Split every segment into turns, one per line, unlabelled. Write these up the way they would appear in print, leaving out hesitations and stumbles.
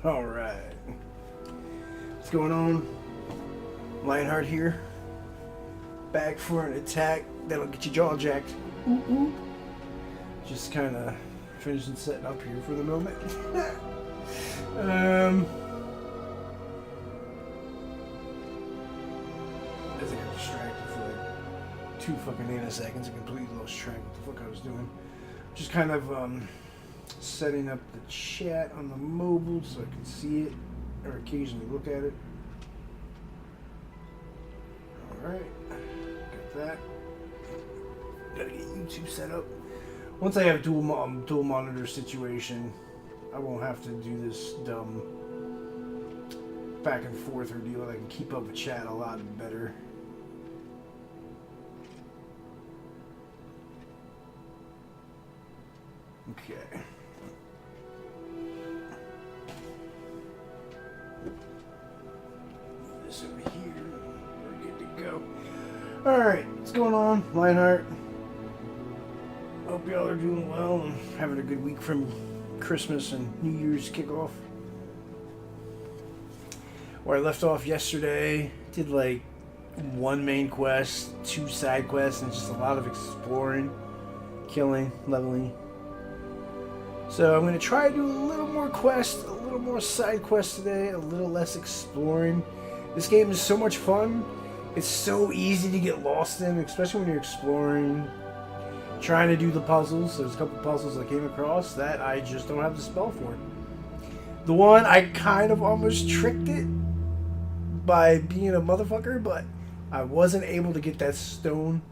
Alright. What's going on? Lionheart here. Back for an attack that'll get your jaw jacked. Just kind of finishing setting up here for the moment. I think I got distracted for like 2 fucking nanoseconds and completely lost track of what the fuck I was doing. Just kind of setting up the chat on the mobile so I can see it or occasionally look at it. Alright, got that. Gotta get YouTube set up. Once I have dual monitor situation, I won't have to do this dumb back and forth ordeal. I can keep up with chat a lot better. Okay. This over here. We're good to go. Alright, what's going on, Lionheart? Hope y'all are doing well and having a good week from Christmas and New Year's kickoff. Where I left off yesterday, did like 1 main quest, 2 side quests, and just a lot of exploring, killing, leveling. So I'm going to try to do a little more quests, a little more side quests today, a little less exploring. This game is so much fun. It's so easy to get lost in, especially when you're exploring, trying to do the puzzles. There's a couple puzzles I came across that I just don't have the spell for. The one, I kind of almost tricked it by being a motherfucker, but I wasn't able to get that stone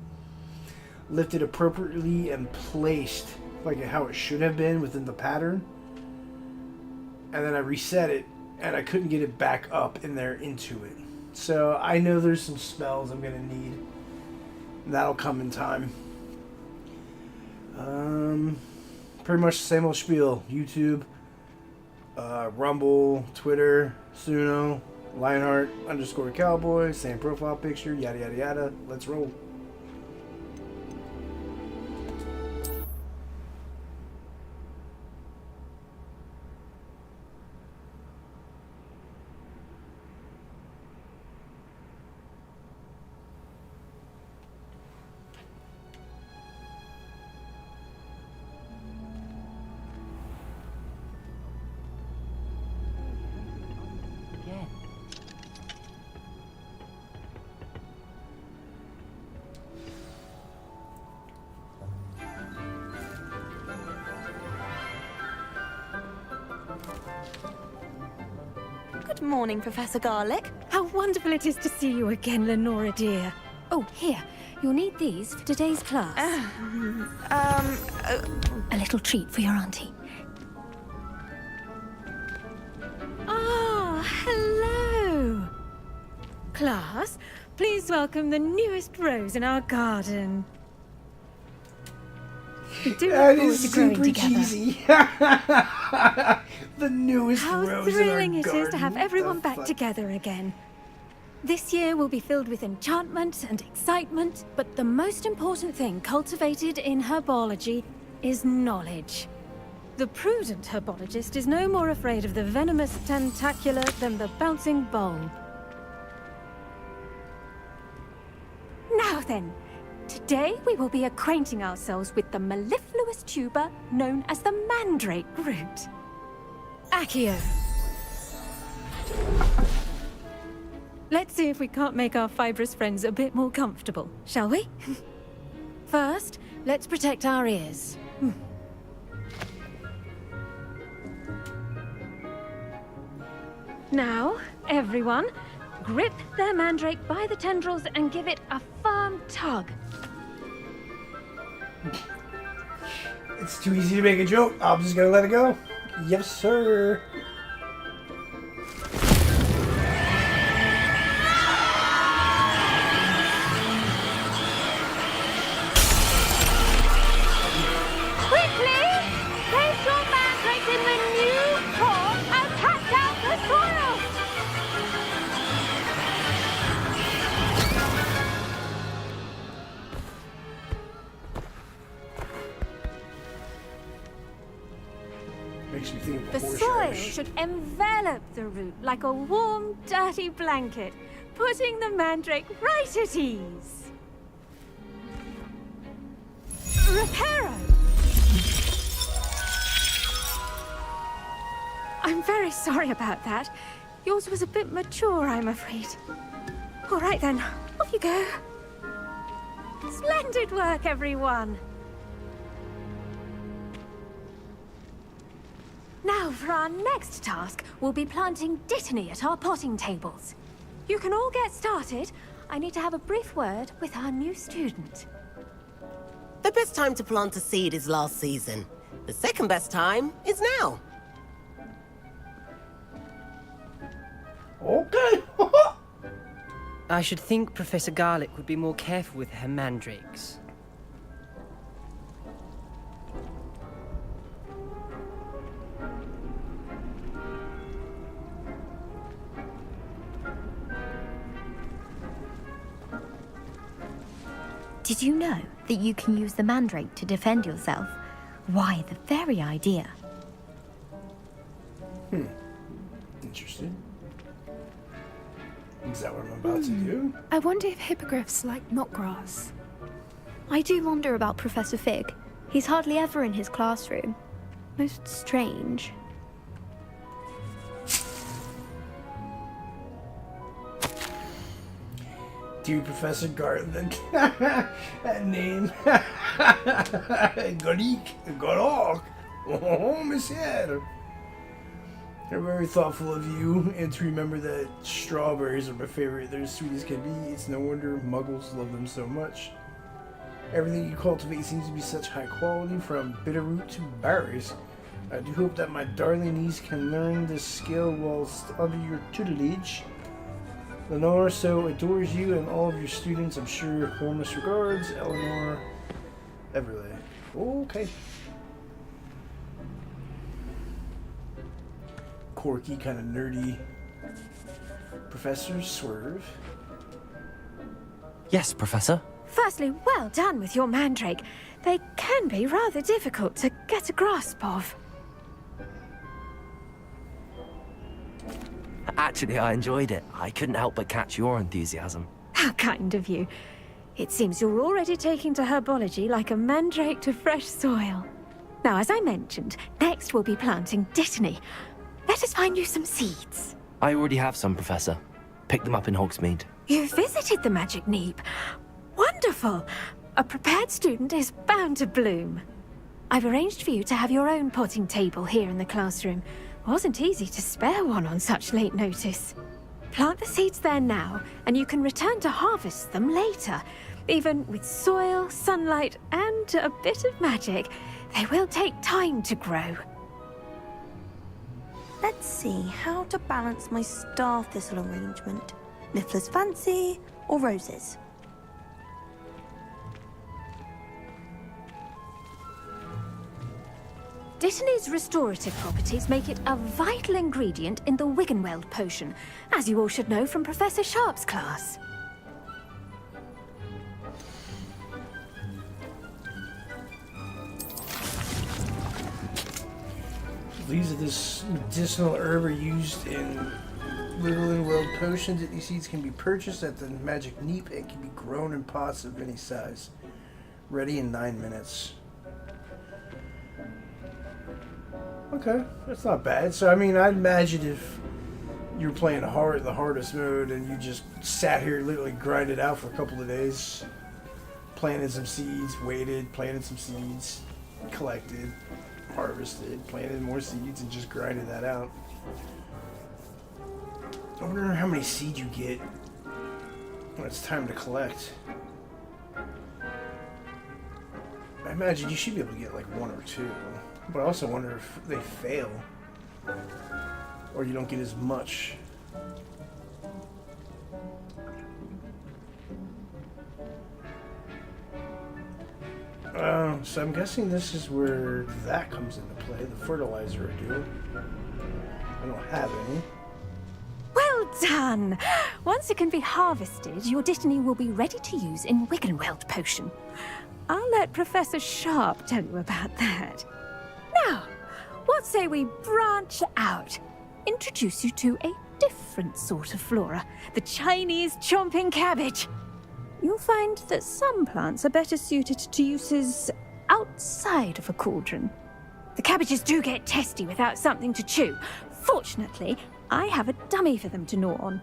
lifted appropriately and placed like how it should have been within the pattern. And then I reset it, and I couldn't get it back up in there into it. So I know there's some spells I'm going to need. That'll come in time. Pretty much the same old spiel. YouTube, Rumble, Twitter, Suno, Lionheart_Cowboy, same profile picture, yada yada yada. Let's roll.
Good morning, Professor Garlic.
How wonderful it is to see you again, Lenora dear. Oh, here. You'll need these for today's class. A little treat for your auntie. Ah, hello. Class, please welcome the newest rose in our garden. We do
That
look forward
is
to growing
super
together.
cheesy. The newest
How
rose in
thrilling
our
it
garden.
is to have
What
everyone
the
back
fuck?
together again. This year will be filled with enchantment and excitement, but the most important thing cultivated in herbology is knowledge. The prudent herbologist is no more afraid of the venomous tentacular than the bouncing bulb. Now then, today we will be acquainting ourselves with the mellifluous tuber known as the mandrake root. Accio. Let's see if we can't make our fibrous friends a bit more comfortable, shall we? First, let's protect our ears. Now, everyone, grip their mandrake by the tendrils and give it a firm tug.
It's too easy to make a joke. I'm just gonna let it go. Yes, sir.
Quickly! Place your mandrake in the new core and patch out the soil!
Makes me think of
The
a
soil
horseradish.
should envelop the root like a warm, dirty blanket, putting the mandrake right at ease. Reparo! I'm very sorry about that. Yours was a bit mature, I'm afraid. All right then, off you go. Splendid work, everyone! Now, for our next task, we'll be planting dittany at our potting tables. You can all get started. I need to have a brief word with our new student.
The best time to plant a seed is last season. The second best time is now.
Okay.
I should think Professor Garlick would be more careful with her mandrakes.
Did you know that you can use the mandrake to defend yourself? Why, the very idea.
Interesting. Is that what I'm about to do?
I wonder if hippogriffs like knotgrass.
I do wonder about Professor Fig. He's hardly ever in his classroom. Most strange.
Dude, Professor Garland. That name. Garlic. Oh, monsieur. They're very thoughtful of you, and to remember that strawberries are my favorite. They're as sweet as can be. It's no wonder muggles love them so much. Everything you cultivate seems to be such high quality, from bitterroot to berries. I do hope that my darling niece can learn this skill whilst under your tutelage. Lenore so adores you and all of your students. I'm sure. Warmest regards, Eleanor Everley. Okay. Quirky, kind of nerdy Professor Swerve.
Yes, Professor.
Firstly, well done with your mandrake. They can be rather difficult to get a grasp of.
Actually, I enjoyed it. I couldn't help but catch your enthusiasm.
How kind of you. It seems you're already taking to herbology like a mandrake to fresh soil. Now, as I mentioned, next we'll be planting dittany. Let us find you some seeds.
I already have some, Professor. Picked them up in Hogsmeade.
You visited the Magic Neep. Wonderful! A prepared student is bound to bloom. I've arranged for you to have your own potting table here in the classroom. Wasn't easy to spare one on such late notice. Plant the seeds there now, and you can return to harvest them later. Even with soil, sunlight, and a bit of magic, they will take time to grow.
Let's see how to balance my star thistle arrangement. Niffler's fancy or roses?
Dittany's restorative properties make it a vital ingredient in the Wiggenweld potion, as you all should know from Professor Sharp's class.
Leaves of this medicinal herb are used in Wiggenweld potions. Dittany seeds can be purchased at the Magic Neep and can be grown in pots of any size. Ready in 9 minutes. Okay, that's not bad. So, I mean, I'd imagine if you were playing the hardest mode and you just sat here, literally grinded out for a couple of days, planted some seeds, waited, planted some seeds, collected, harvested, planted more seeds, and just grinded that out. I wonder how many seeds you get when it's time to collect. I imagine you should be able to get like 1 or 2. But I also wonder if they fail, or you don't get as much. So I'm guessing this is where that comes into play, the fertilizer I do. I don't have any.
Well done! Once it can be harvested, your dittany will be ready to use in Wiggenweld potion. I'll let Professor Sharp tell you about that. Now, what say we branch out? Introduce you to a different sort of flora, the Chinese chomping cabbage. You'll find that some plants are better suited to uses outside of a cauldron. The cabbages do get testy without something to chew. Fortunately, I have a dummy for them to gnaw on.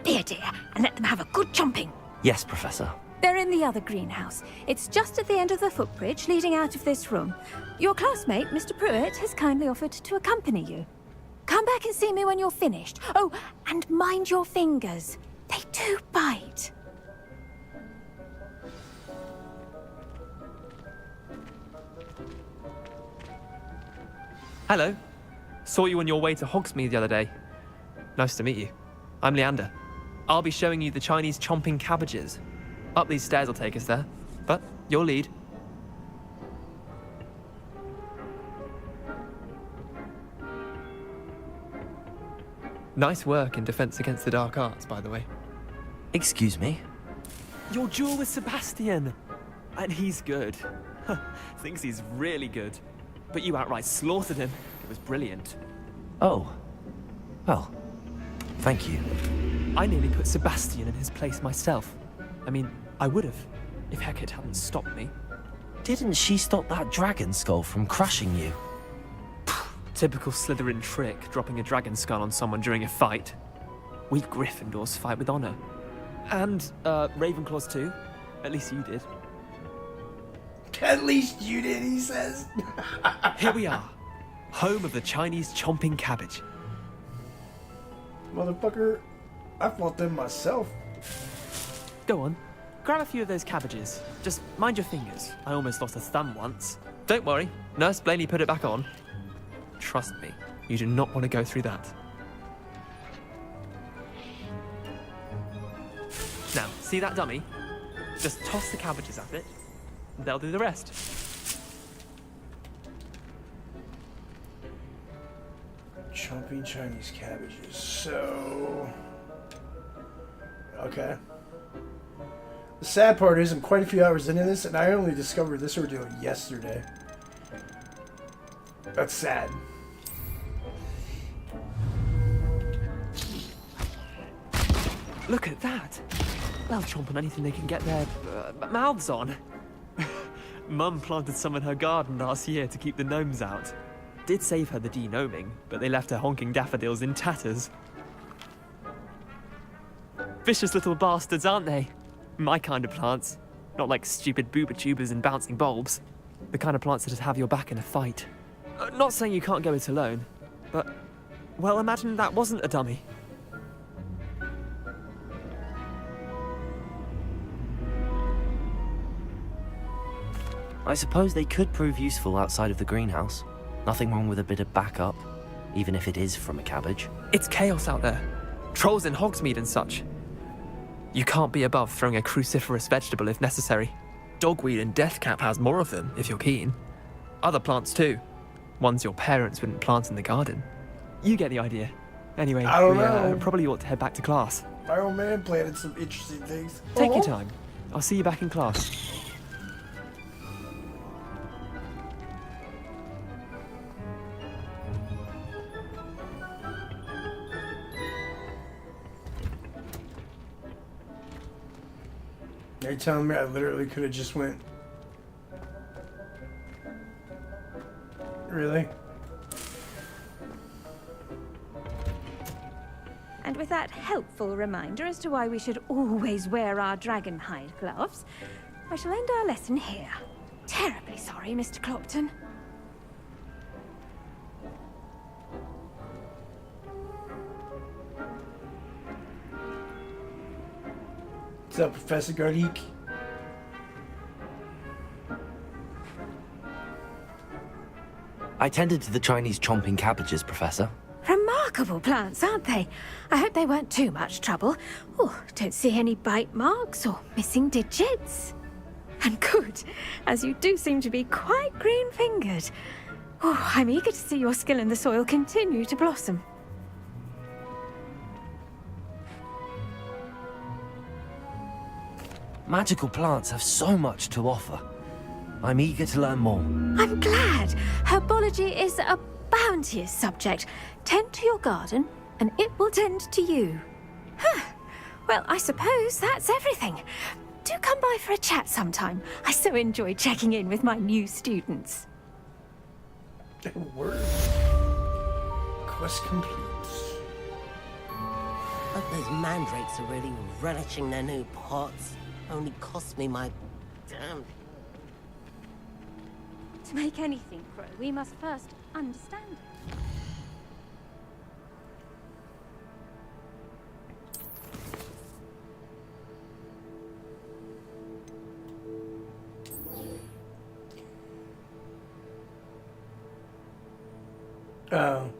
Be a dear and let them have a good chomping.
Yes, Professor.
They're in the other greenhouse. It's just at the end of the footbridge leading out of this room. Your classmate, Mr. Pruitt, has kindly offered to accompany you. Come back and see me when you're finished. Oh, and mind your fingers. They do bite.
Hello. Saw you on your way to Hogsmeade the other day. Nice to meet you. I'm Leander. I'll be showing you the Chinese chomping cabbages. Up these stairs will take us there, but your lead. Nice work in Defense Against the Dark Arts, by the way.
Excuse me?
Your duel with Sebastian! And he's good. Thinks he's really good. But you outright slaughtered him. It was brilliant.
Oh. Well, thank you.
I nearly put Sebastian in his place myself. I mean, I would have, if Hecate hadn't stopped me.
Didn't she stop that dragon skull from crushing you?
Typical Slytherin trick, dropping a dragon skull on someone during a fight. We Gryffindors fight with honor. And, Ravenclaws too. At least you did.
At least you did, he says.
Here we are. Home of the Chinese chomping cabbage.
Motherfucker, I fought them myself.
Go on. Grab a few of those cabbages. Just mind your fingers. I almost lost a thumb once. Don't worry. Nurse Blaney put it back on. Trust me, you do not want to go through that. Now, see that dummy? Just toss the cabbages at it. They'll do the rest.
Chomping Chinese cabbages. So... okay. The sad part is I'm quite a few hours into this, and I only discovered this ordeal yesterday. That's sad.
Look at that! They'll chomp on anything they can get their mouths on. Mum planted some in her garden last year to keep the gnomes out. Did save her the de-gnoming, but they left her honking daffodils in tatters. Vicious little bastards, aren't they? My kind of plants. Not like stupid booba tubers and bouncing bulbs. The kind of plants that'd have your back in a fight. Not saying you can't go it alone, but... well, imagine that wasn't a dummy.
I suppose they could prove useful outside of the greenhouse. Nothing wrong with a bit of backup, even if it is from a cabbage.
It's chaos out there. Trolls in Hogsmeade and such. You can't be above throwing a cruciferous vegetable if necessary. Dogweed and deathcap has more of them, if you're keen. Other plants too. Ones your parents wouldn't plant in the garden. You get the idea. Anyway,
I don't
we
know.
probably ought to head back to class.
My old man planted some interesting things.
Take your time. I'll see you back in class.
You're telling me I literally could have just went... really?
And with that helpful reminder as to why we should always wear our dragon hide gloves, I shall end our lesson here. Terribly sorry, Mr. Clopton.
What's up, Professor Gardik?
I tended to the Chinese chomping cabbages, Professor.
Remarkable plants, aren't they? I hope they weren't too much trouble. Oh, don't see any bite marks or missing digits. And good, as you do seem to be quite green-fingered. Oh, I'm eager to see your skill in the soil continue to blossom.
Magical plants have so much to offer. I'm eager to learn more.
I'm glad. Herbology is a bounteous subject. Tend to your garden, and it will tend to you. Huh. Well, I suppose that's everything. Do come by for a chat sometime. I so enjoy checking in with my new students.
Word. Quest complete.
Hope those mandrakes are really relishing their new pots. Only cost me my damn...
To make anything grow, we must first understand it.
Oh.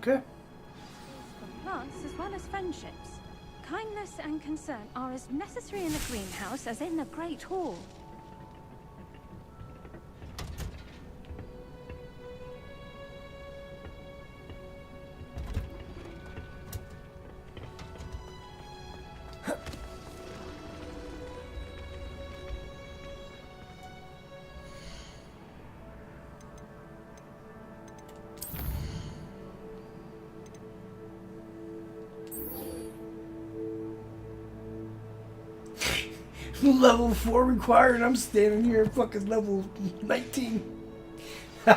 Okay.
For plants as well as friendships. Kindness and concern are as necessary in the greenhouse as in the Great Hall.
Level 4 required. I'm standing here at fucking level 19. Why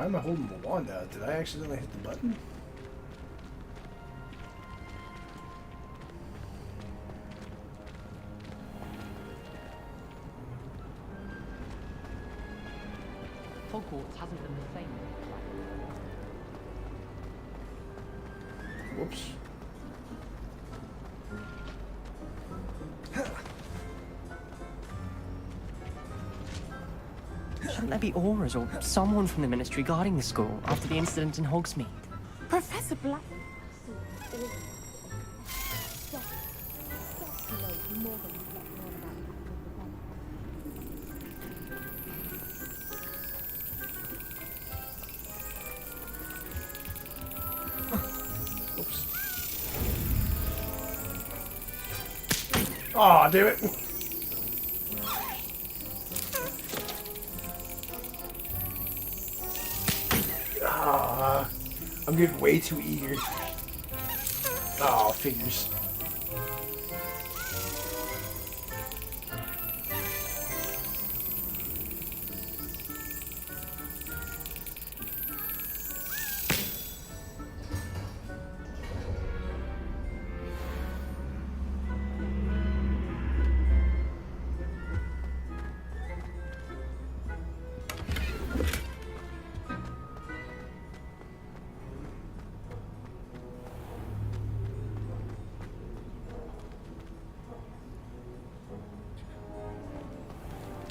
am I holding the wand out? Did I accidentally hit the button?
Hogwarts hasn't been the same.
Whoops.
Shouldn't there be auras or someone from the Ministry guarding the school after the incident in Hogsmeade?
Professor Black...
Whoops. Aw, damn it. I'm getting way too eager. Oh, figures.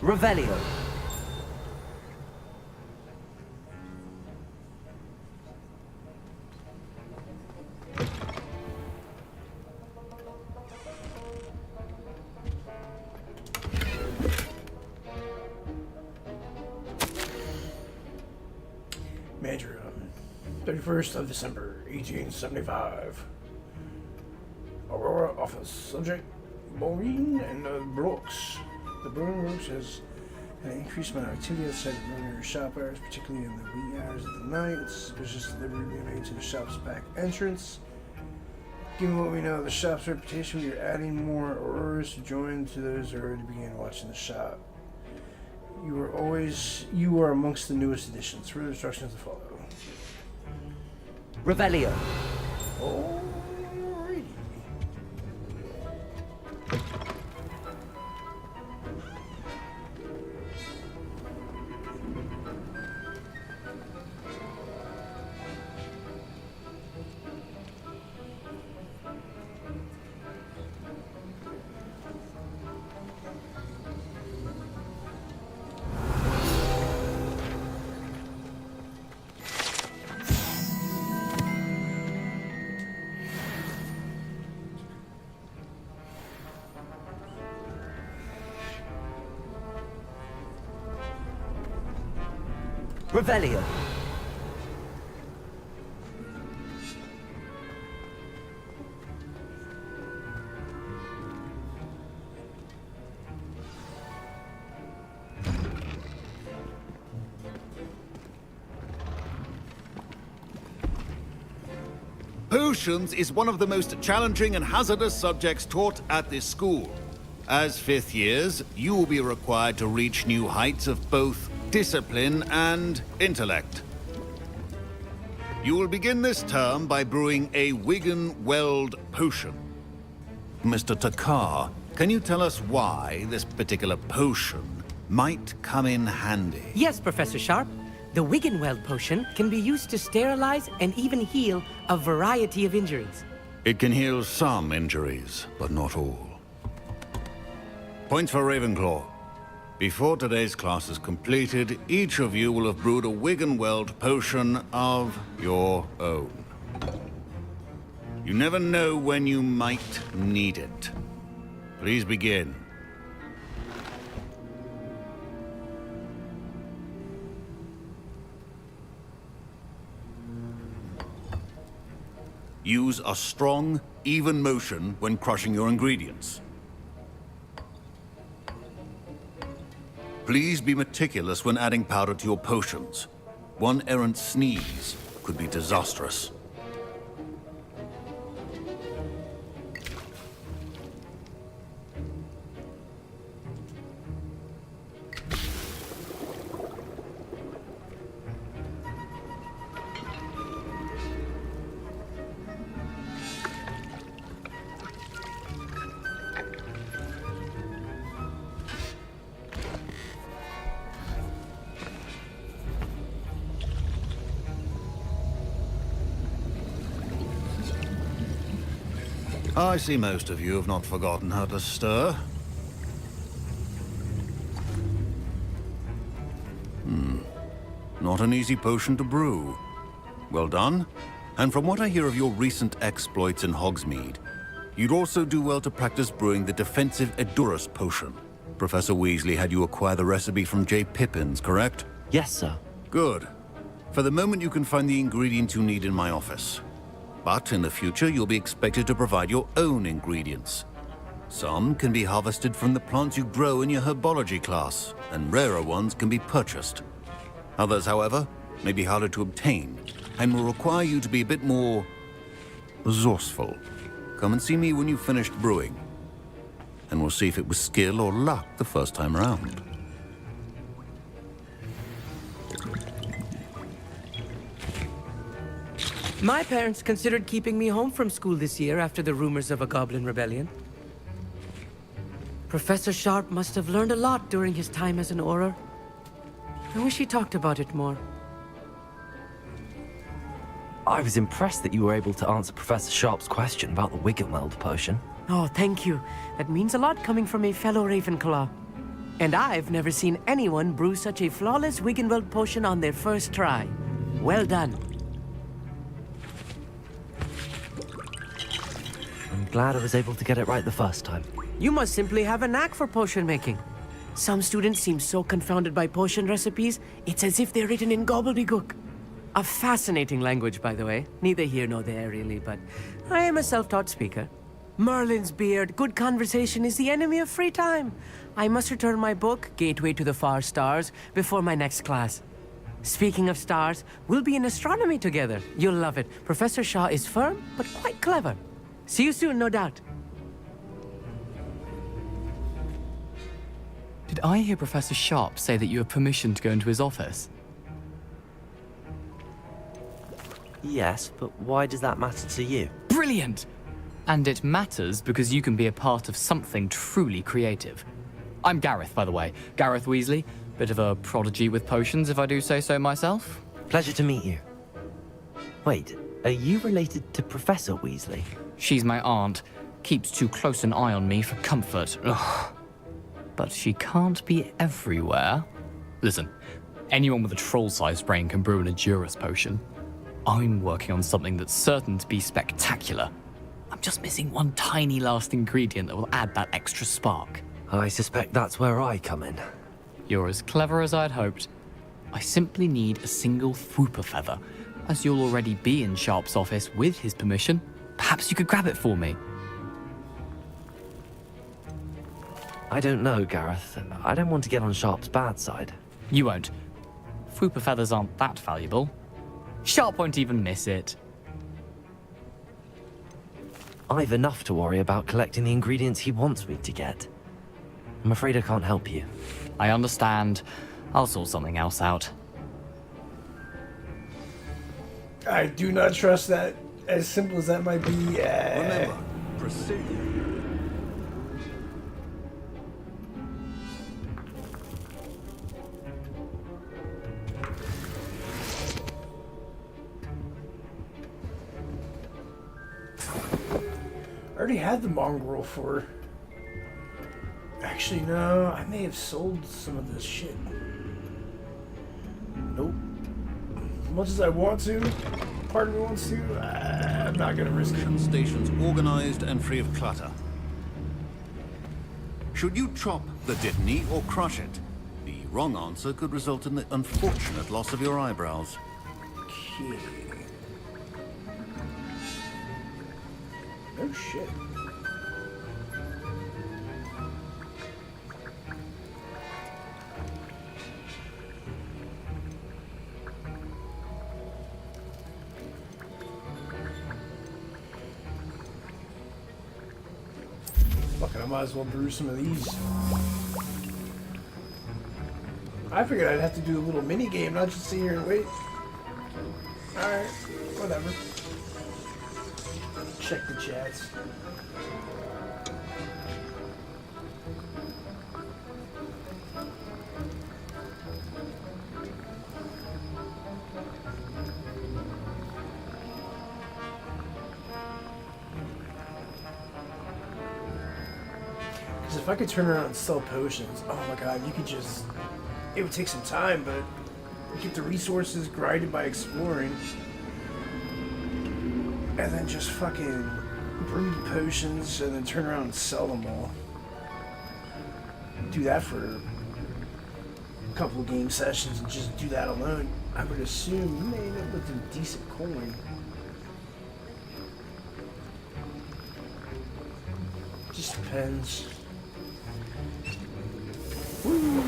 Revelio.
Major, 31st of December, 1875. Aurora office. Subject, Maureen and the Brooks. The Brewing Works has an increased amount of activity outside the ordinary shop hours, particularly in the wee hours of the night. It's suspicious delivery being made to the shop's back entrance. Given what we know of the shop's reputation, we are adding more Auroras to join to those who already began watching the shop. You are amongst the newest additions. Further instructions to follow.
Revelio.
Alrighty.
Revelio.
Potions is one of the most challenging and hazardous subjects taught at this school. As fifth years, you will be required to reach new heights of both discipline and intellect. You will begin this term by brewing a Wigan-Weld potion. Mr. Takar, can you tell us why this particular potion might come in handy?
Yes, Professor Sharp. The Wigan-Weld potion can be used to sterilize and even heal a variety of injuries.
It can heal some injuries, but not all. Points for Ravenclaw. Before today's class is completed, each of you will have brewed a Wigan-Weld potion of your own. You never know when you might need it. Please begin. Use a strong, even motion when crushing your ingredients. Please be meticulous when adding powder to your potions. One errant sneeze could be disastrous. I see most of you have not forgotten how to stir. Not an easy potion to brew. Well done. And from what I hear of your recent exploits in Hogsmeade, you'd also do well to practice brewing the defensive Edurus potion. Professor Weasley had you acquire the recipe from J. Pippins, correct?
Yes, sir.
Good. For the moment, you can find the ingredients you need in my office. But in the future, you'll be expected to provide your own ingredients. Some can be harvested from the plants you grow in your herbology class, and rarer ones can be purchased. Others, however, may be harder to obtain, and will require you to be a bit more resourceful. Come and see me when you've finished brewing, and we'll see if it was skill or luck the first time around.
My parents considered keeping me home from school this year after the rumors of a goblin rebellion. Professor Sharp must have learned a lot during his time as an Auror. I wish he talked about it more.
I was impressed that you were able to answer Professor Sharp's question about the Wigan-Weld potion.
Oh, thank you. That means a lot coming from a fellow Ravenclaw. And I've never seen anyone brew such a flawless Wigan-Weld potion on their first try. Well done.
I'm glad I was able to get it right the first time.
You must simply have a knack for potion making. Some students seem so confounded by potion recipes, it's as if they're written in gobbledygook. A fascinating language, by the way. Neither here nor there, really, but I am a self-taught speaker. Merlin's beard, good conversation is the enemy of free time. I must return my book, Gateway to the Far Stars, before my next class. Speaking of stars, we'll be in astronomy together. You'll love it. Professor Shaw is firm, but quite clever. See you soon, no doubt.
Did I hear Professor Sharp say that you have permission to go into his office?
Yes, but why does that matter to you?
Brilliant! And it matters because you can be a part of something truly creative. I'm Gareth, by the way. Gareth Weasley. Bit of a prodigy with potions, if I do say so myself.
Pleasure to meet you. Wait, are you related to Professor Weasley?
She's my aunt. Keeps too close an eye on me for comfort. Ugh. But she can't be everywhere. Listen, anyone with a troll-sized brain can brew an Edurus potion. I'm working on something that's certain to be spectacular. I'm just missing one tiny last ingredient that will add that extra spark.
I suspect that's where I come in.
You're as clever as I'd hoped. I simply need a single Fwooper feather. As you'll already be in Sharp's office with his permission, perhaps you could grab it for me.
I don't know, Gareth. I don't want to get on Sharp's bad side.
You won't. Fwooper feathers aren't that valuable. Sharp won't even miss it.
I've enough to worry about collecting the ingredients he wants me to get. I'm afraid I can't help you.
I understand. I'll sort something else out.
I do not trust that, as simple as that might be.
Remember, precision.
I already had the mongrel for... Actually, no. I may have sold some of this shit. Nope. As much as I want to, part of me wants to, I'm not gonna risk it.
Stations organized and free of clutter. Should you chop the Dittany or crush it? The wrong answer could result in the unfortunate loss of your eyebrows.
Okay. No shit. Fuck it, I might as well brew some of these. I figured I'd have to do a little mini game, not just sit here and wait. Alright, whatever. Check the chats. Because if I could turn around and sell potions, oh my god, you could just... It would take some time, but get the resources grinded by exploring. And then just fucking brew the potions and then turn around and sell them all. Do that for a couple of game sessions and just do that alone. I would assume you may end up with a decent coin. Just depends. Woo!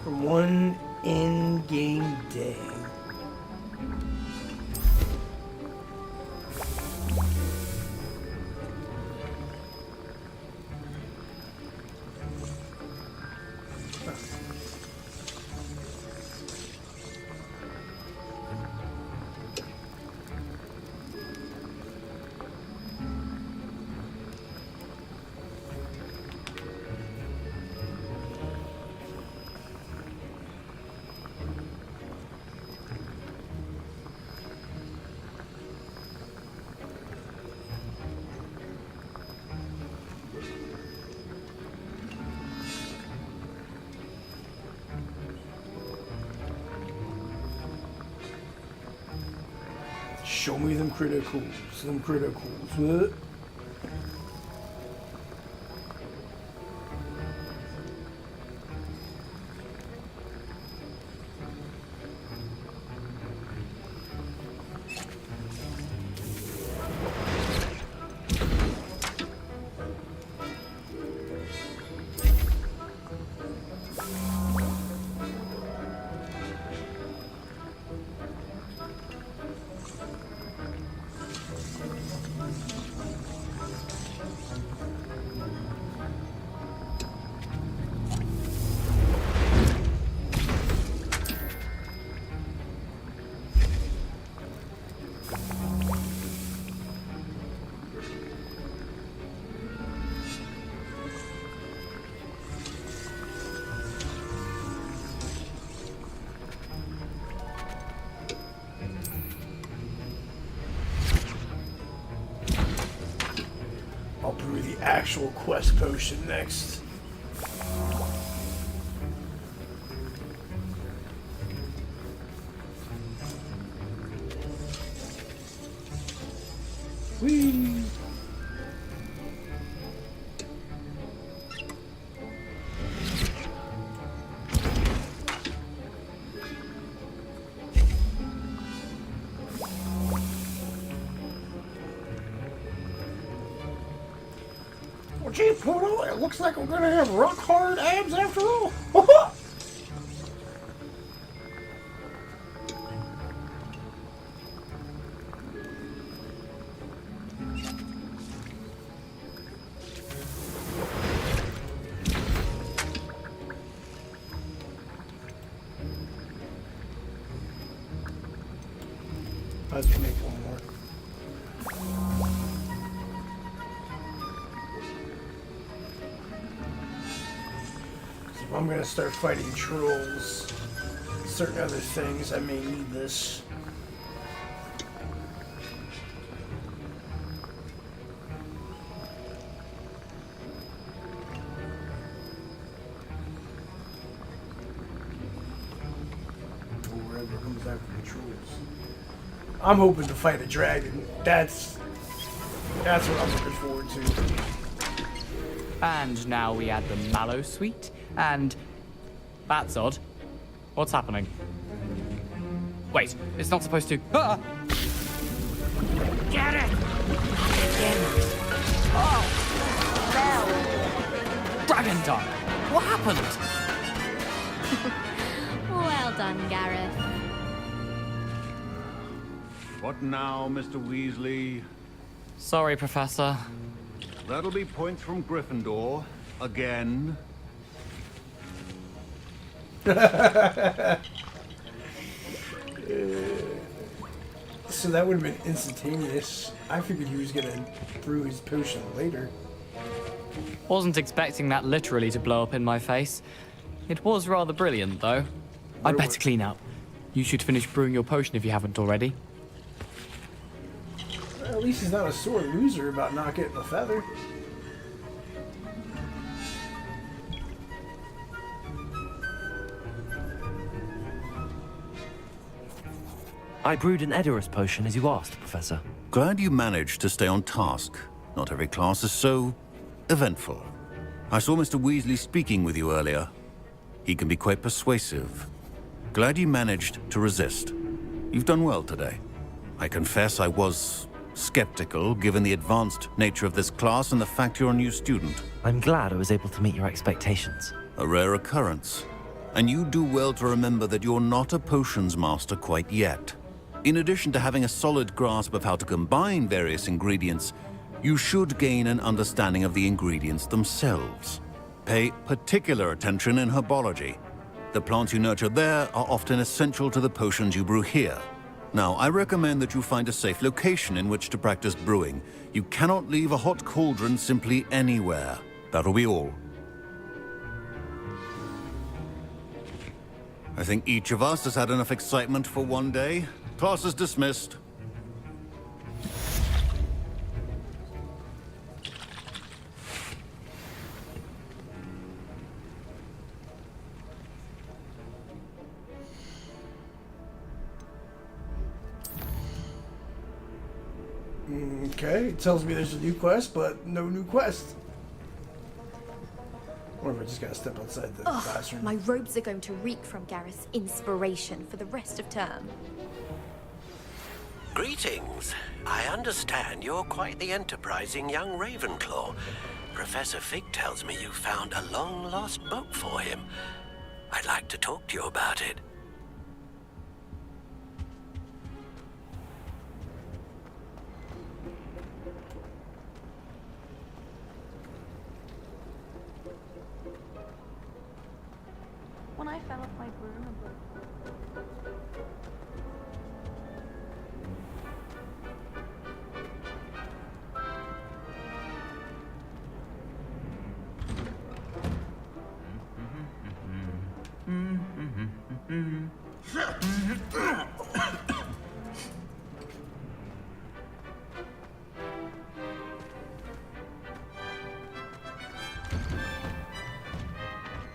For one in-game day. Show me them criticals, them criticals. What? I'll brew the actual quest potion next. Whee! Well, gee, Pluto, it looks like we're gonna have rock hard abs after all. Let's make one more. If I'm gonna start fighting trolls, certain other things, I may need this. Wherever comes after the trolls. I'm hoping to fight a dragon. That's what I'm looking forward to.
And now we add the mallow sweet, and that's odd. What's happening? Wait, it's not supposed to. Ah!
Get it!
Oh! Dragon time! What happened?
Well done, Gareth.
What now, Mr. Weasley?
Sorry, Professor.
That'll be points from Gryffindor. Again.
So that would have been instantaneous. I figured he was gonna brew his potion later.
Wasn't expecting that literally to blow up in my face. It was rather brilliant, though. I'd better clean up. You should finish brewing your potion if you haven't already.
Well, at least he's not a sore loser about not getting a feather.
I brewed an Edorus potion as you asked, Professor.
Glad you managed to stay on task. Not every class is so eventful. I saw Mr. Weasley speaking with you earlier. He can be quite persuasive. Glad you managed to resist. You've done well today. I confess I was skeptical, given the advanced nature of this class and the fact you're a new student.
I'm glad I was able to meet your expectations.
A rare occurrence. And you do well to remember that you're not a potions master quite yet. In addition to having a solid grasp of how to combine various ingredients, you should gain an understanding of the ingredients themselves. Pay particular attention in herbology. The plants you nurture there are often essential to the potions you brew here. Now, I recommend that you find a safe location in which to practice brewing. You cannot leave a hot cauldron simply anywhere. That'll be all. I think each of us has had enough excitement for one day. Class is dismissed.
Okay, it tells me there's a new quest, but no new quest. Or if I just gotta step outside the classroom.
My robes are going to reek from Gareth's inspiration for the rest of term.
Greetings. I understand you're quite the enterprising young Ravenclaw. Professor Fig tells me you found a long-lost book for him. I'd like to talk to you about it.
When I fell off my broom and broke.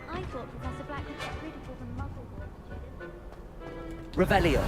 I thought Professor Black would get rid of all the Muggle students.
Revelio.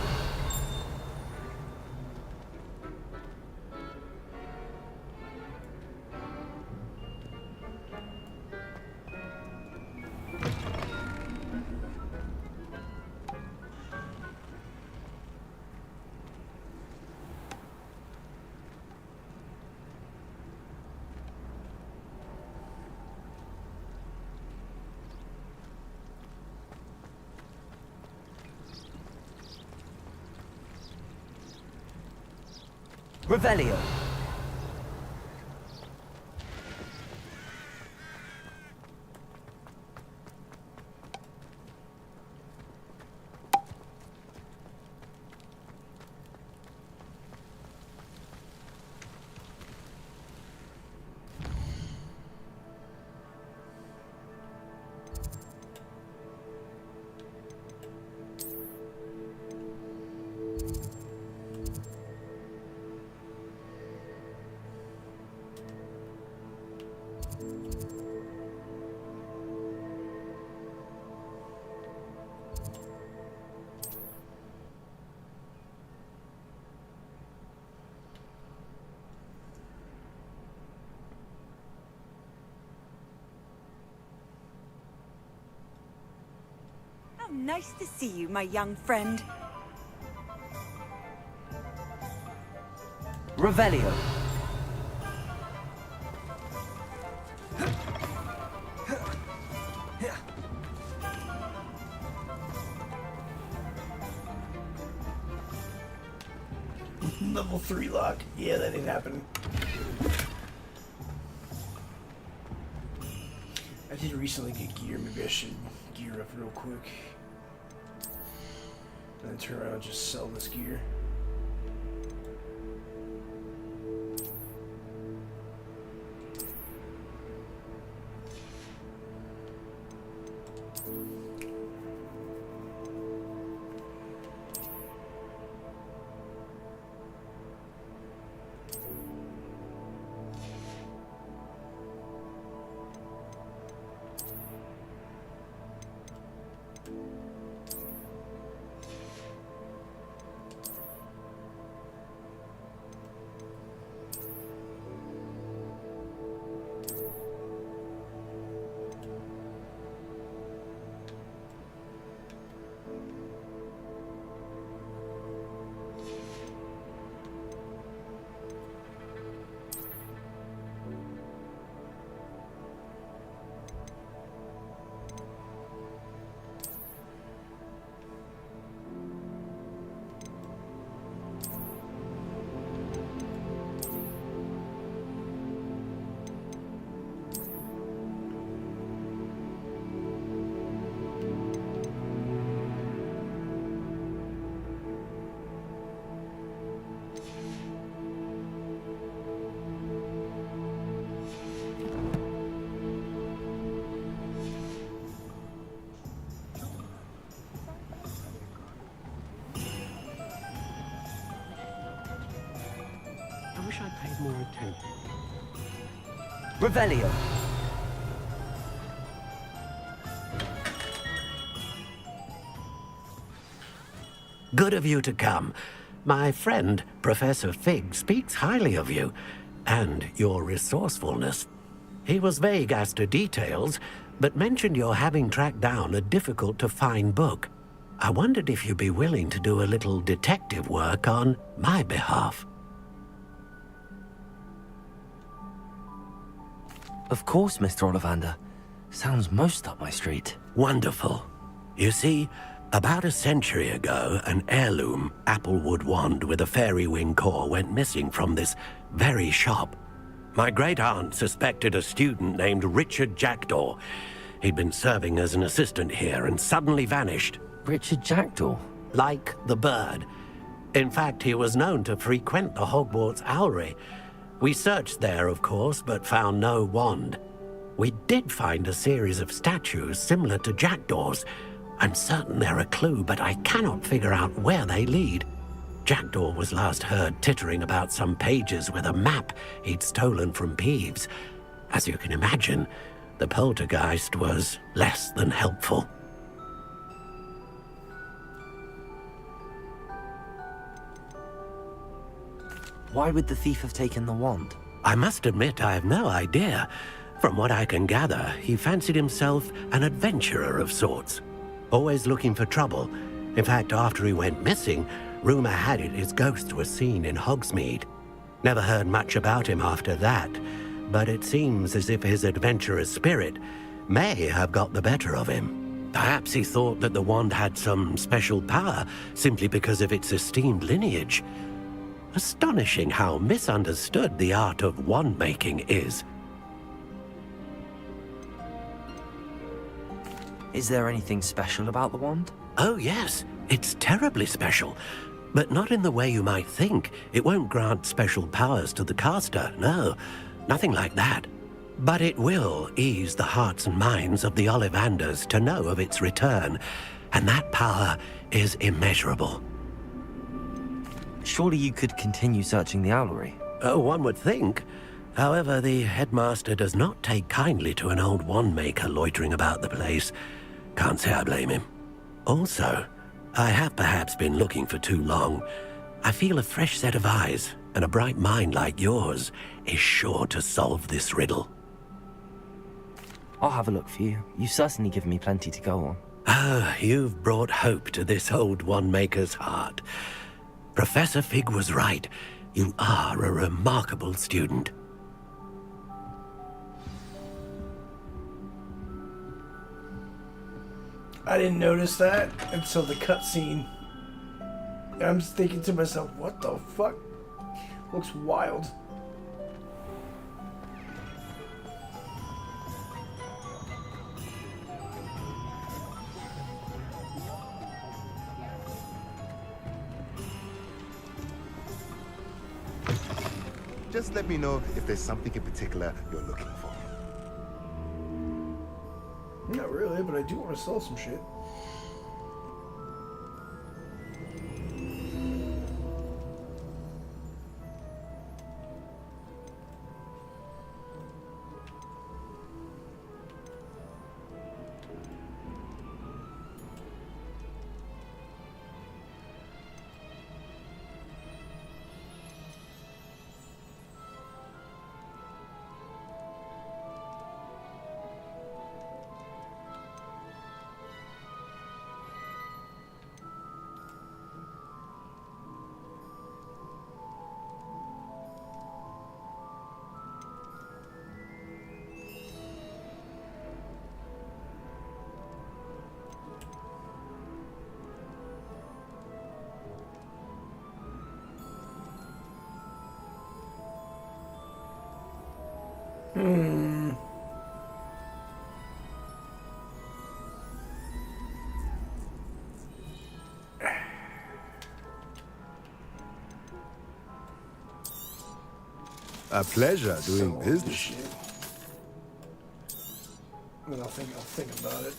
Revelio.
How nice to see you, my young friend.
Revelio.
Level 3 lock. Yeah, that didn't happen. I did recently get gear. Maybe I should gear up real quick. And then turn around and just sell this gear.
I wish I paid more attention.
Revelio.
Good of you to come. My friend, Professor Fig, speaks highly of you and your resourcefulness. He was vague as to details, but mentioned your having tracked down a difficult-to-find book. I wondered if you'd be willing to do a little detective work on my behalf.
Of course, Mr. Ollivander. Sounds most up my street.
Wonderful. You see, about a century ago, an heirloom applewood wand with a fairy wing core went missing from this very shop. My great-aunt suspected a student named Richard Jackdaw. He'd been serving as an assistant here and suddenly vanished.
Richard Jackdaw?
Like the bird. In fact, he was known to frequent the Hogwarts Owlery. We searched there, of course, but found no wand. We did find a series of statues similar to Jackdaw's. I'm certain they're a clue, but I cannot figure out where they lead. Jackdaw was last heard tittering about some pages with a map he'd stolen from Peeves. As you can imagine, the poltergeist was less than helpful.
Why would the thief have taken the wand?
I must admit I have no idea. From what I can gather, he fancied himself an adventurer of sorts. Always looking for trouble. In fact, after he went missing, rumor had it his ghost was seen in Hogsmeade. Never heard much about him after that, but it seems as if his adventurous spirit may have got the better of him. Perhaps he thought that the wand had some special power simply because of its esteemed lineage. Astonishing how misunderstood the art of wand-making is.
Is there anything special about the wand?
Oh yes, it's terribly special. But not in the way you might think. It won't grant special powers to the caster, no. Nothing like that. But it will ease the hearts and minds of the Ollivanders to know of its return. And that power is immeasurable.
Surely you could continue searching the owlery.
Oh, one would think. However, the headmaster does not take kindly to an old wand-maker loitering about the place. Can't say I blame him. Also, I have perhaps been looking for too long. I feel a fresh set of eyes, and a bright mind like yours is sure to solve this riddle.
I'll have a look for you. You've certainly given me plenty to go on.
Ah, you've brought hope to this old wand-maker's heart. Professor Fig was right. You are a remarkable student.
I didn't notice that until the cutscene. I'm just thinking to myself, what the fuck? Looks wild.
Just let me know if there's something in particular you're looking for.
Not really, but I do want to sell some shit.
A pleasure doing business.
But I'll think about it.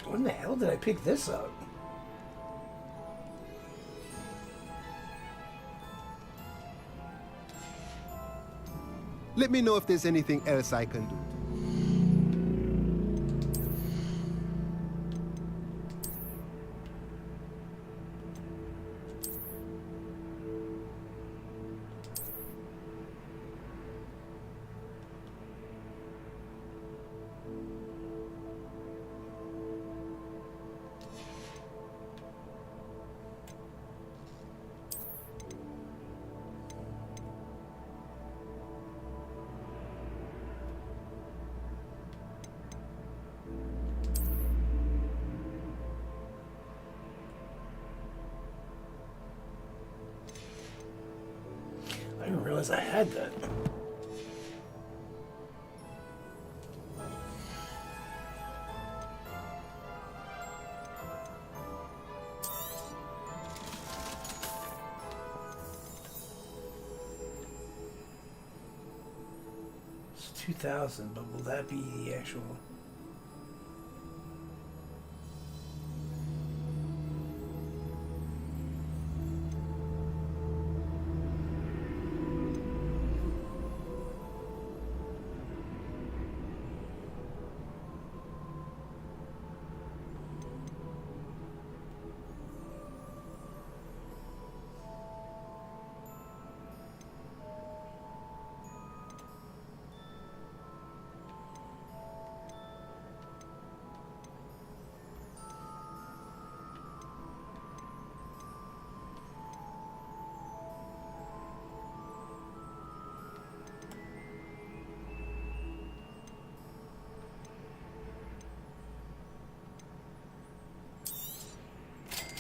When the hell did I pick this up?
Let me know if there's anything else I can do.
I didn't realize I had that. It's 2,000, but will that be the actual...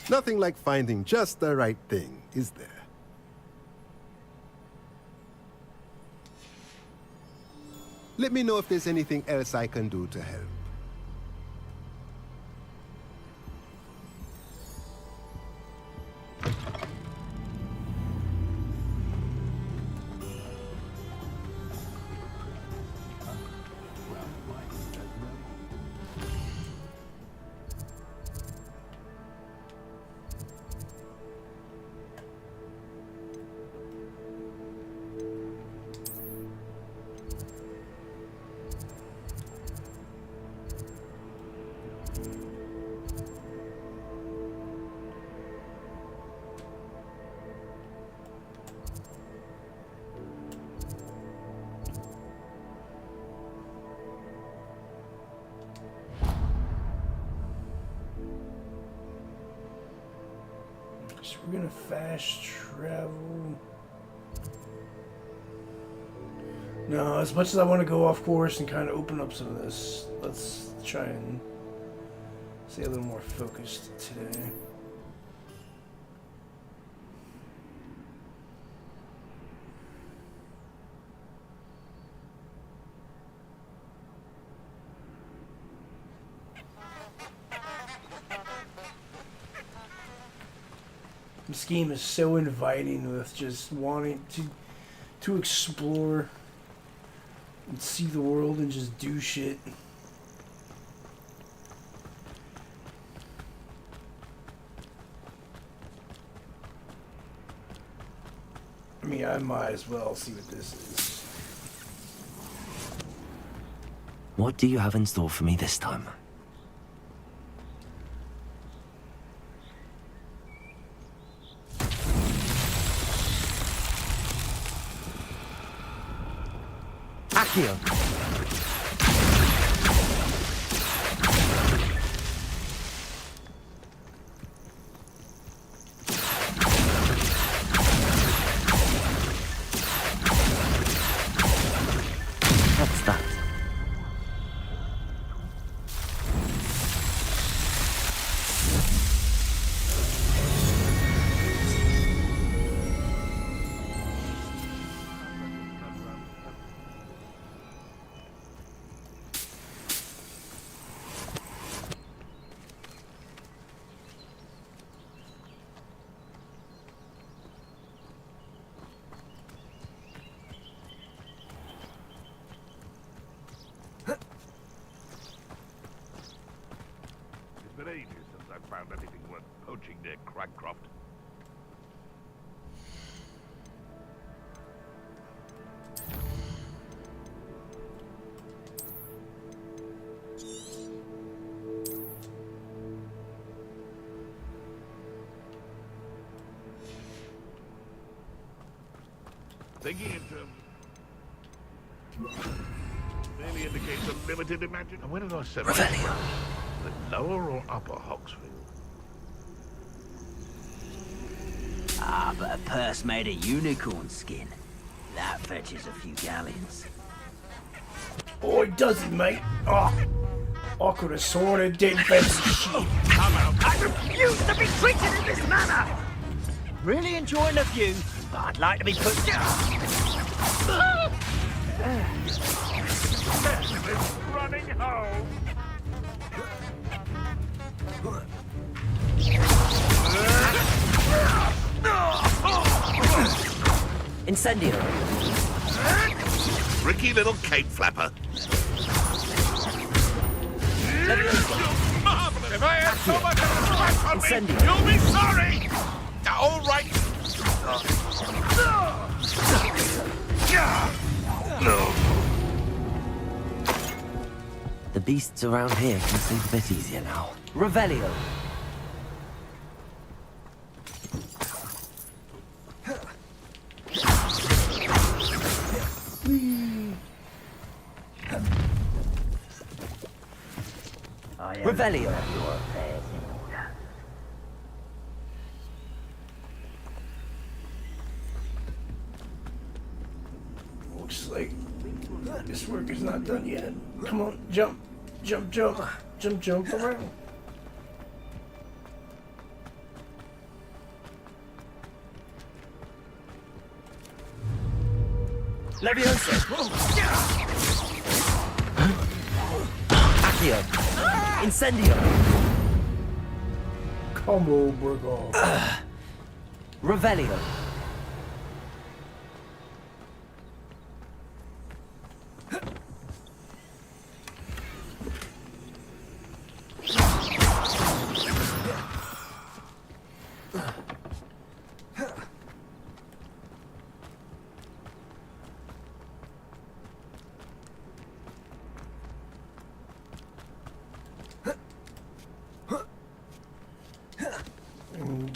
Nothing like finding just the right thing, is there? Let me know if there's anything else I can do to help.
So we're gonna fast travel. No, as much as I want to go off course and kind of open up some of this, let's try and stay a little more focused today. This game is so inviting with just wanting to explore and see the world and just do shit. I mean, I might as well see what this is.
What do you have in store for me this time? Accio. What's that?
It's been ages since I've found anything worth poaching near Cragcroft. Thinking in terms merely indicates a limited imagination. And where did I set myself? The lower or upper Hogsfield?
Ah, but a purse made of unicorn skin. That fetches a few galleons.
Oh, it doesn't, mate. Oh, I could have sworn it did fancy shit.
Come out. I refuse to be treated in this manner! Really enjoying the view, but I'd like to be put
Running home.
Incendio.
Tricky little cape flapper. Marvelous! If I had so much of a scratch on me, you'll be sorry! All right.
The beasts around here can sleep a bit easier now.
Revelio. Revelio.
Looks like this work is not done yet. Come on, jump, jump, jump, jump, jump around.
Levioso! Accio! Incendio!
Como Burgo.
Revelio!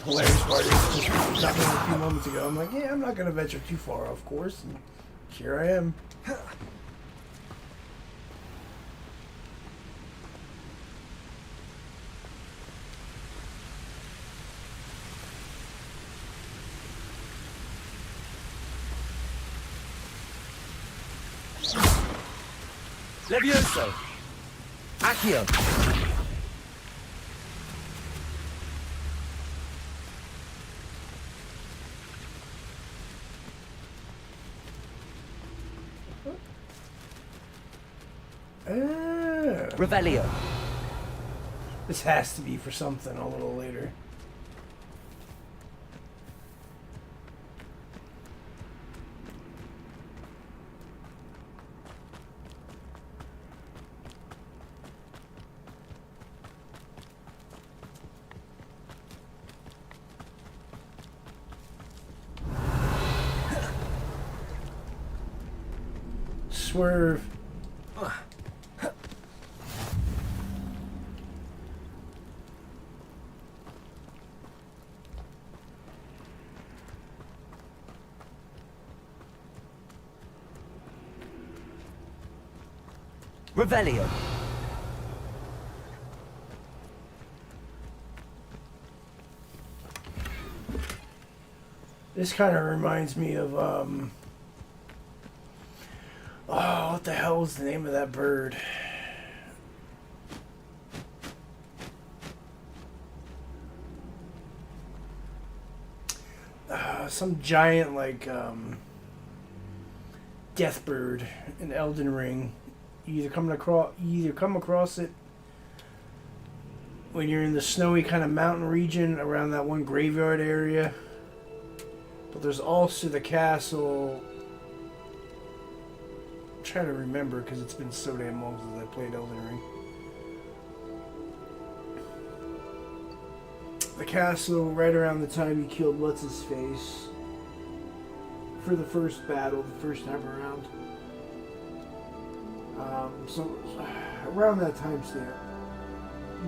Hilarious part is just talking a few moments ago. I'm like, yeah, I'm not gonna venture too far, of course. And here I am.
Levioso! Accio! Revelio.
This has to be for something a little later. Swerve.
Revelio.
This kind of reminds me of, oh, what the hell was the name of that bird? Some giant, like, death bird in Elden Ring. You either come across it when you're in the snowy kind of mountain region around that one graveyard area. But there's also the castle. I'm trying to remember because it's been so damn long since I played Elden Ring. The castle right around the time you killed What's-His-Face for the first battle, the first time around. So around that time stamp.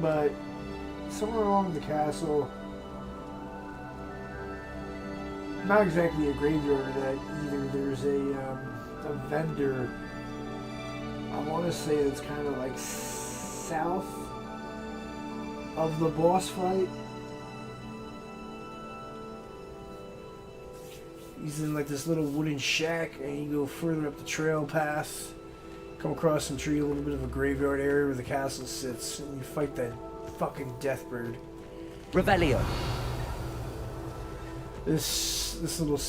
But somewhere along the castle, not exactly a graveyard of that either, there's a vendor. I want to say it's kind of like south of the boss fight. He's in like this little wooden shack, and you go further up the trail path, come across some tree, a little bit of a graveyard area where the castle sits, and you fight that fucking death bird.
Revelio.
This little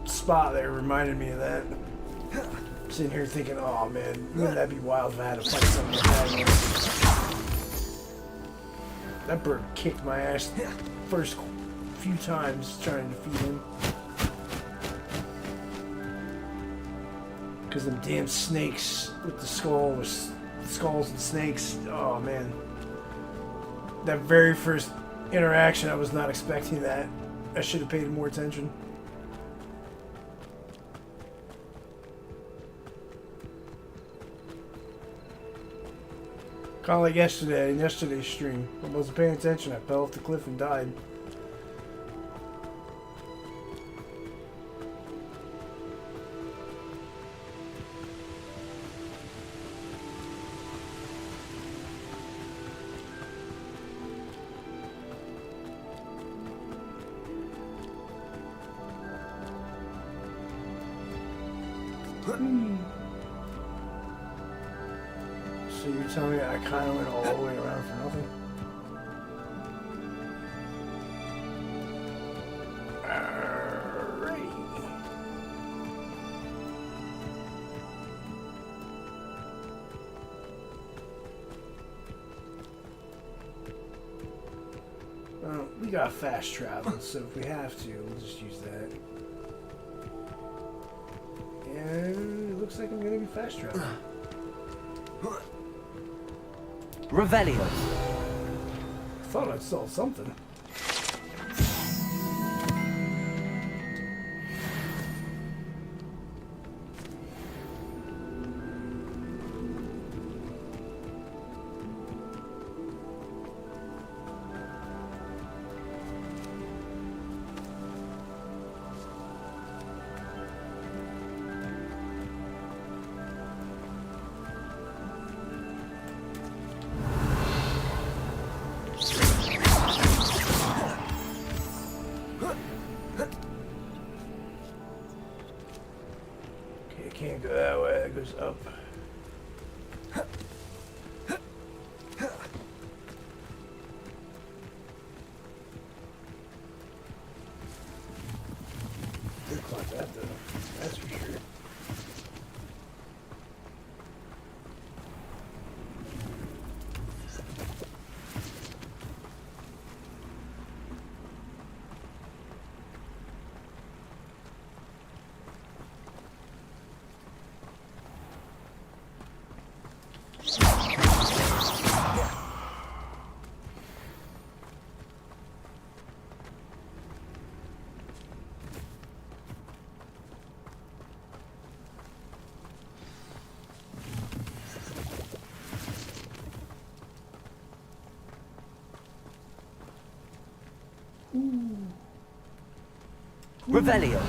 spot there reminded me of that. I'm sitting here thinking, oh man, wouldn't that be wild if I had to fight something like that again? That bird kicked my ass first few times trying to defeat him. Because them damn snakes with the skulls and snakes. Oh man. That very first interaction, I was not expecting that. I should have paid more attention. Kind of like yesterday, in yesterday's stream. I wasn't paying attention. I fell off the cliff and died. So you're telling me I kind of went all the way around for nothing? Alright. got fast travel, so if we have to, we'll just use that. And it looks like I'm gonna be fast traveling.
Revelio.
Thought I saw something. Can't go that way, that goes up. Good climb that though, that's for sure.
Revelio.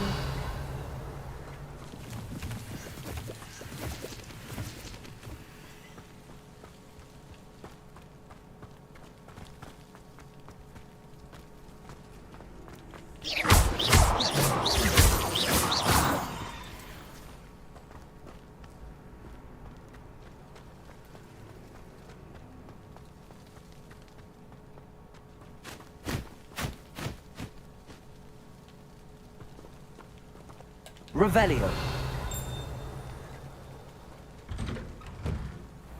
Revelio.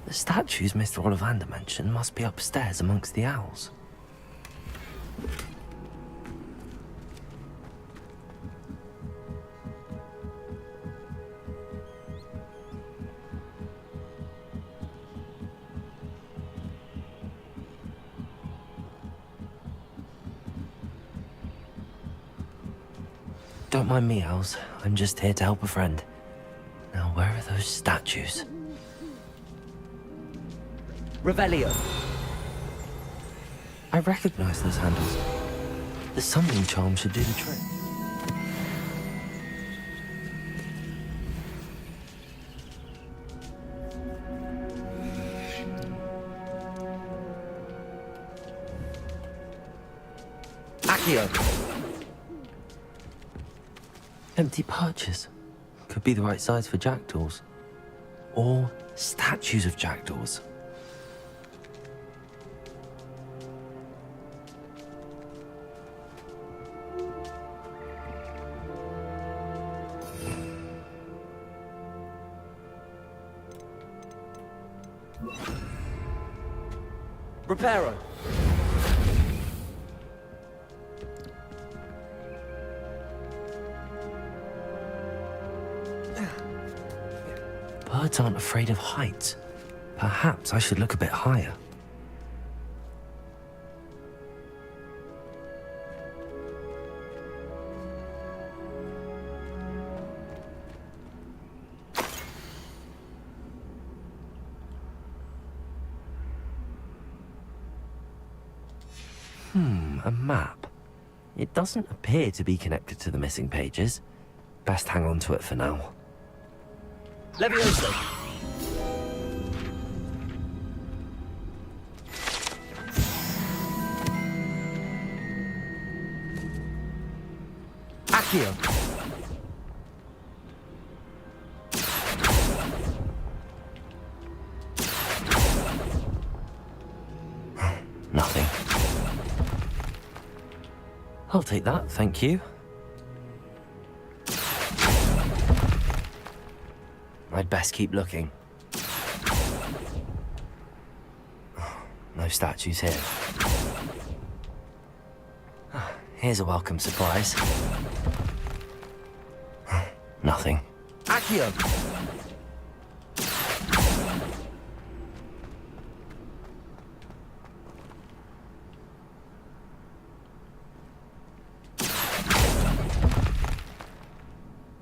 The statues Mr. Ollivander mentioned must be upstairs amongst the owls. Don't mind me, owls. I'm just here to help a friend. Now, where are those statues?
Revelio.
I recognize those handles. The summoning charm should do the trick.
Accio.
Empty perches. Could be the right size for jackdaws. Or statues of jackdaws.
Reparo.
Birds aren't afraid of heights. Perhaps I should look a bit higher. A map. It doesn't appear to be connected to the missing pages. Best hang on to it for now.
Levioso. Accio.
Nothing. I'll take that, thank you. I'd best keep looking. No statues here. Here's a welcome surprise. Nothing.
Accio!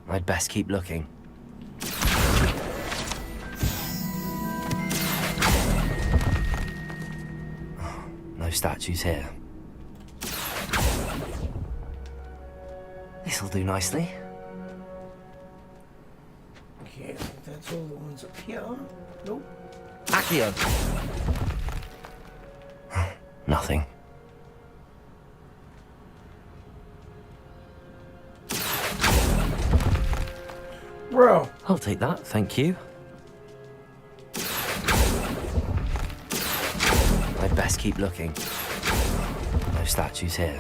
I'd best keep looking. No statues here. This'll do nicely.
Okay, I think that's all the ones up here. Nope.
Accio!
Nothing.
Bro.
I'll take that, thank you. I'd best keep looking. No statues here.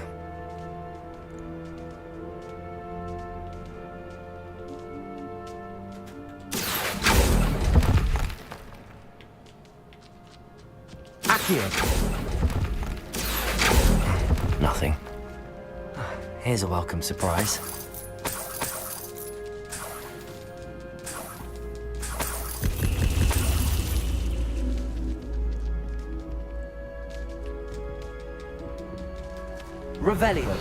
Accio!
Nothing. Here's a welcome surprise.
Revelio.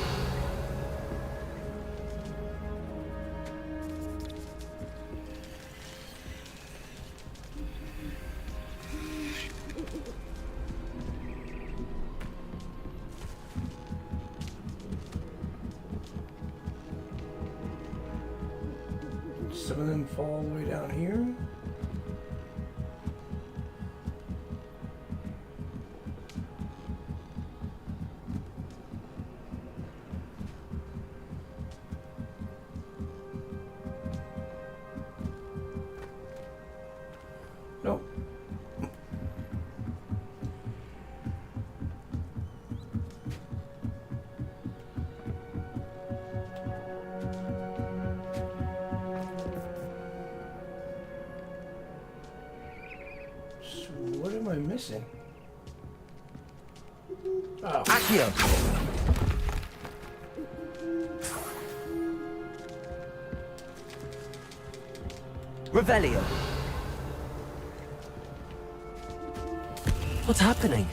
Some of them fall all the way down here. Nope. So what am I missing? Oh.
Accio! Revelio.
What's happening?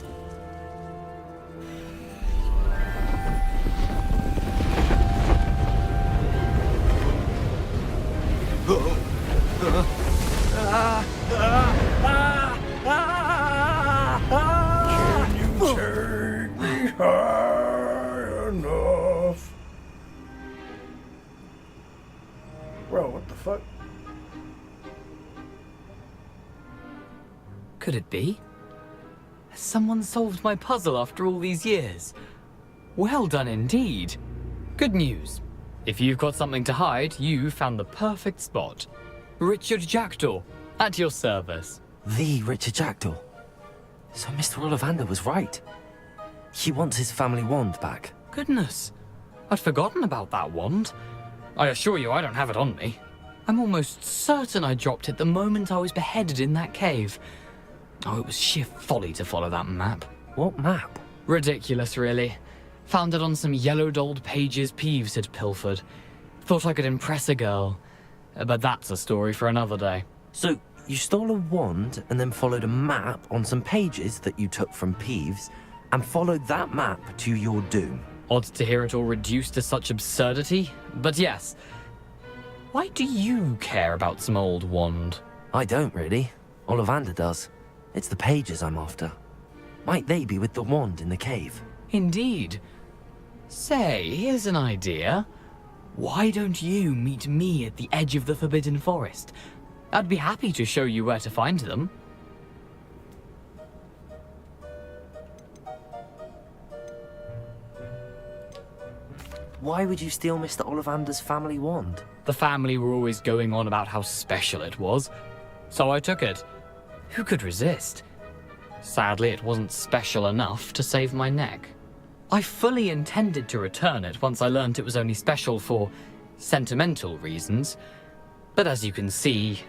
Can you take me high enough? Bro, what the fuck?
Could it be? Has someone solved my puzzle after all these years? Well done indeed. Good news. If you've got something to hide, you found the perfect spot. Richard Jackdaw, at your service.
The Richard Jackdaw. So Mr. Ollivander was right. He wants his family wand back.
Goodness, I'd forgotten about that wand. I assure you I don't have it on me. I'm almost certain I dropped it the moment I was beheaded in that cave. Oh, it was sheer folly to follow that map.
What map?
Ridiculous, really. Found it on some yellowed old pages Peeves had pilfered. Thought I could impress a girl. But that's a story for another day.
So, you stole a wand and then followed a map on some pages that you took from Peeves and followed that map to your doom.
Odd to hear it all reduced to such absurdity, but yes. Why do you care about some old wand?
I don't really. Ollivander does. It's the pages I'm after. Might they be with the wand in the cave?
Indeed. Say, here's an idea. Why don't you meet me at the edge of the Forbidden Forest? I'd be happy to show you where to find them.
Why would you steal Mr. Ollivander's family wand?
The family were always going on about how special it was, so I took it. Who could resist? Sadly, it wasn't special enough to save my neck. I fully intended to return it once I learned it was only special for sentimental reasons, but as you can see,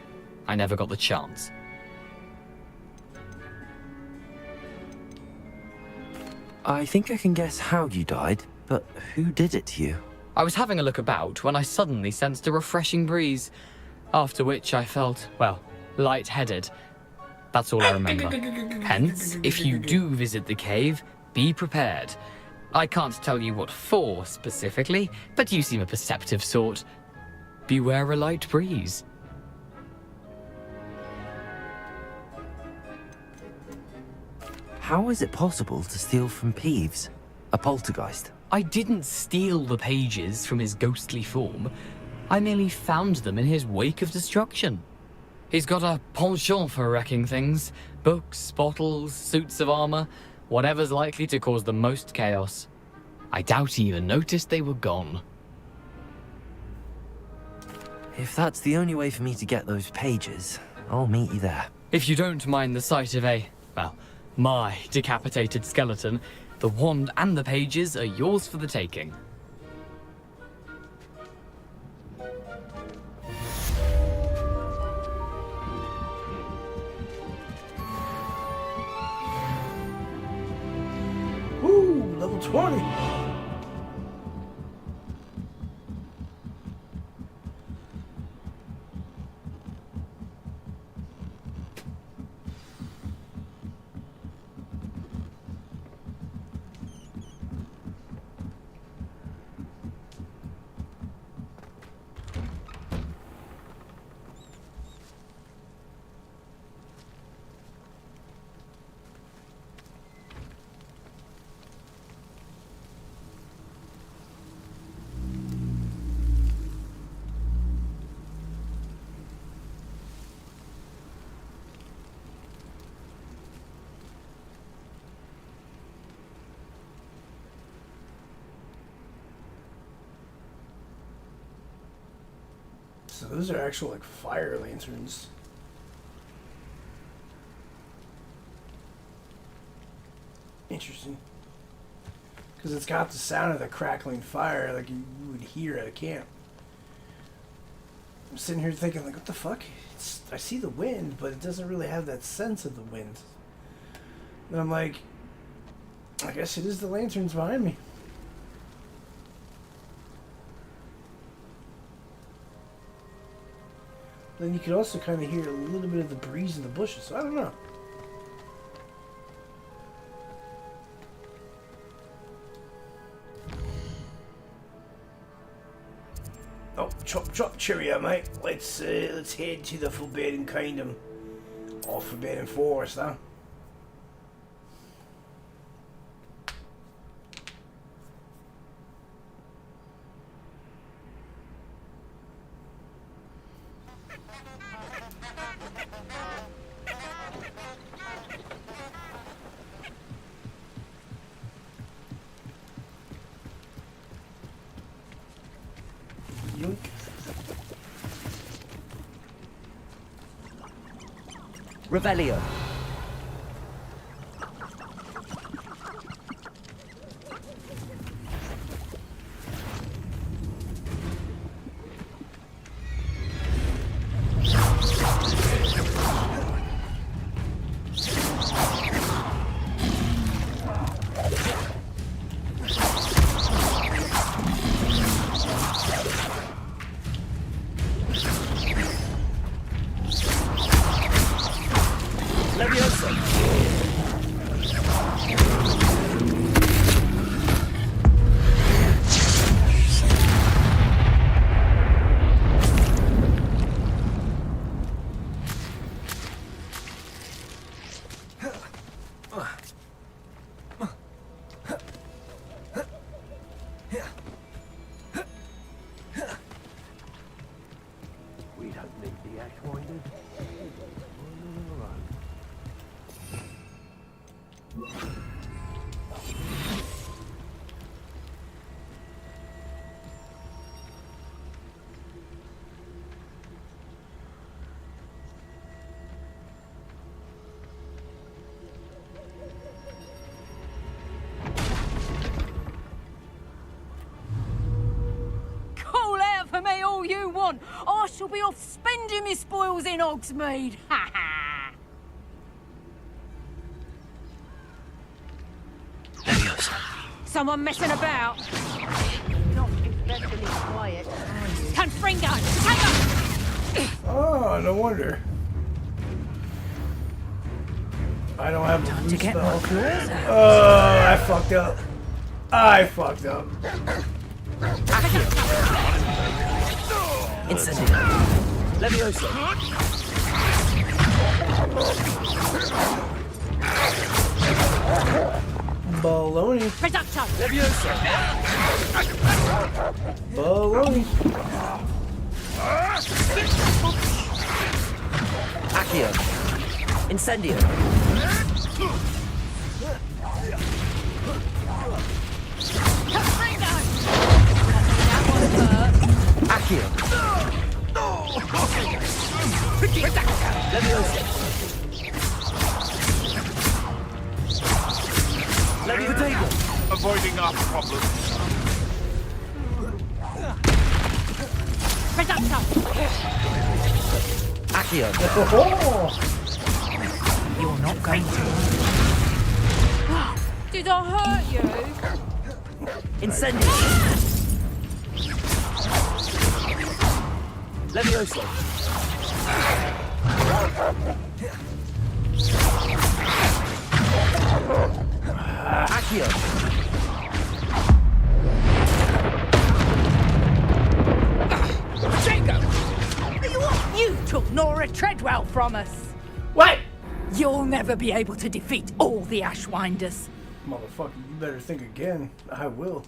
I never got the chance.
I think I can guess how you died, But who did it to you?
I was having a look about when I suddenly sensed a refreshing breeze, after which I felt, well, lightheaded. That's all I remember. Hence, if you do visit the cave, be prepared. I can't tell you what for specifically, but you seem a perceptive sort. Beware a light breeze.
How is it possible to steal from Peeves, a poltergeist?
I didn't steal the pages from his ghostly form. I merely found them in his wake of destruction. He's got a penchant for wrecking things. Books, bottles, suits of armor, whatever's likely to cause the most chaos. I doubt he even noticed they were gone.
If that's the only way for me to get those pages, I'll meet you there.
If you don't mind the sight of my decapitated skeleton, the wand and the pages are yours for the taking.
Woo, level 20. So those are actual like fire lanterns. Interesting. Because it's got the sound of the crackling fire like you would hear at a camp. I'm sitting here thinking like, what the fuck? I see the wind, but it doesn't really have that sense of the wind. And I'm like, I guess it is the lanterns behind me. Then you could also kind of hear a little bit of the breeze in the bushes, so I don't know. Oh, chop, cheerio, mate. Let's head to the Forbidden Kingdom. Or Forbidden Forest, huh?
Revelio.
You want. I shall be off spending my spoils in Hogsmeade. Ha ha! Someone messing about? Confringo! Potato!
Oh, no wonder. I don't have a blue spell. Oh, I fucked up. I fucked up.
Incendio. Levioso.
Baloney.
Reducto!
Levioso.
Baloney.
Accio. Incendio.
Confringo!
Accio. Levioso. Levioso.
Avoiding our problem.
Reducto!
Accio.
You're not going to. Did I hurt you?
Incendio. Levioso. Accio.
Jacob! You took Nora Treadwell from us.
What?
You'll never be able to defeat all the Ashwinders.
Motherfucker, you better think again. I will.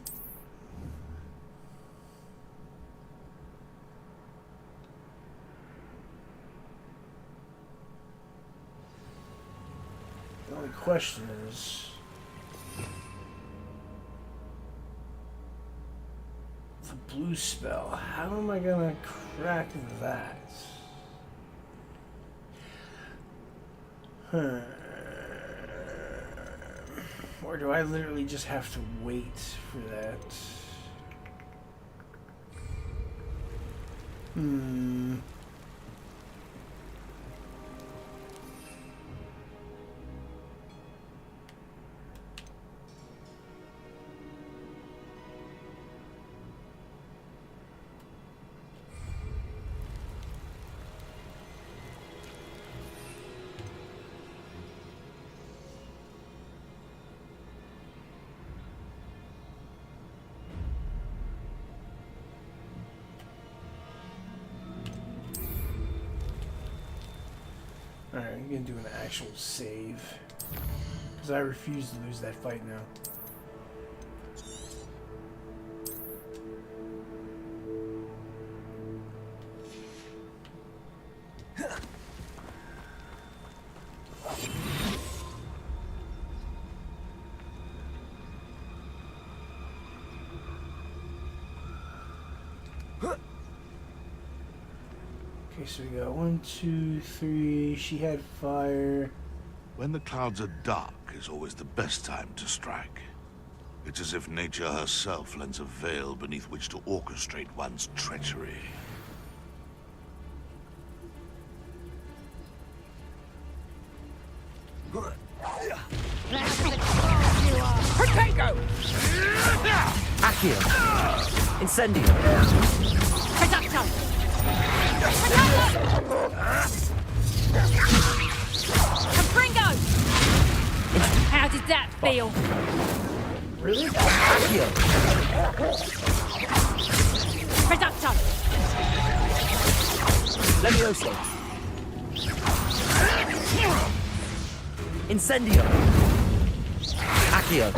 The only question is... the blue spell. How am I gonna crack that? Or do I literally just have to wait for that? Alright, I'm gonna do an actual save. Because I refuse to lose that fight now. Okay, so we got 1, 2, 3. She had fire.
When the clouds are dark is always the best time to strike. It's as if nature herself lends a veil beneath which to orchestrate one's treachery.
Potato!
Accio. Incendio.
Reducto! Confringo! How did that feel?
Really?
Accio.
Reducto!
Levioso. Incendio. Accio.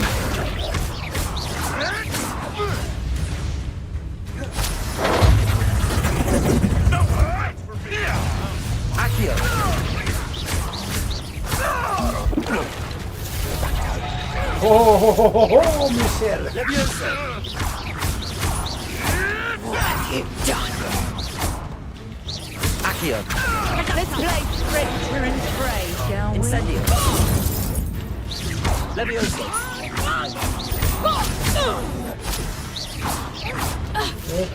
Accio.
Oh, Michelle.
Levioso.
What have you done?
Accio.
Let's play predator and prey, shall we?
Incendio. Levioso.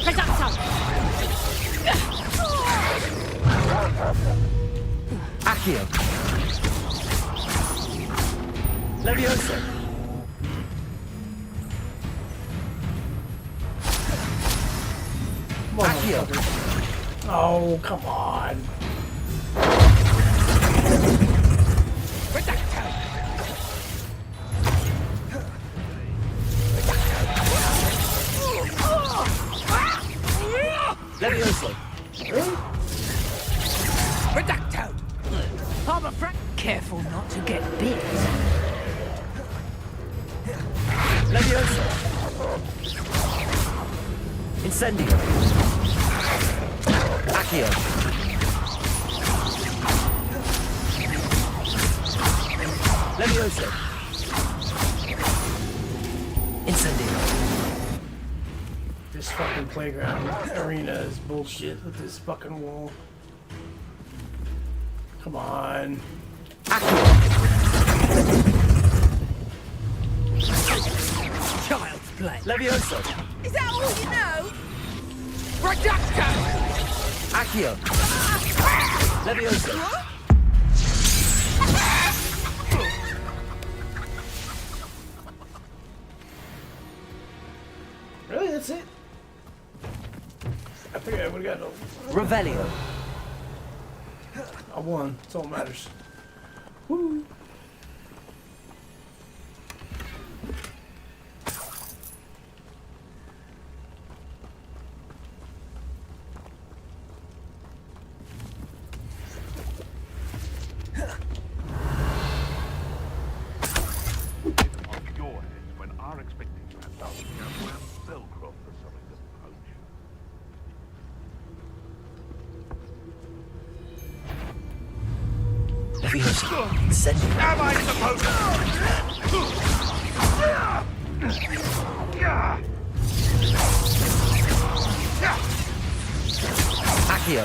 Reducto!
Accio. Levioso.
Come on, Oh, come on.
Levioso.
Reducto! Harbor Frank, careful not to get bit.
Levioso. Incendio. Accio. Levioso. Incendio.
This fucking playground arena is bullshit with this fucking wall. Come on.
Child's play.
Levioso.
Is that all you know? Reducto!
Accio. Levioso.
Really? That's it? I think I would have got
Revelio.
I won. That's all that matters. Woo.
Your heads when are expecting to have thousands of grams Velcro for something to poach.
Levioso. Incendio.
Am I supposed
Accio.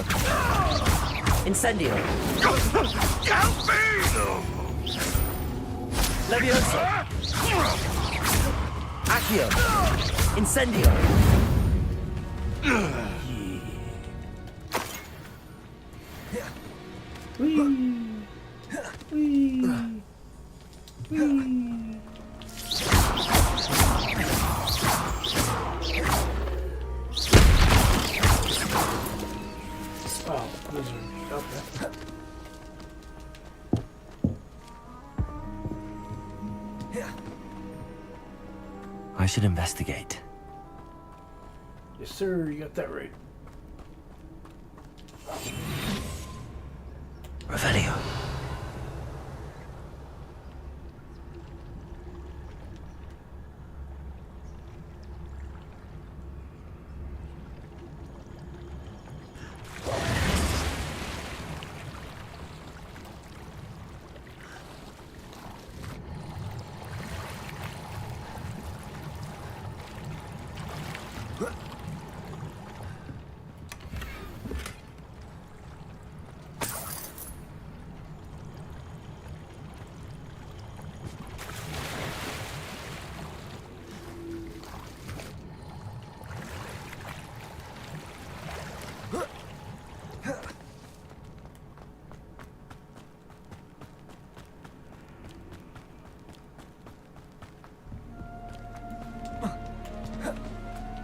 Incendio.
Help me!
Levioso. Accio. Incendio.
Oh, lizard. Okay.
I should investigate.
Yes, sir. You got that right.
Revelio.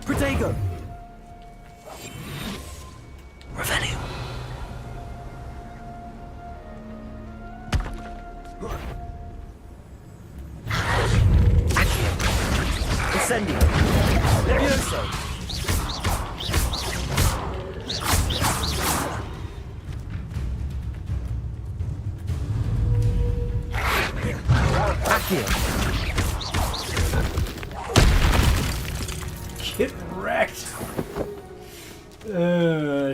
Protego.
Revelio.
Accio. Incendio. Levioso. Accio.
Get wrecked.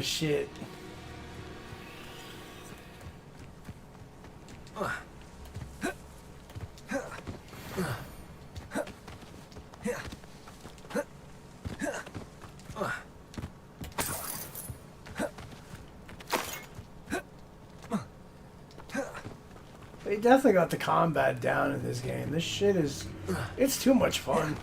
Shit. They definitely got the combat down in this game. This shit is... It's too much fun.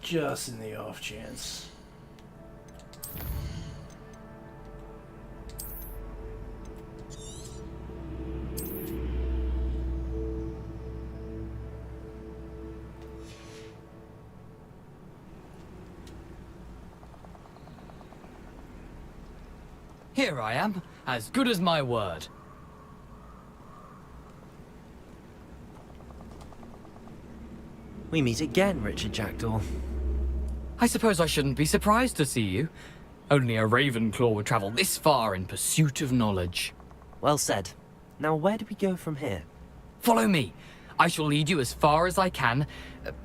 Just in the off chance.
Here I am, as good as my word.
We meet again, Richard Jackdaw.
I suppose I shouldn't be surprised to see you. Only a Ravenclaw would travel this far in pursuit of knowledge.
Well said. Now where do we go from here?
Follow me. I shall lead you as far as I can,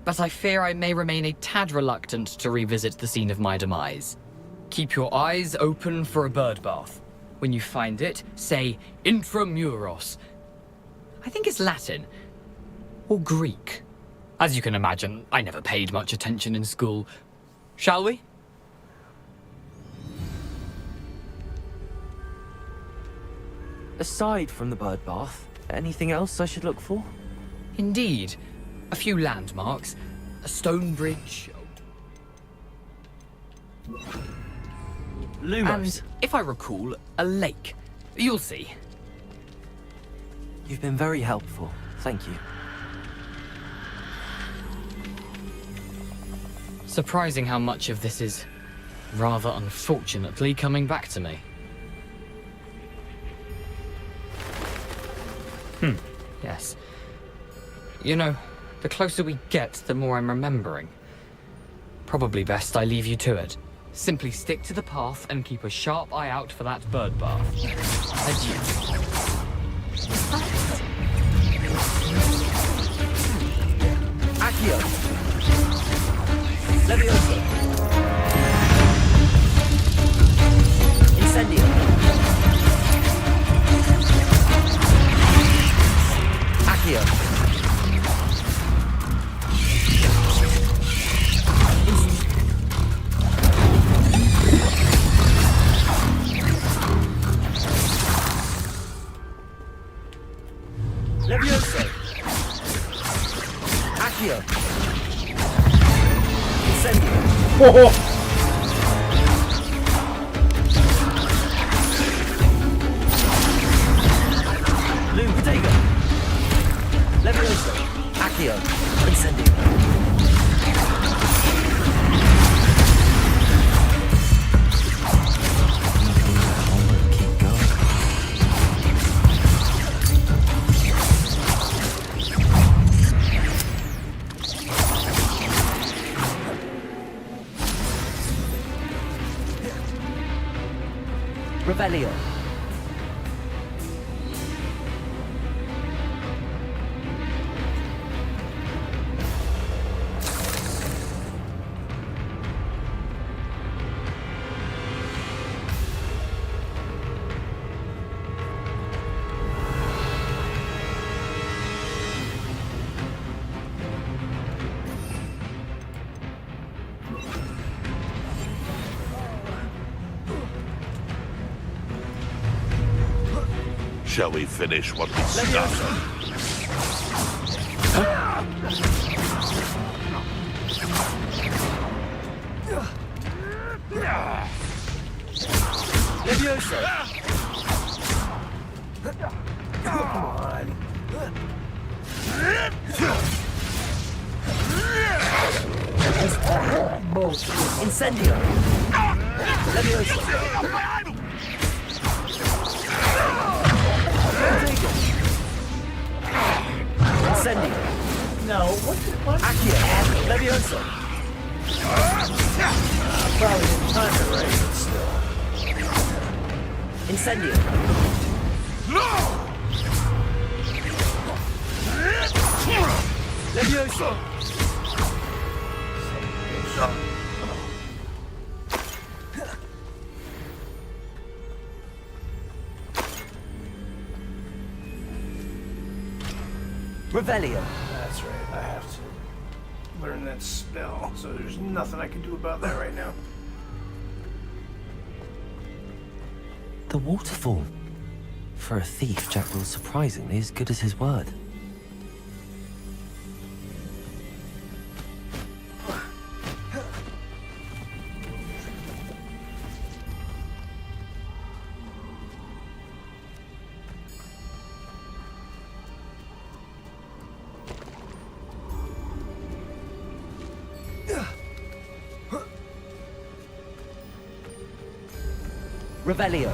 but I fear I may remain a tad reluctant to revisit the scene of my demise. Keep your eyes open for a bird bath. When you find it, say intramuros. I think it's Latin. Or Greek. As you can imagine, I never paid much attention in school. Shall we?
Aside from the bird bath, anything else I should look for?
Indeed. A few landmarks. A stone bridge.
Lumos.
And, if I recall, a lake. You'll see.
You've been very helpful. Thank you.
Surprising how much of this is, rather unfortunately, coming back to me. Yes. You know, the closer we get, the more I'm remembering. Probably best I leave you to it. Simply stick to the path and keep a sharp eye out for that bird bath. Adieu.
Accio! Levioso! Incendio! Accio! Levioso! Accio! Incendio! Loom Protego! Levioso! Accio! Incendio! Revelio.
Shall we finish what we started?
Levioso! Come on.
Incendio! Levioso! Incendio!
No, what?
Accio! Levioso!
Probably didn't time it right, but still.
Incendio!
No!
Levioso! Revelio.
That's right, I have to learn that spell, so there's nothing I can do about that right now.
The waterfall. For a thief, Jackdaw's surprisingly as good as his word. Revelio.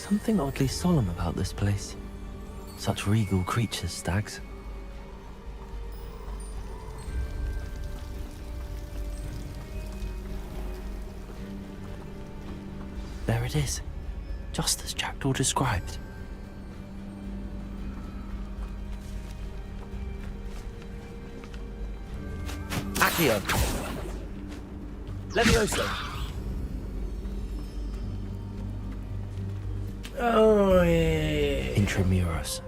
something oddly solemn about this place. Such regal creatures, stags. There it is, just as Jackdaw described.
Accio! Levioso!
Oh, yeah.
Intramuros.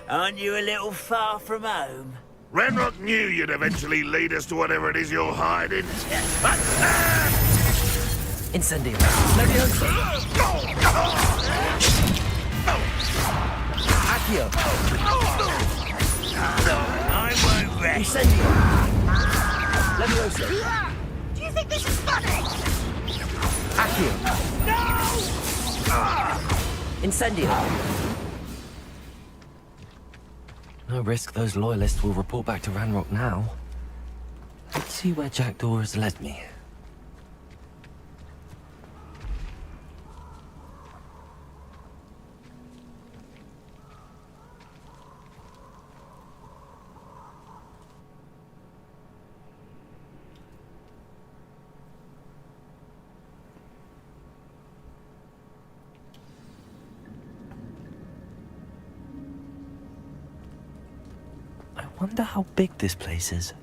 Aren't you a little far from home?
Ranrock knew you'd eventually lead us to whatever it is you're hiding.
Incendio. Accio.
I won't rest.
Incendio. Levioso.
Do you think this is funny?
Accio.
No!
Incendio.
No risk those loyalists will report back to Ranrock now. Let's see where Jackdaw has led me. I wonder how big this place is.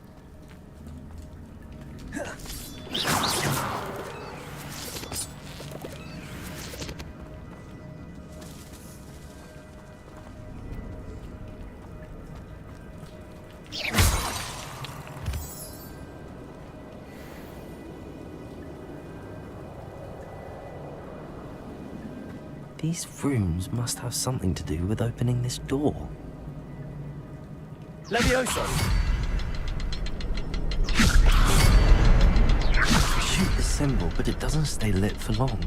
These rooms must have something to do with opening this door.
Levioso!
I shoot the symbol, but it doesn't stay lit for long.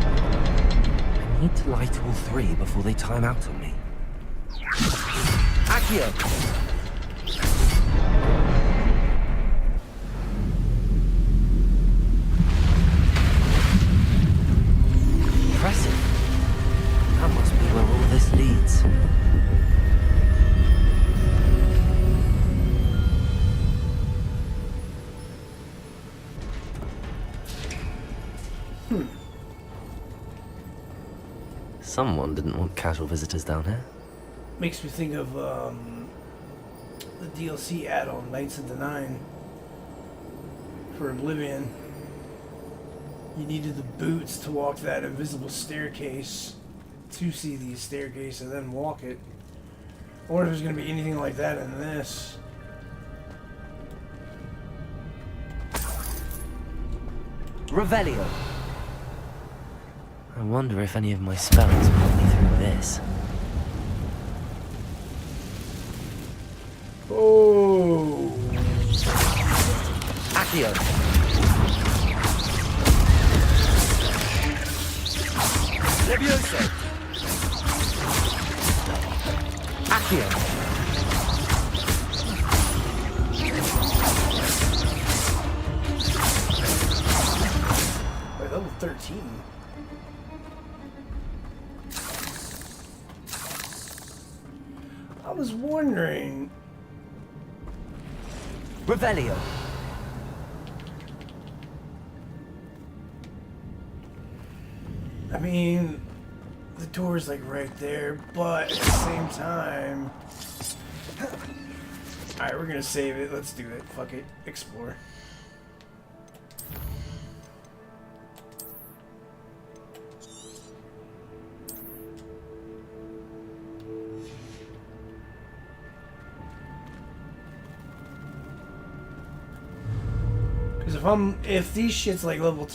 I need to light all three before they time out on me.
Accio!
Impressive. That must be where all this leads. Someone didn't want casual visitors down here.
Makes me think of the DLC add-on, Knights of the Nine, for Oblivion. You needed the boots to walk that invisible staircase, to see the staircase and then walk it. I wonder if there's going to be anything like that in this.
Revelio.
I wonder if any of my spells put me through this.
Oh!
Accio. Levioso. Accio.
Wait, level 13. I was wondering.
Revelio.
I mean, the door's like right there, but at the same time. Alright, we're gonna save it. Let's do it. Fuck it. Explore. If these shit's like level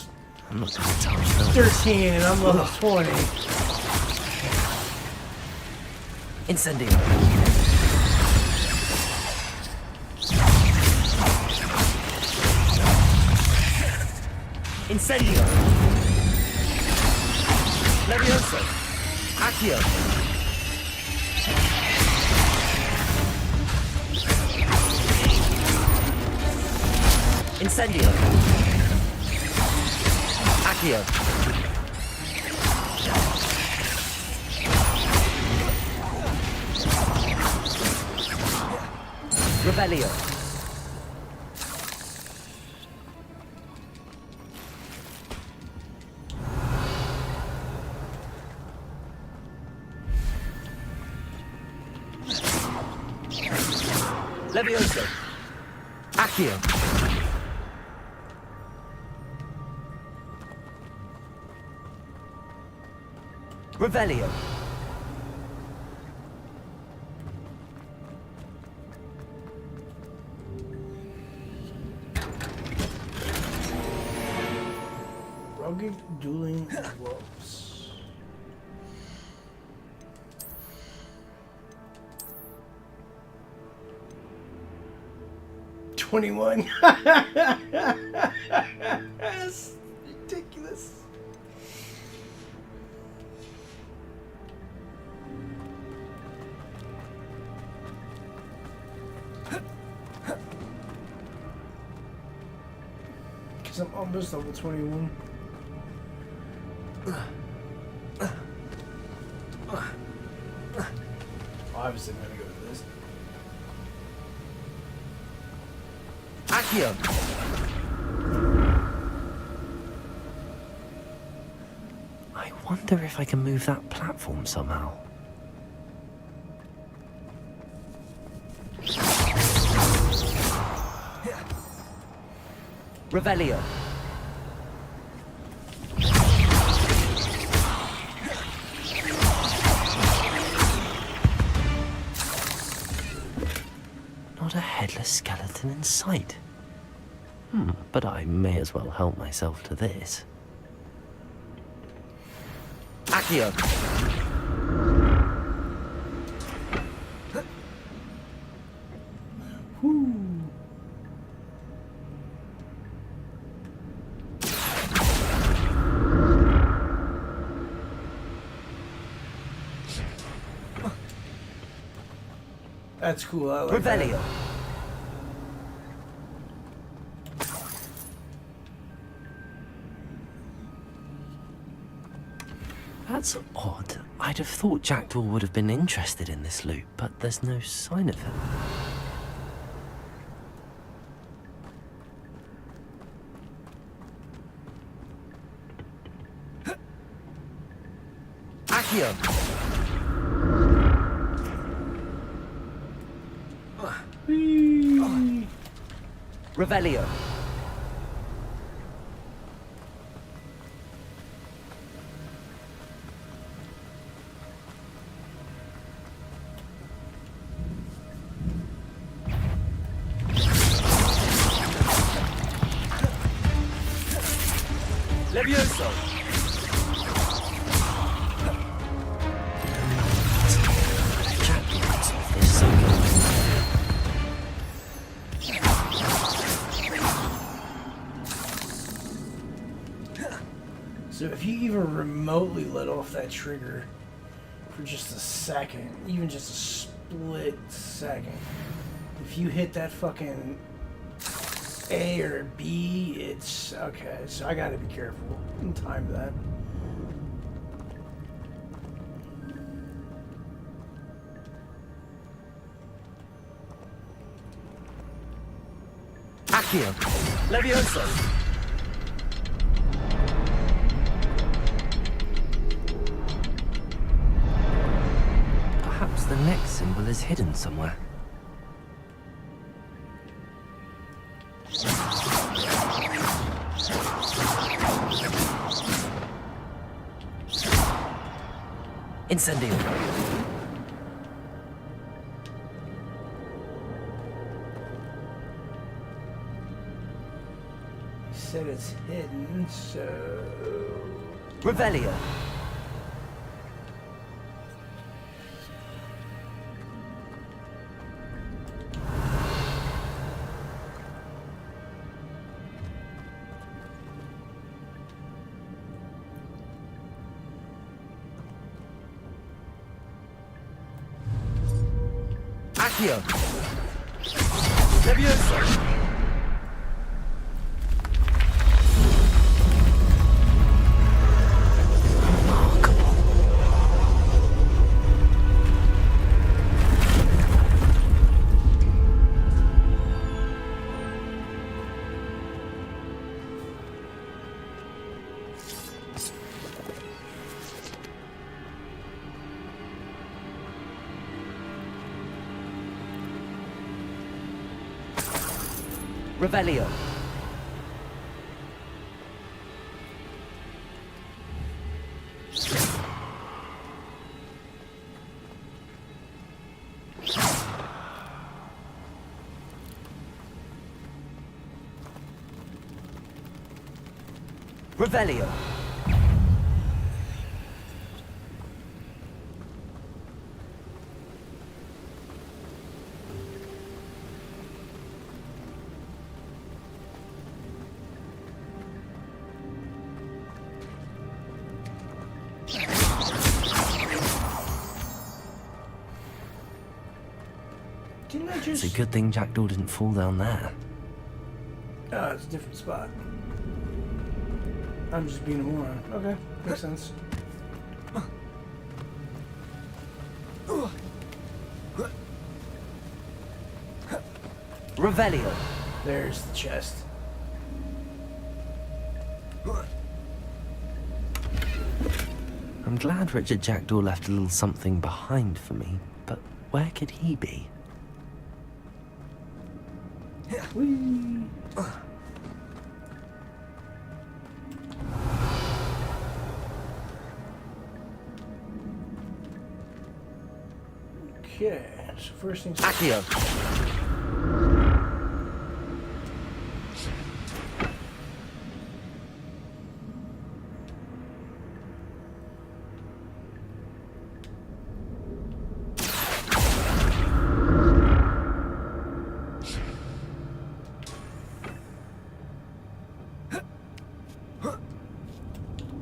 I'm not gonna touch them.
13 and I'm level 20.
Incendio.
Incendio. Levioso. Accio. Incendio. Accio. Revelio. Levioso. Accio. Revelio.
Rugged dueling gloves. $21. That's ridiculous. Because I'm almost level 21. Obviously, I'm gonna go with this.
Accio.
I wonder if I can move that platform somehow.
Revelio.
Not a headless skeleton in sight. But I may as well help myself to this.
Accio.
That's cool. I like
Revelio.
that.
That's odd. I'd have thought Jackdaw would have been interested in this loot, but there's no sign of him.
Accio. Revelio. Levioso.
So if you even remotely let off that trigger for just a second, even just a split second, if you hit that fucking A or B, it's okay. So I gotta be careful and time that.
Accio. Levioso.
Perhaps the next symbol is hidden somewhere.
Incendio.
You said it's hidden, so...
Revelio. Accio. Levioso. Revelio. Revelio.
Didn't I
It's
just...
a good thing Jackdaw didn't fall down there.
Oh, it's a different spot. I'm just being a moron. Okay, makes sense.
Revelio.
There's the chest.
I'm glad Richard Jackdaw left a little something behind for me, but where could he be?
Whee. Okay, so first things first.
Accio.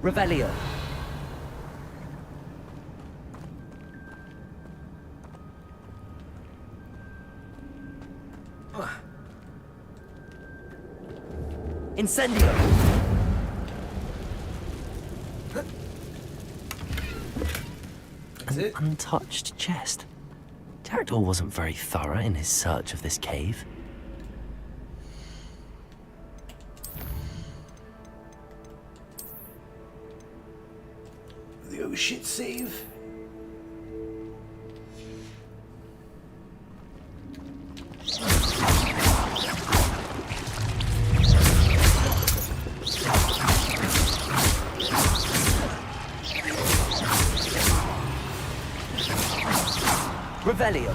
Revelio. Incendio.
An untouched chest. Jackdaw wasn't very thorough in his search of this cave.
The oh shit save.
Revelio.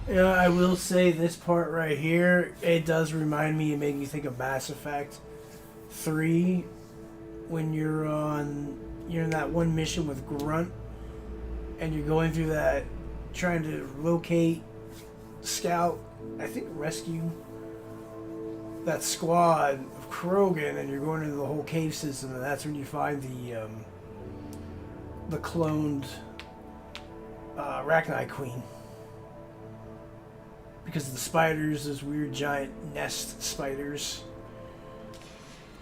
You know, I will say this part right here, it does remind me, it made me think of Mass Effect 3 when you're in that one mission with Grunt and you're going through that, trying to locate, scout, I think rescue that squad of Krogan, and you're going into the whole cave system, and that's when you find the cloned Arachnite Queen. Because of the spiders, those weird giant nest spiders.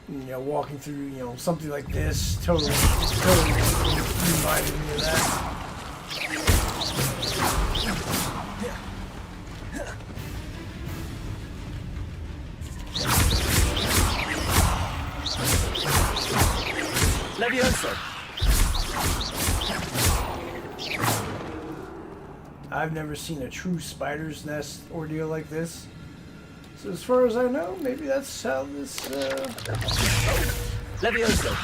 You know, walking through, you know, something like this totally reminded me of that.
Levioso.
I've never seen a true spider's nest ordeal like this. So as far as I know, maybe that's how this,
Levioso.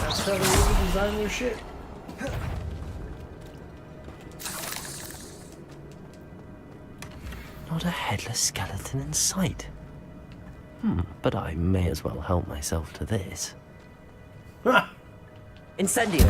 that's how they really design their shit.
Not a headless skeleton in sight. But I may as well help myself to this.
Incendio.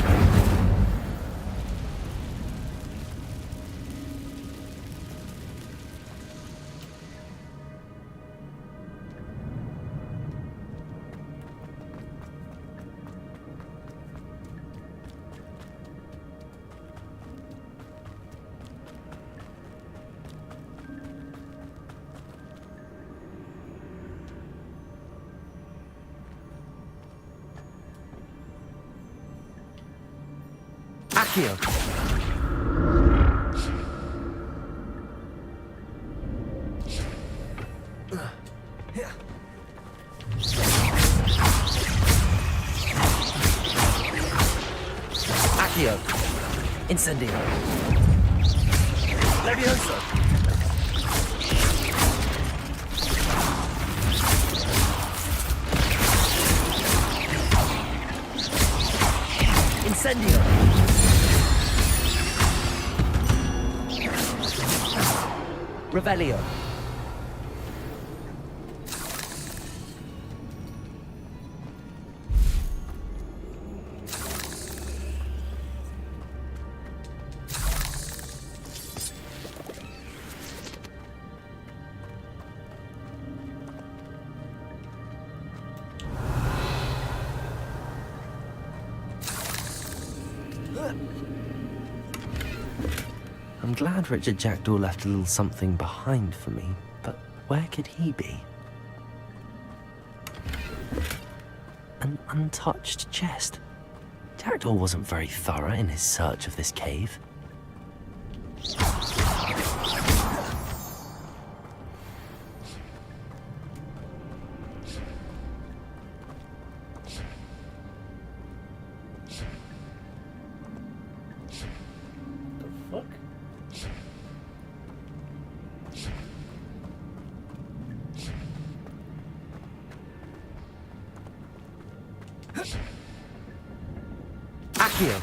Accio. Accio. Incendio. Levioso. Incendio. Revelio.
I'm glad Richard Jackdaw left a little something behind for me, but where could he be? An untouched chest. Jackdaw wasn't very thorough in his search of this cave.
Accio.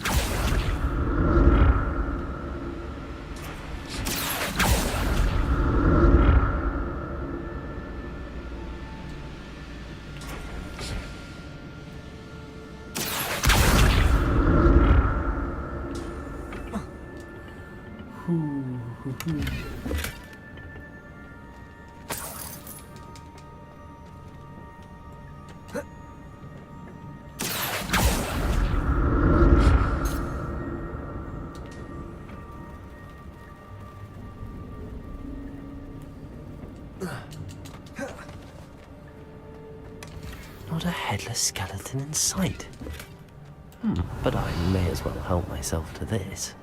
Not a headless skeleton in sight. But I may as well help myself to this.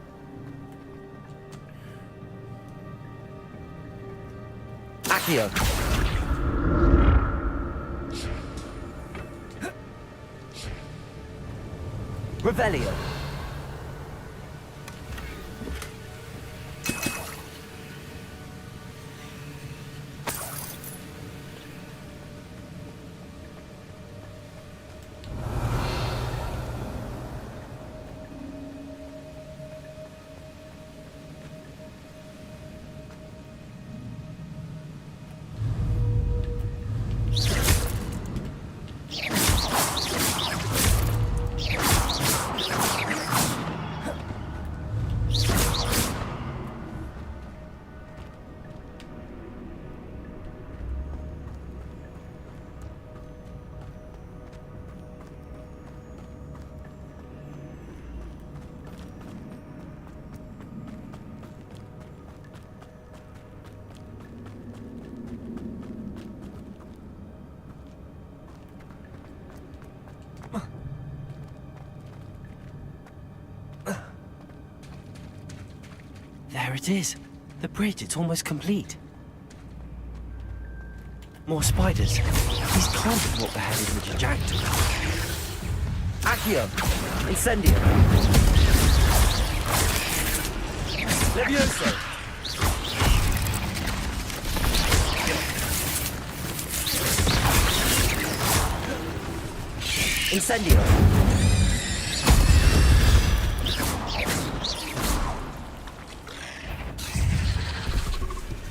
Accio. Revelio.
There it is. The bridge, it's almost complete. More spiders. These can't be what beheaded Richard Jackdaw.
Accio. Incendio. Levioso. Incendio.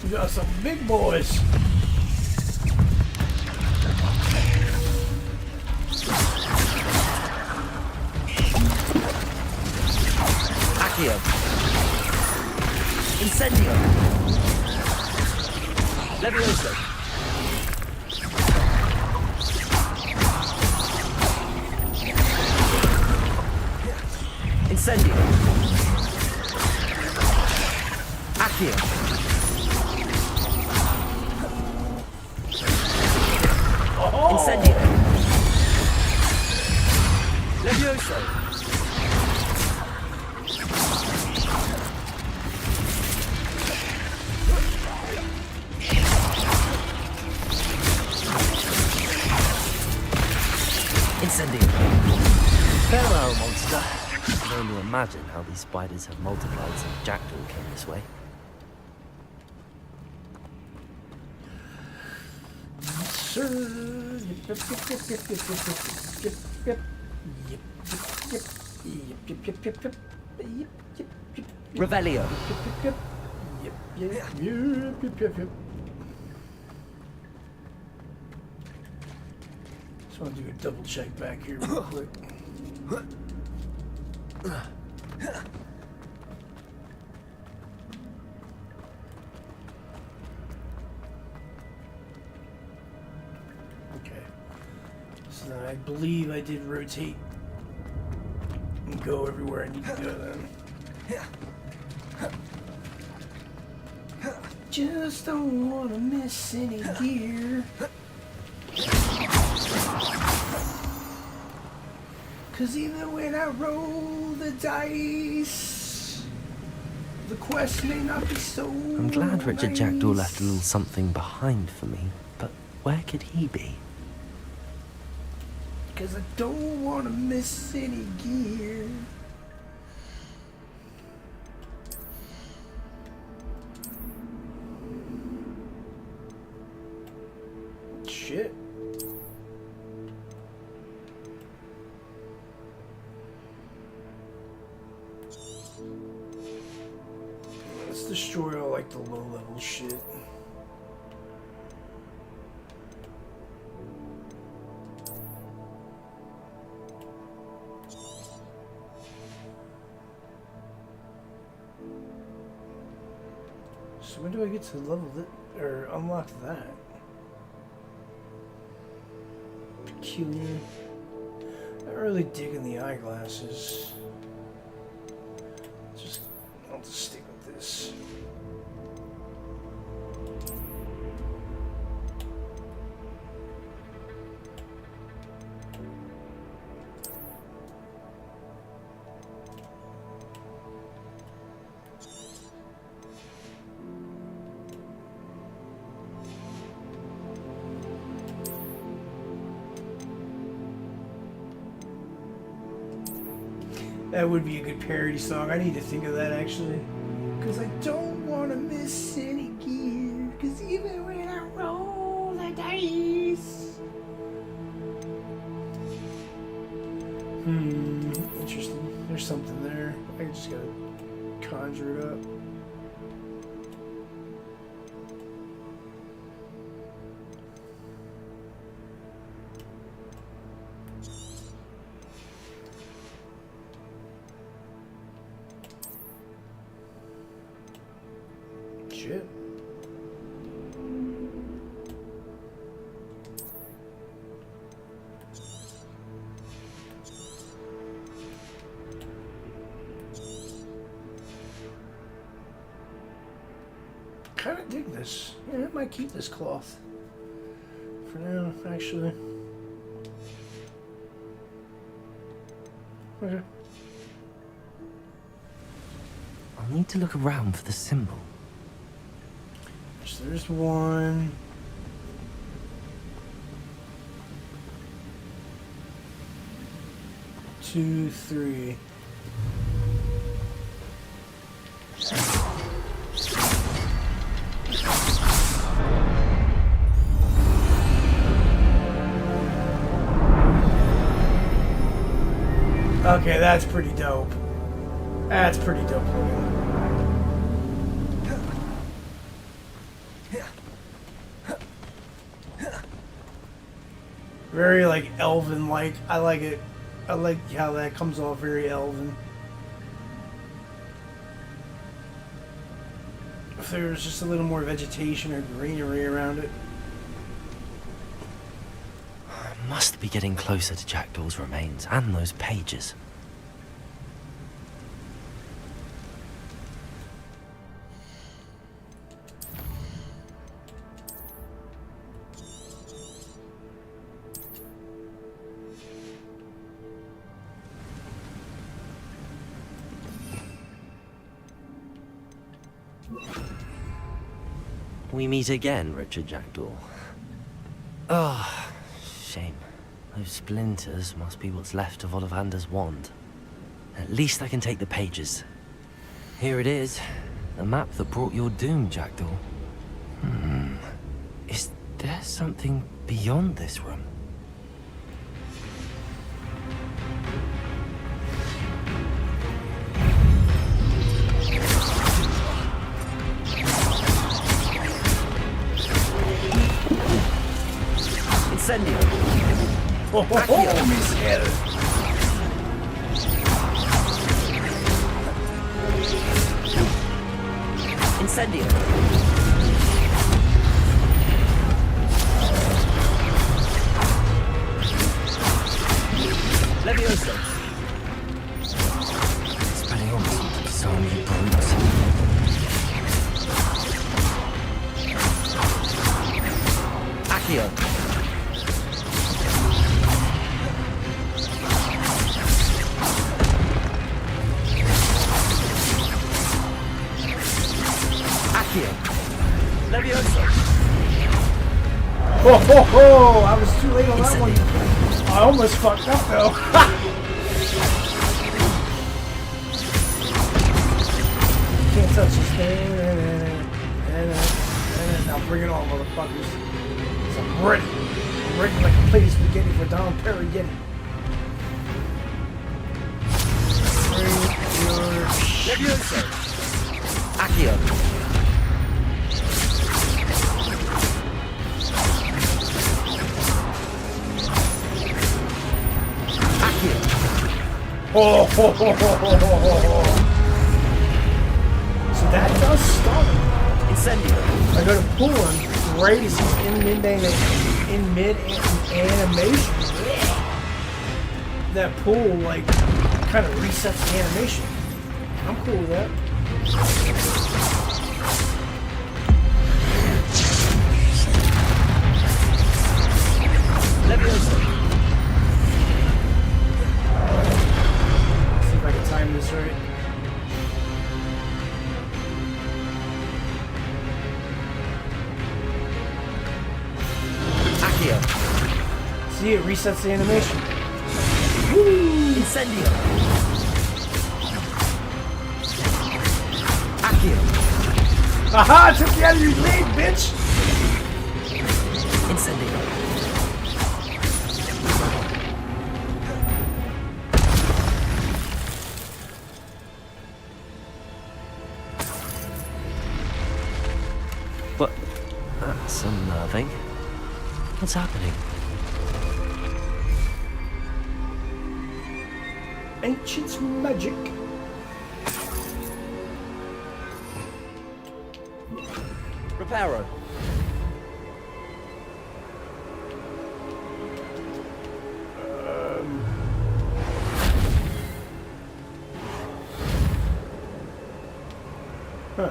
We got some big boys.
Accio. Incendio. Levioso. Incendio. Accio. Incendio. Levioso. Incendio.
Farewell, monster. I can only imagine how these spiders have multiplied since Jackdaw came this way.
Sir.
Revelio.
Just want to do a double check back here real quick. Okay. So then I believe I did rotate and go everywhere I need to go then. Just don't want to miss any gear. Cause even when I roll the dice, the quest may not be so
I'm glad Richard
nice.
Jackdaw left a little something behind for me, but where could he be?
Cause I don't want to miss any gear. Shit. Let's destroy all like the low level shit. So when do I get to level it or unlock that? Peculiar. Not really digging the eyeglasses. I'll just stick with this. That would be a good parody song. I need to think of that actually. Cause I don't want to miss any gear. Cause even when I roll the dice. Interesting. There's something there. I just gotta conjure it up. Shit. Kind of dig this. Yeah, I might keep this cloth for now, actually. Okay.
I'll need to look around for the symbol.
So there's one. Two, three. Okay, that's pretty dope. That's pretty dope looking. Very like elven like. I like it. I like how that comes off very elven. If there was just a little more vegetation or greenery around it.
I must be getting closer to Jackdaw's remains and those pages. We meet again, Richard Jackdaw. Ah, shame. Those splinters must be what's left of Ollivander's wand. At least I can take the pages. Here it is. The map that brought your doom, Jackdaw. Is there something beyond this room?
Incendio.
Miguel.
Incendio. Levioso.
Spelling so many brutes.
Accio. Levioso.
Oh, I was too late on that one. I almost fucked up though. Can't touch this thing. Now bring it on, motherfuckers. So I'm ready. I'm ready like a plate of spaghetti for Don Perighetti.
Levioso. Accio.
Oh, ho, ho, ho, ho, ho, ho. So that does start.
Incendio.
I go to pull him right as he's in mid animation. That pull like kind of resets the animation. I'm cool with that.
Levioso.
See if I can time this right.
Accio.
See, it resets the animation.
Woo! Incendio. Accio.
Aha! I took you out of your league, bitch!
Incendio.
What? That's unnerving. What's happening?
Ancient magic.
Reparo.
Huh.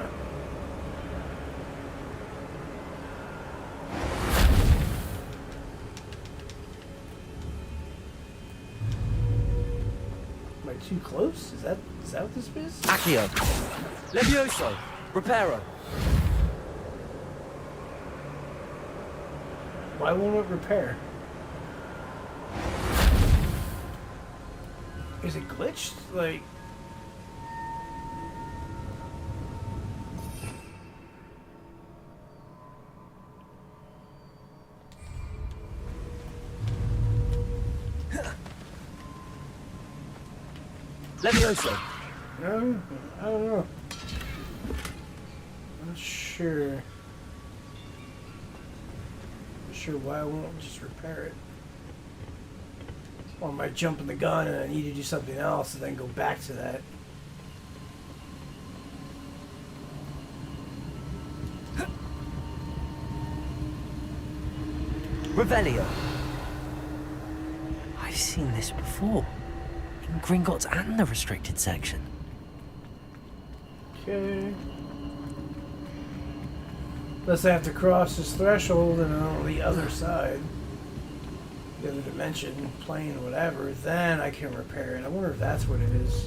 Am I too close? Is that what this is?
Accio. Levioso. Reparo.
Why won't it repair? Is it glitched? Like...
Levioso.
No, I don't know. Not sure. Not sure why I won't just repair it. Or I might jump in the gun and I need to do something else and then go back to that.
Revelio.
I've seen this before. In Gringotts and the restricted section.
Okay. Unless I have to cross this threshold and on the other side, the other dimension, plane, whatever, then I can repair it. I wonder if that's what it is.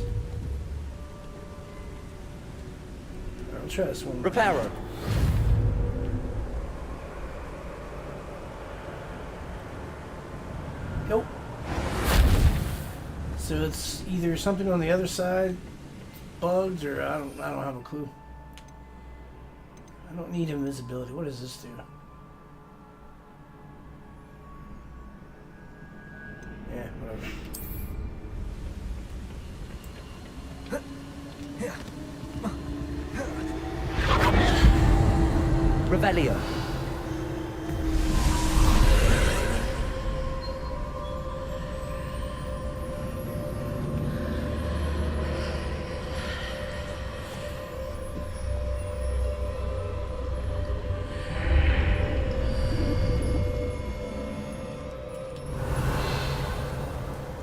I'll try this one.
Reparo.
Nope. So it's either something on the other side, bugs, or I don't have a clue. I don't need invisibility. What does this do? Yeah, whatever.
Revelio.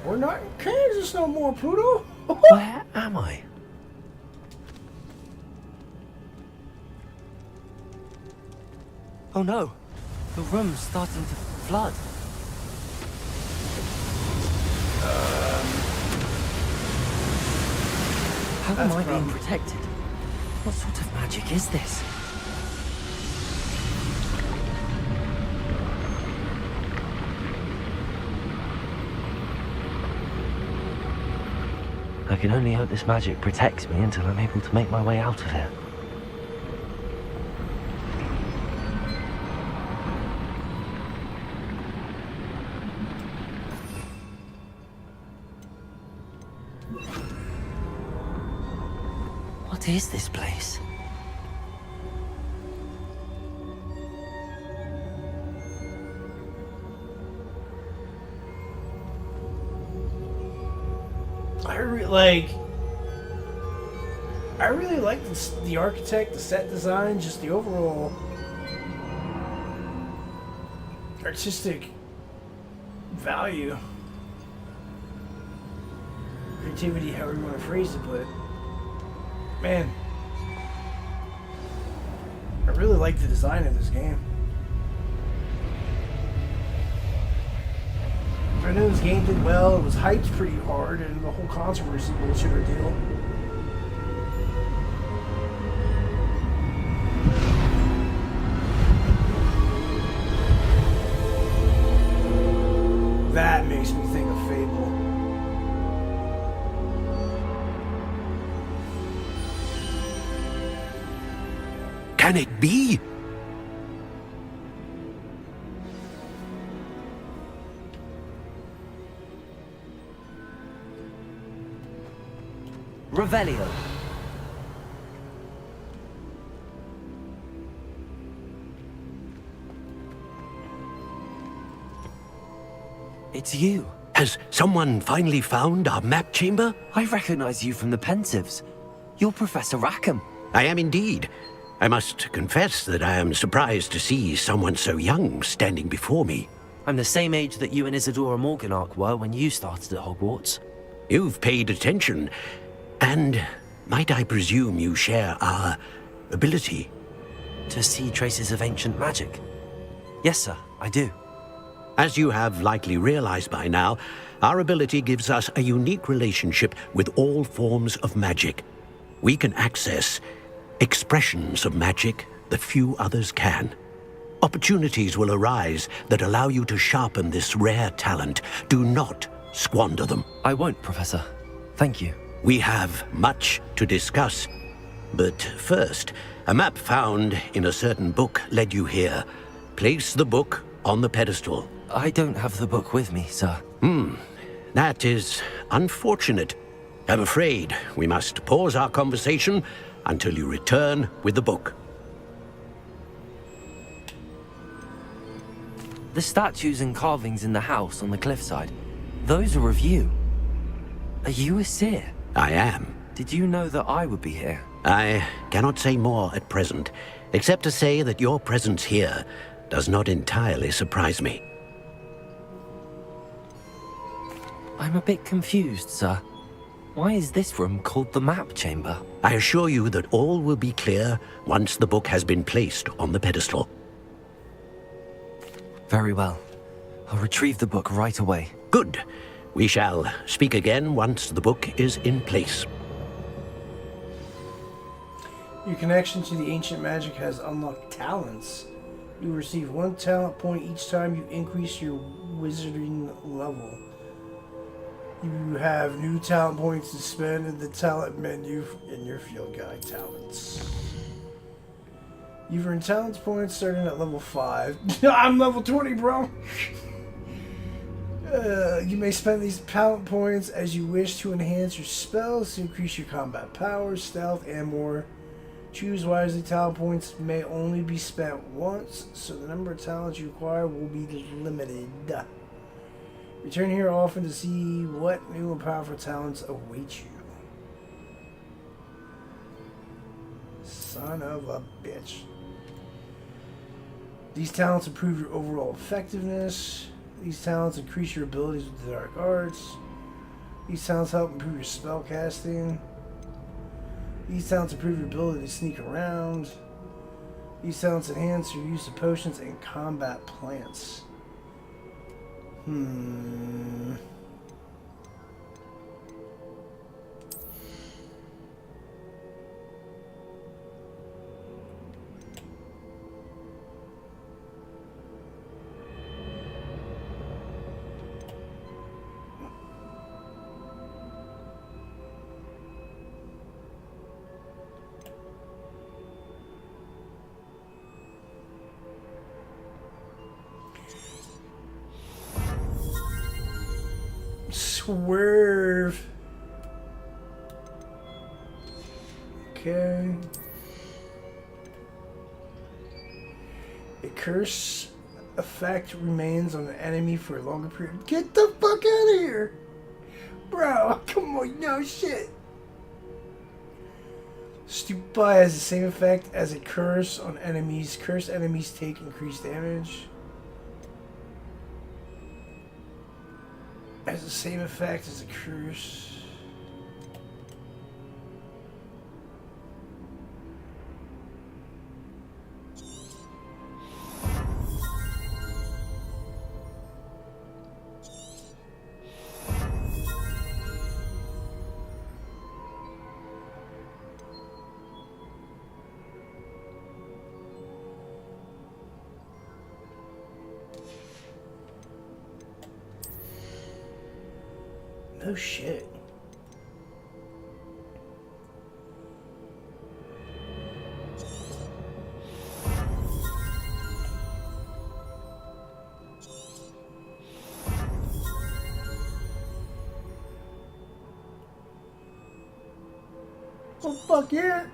We're not in Kansas no more, Pluto.
Where am I? Oh no, the room's starting to flood. How am I being protected? What sort of magic is this? I can only hope this magic protects me until I'm able to make my way out of here. What is this place?
I really like the architect, the set design, just the overall artistic value, creativity, however you want to phrase it, but man, I really like the design of this game. I know this game did well, it was hyped pretty hard, and the whole controversy bullshit ordeal. That makes me think of Fable.
Can it be?
Revelio.
It's you.
Has someone finally found our map chamber?
I recognize you from the Pensieves. You're Professor Rackham.
I am indeed. I must confess that I am surprised to see someone so young standing before me.
I'm the same age that you and Isadora Morganach were when you started at Hogwarts.
You've paid attention, and might I presume you share our ability?
To see traces of ancient magic? Yes, sir, I do.
As you have likely realized by now, our ability gives us a unique relationship with all forms of magic. We can access expressions of magic that few others can. Opportunities will arise that allow you to sharpen this rare talent. Do not squander them.
I won't, Professor. Thank you.
We have much to discuss. But first, a map found in a certain book led you here. Place the book on the pedestal.
I don't have the book with me, sir.
That is unfortunate. I'm afraid we must pause our conversation until you return with the book.
The statues and carvings in the house on the cliffside, those are of you. Are you a seer?
I am.
Did you know that I would be here?
I cannot say more at present, except to say that your presence here does not entirely surprise me.
I'm a bit confused, sir. Why is this room called the map chamber?
I assure you that all will be clear once the book has been placed on the pedestal.
Very well. I'll retrieve the book right away.
Good. We shall speak again once the book is in place.
Your connection to the ancient magic has unlocked talents. You receive 1 talent point each time you increase your wizarding level. You have new talent points to spend in the talent menu in your field guide talents. You've earned talent points starting at level 5. I'm level 20, bro! You may spend these talent points as you wish to enhance your spells, to increase your combat power, stealth, and more. Choose wisely. Talent points may only be spent once, so the number of talents you acquire will be limited. Return here often to see what new and powerful talents await you. Son of a bitch. These talents improve your overall effectiveness. These talents increase your abilities with the dark arts. These talents help improve your spell casting. These talents improve your ability to sneak around. These talents enhance your use of potions and combat plants. Swerve. Okay. A curse effect remains on an enemy for a longer period. Get the fuck out of here! Bro, come on, no shit. Stupefy has the same effect as a curse on enemies. Cursed enemies take increased damage. Has the same effect as a curse. Oh shit. Oh fuck yeah.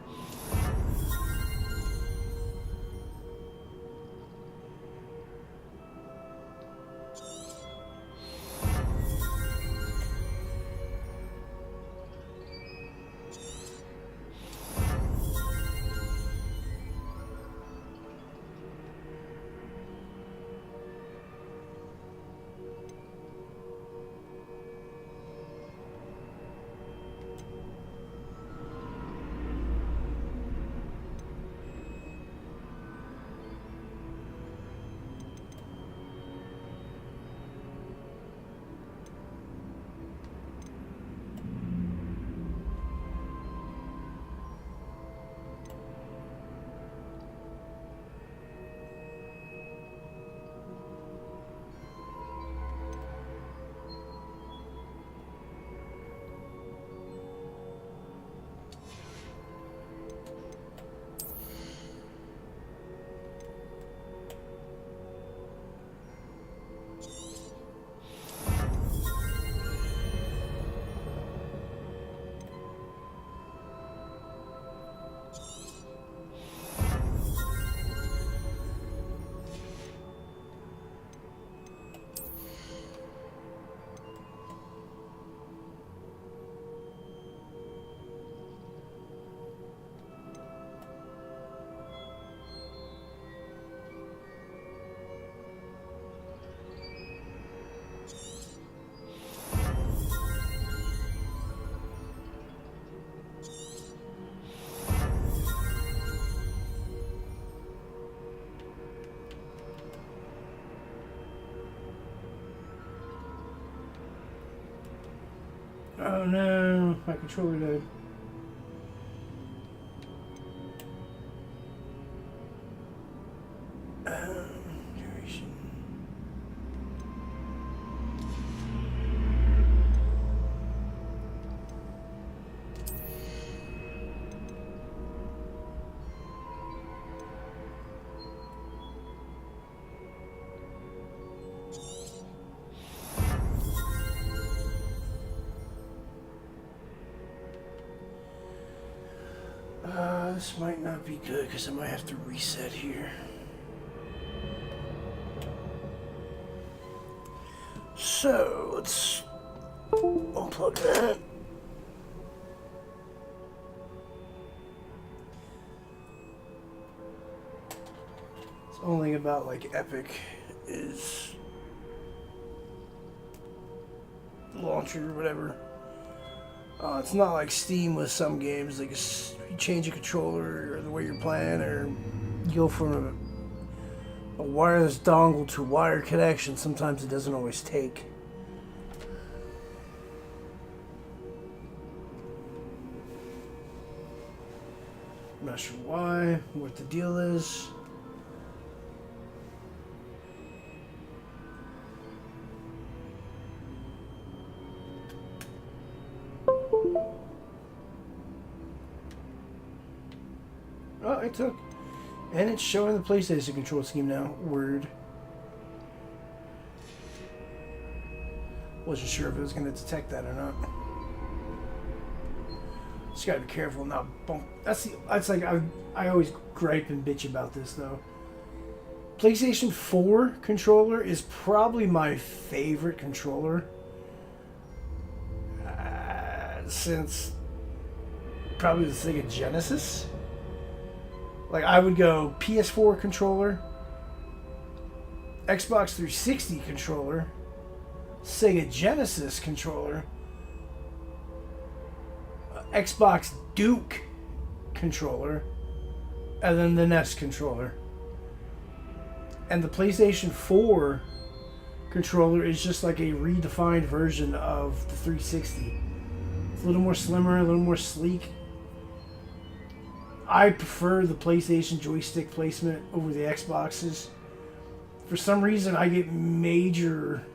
Oh no, my controller died. Duration. this might not be good because I might have to reset here. So, let's unplug that. The only thing about like Epic is launcher or whatever. It's not like Steam with some games. Like you change a controller or the way you're playing, or you go from a wireless dongle to wire connection. Sometimes it doesn't always take. I'm not sure why, what the deal is. Oh, I took. And it's showing the PlayStation control scheme now. Word. Wasn't sure if it was going to detect that or not. Just gotta be careful not bump. That's like I always gripe and bitch about this though. PlayStation 4 controller is probably my favorite controller since probably the Sega Genesis. Like I would go PS4 controller, Xbox 360 controller, Sega Genesis controller, Xbox Duke controller, and then the NES controller. And the PlayStation 4 controller is just like a redefined version of the 360. It's a little more slimmer, a little more sleek. I prefer the PlayStation joystick placement over the Xboxes. For some reason, I get major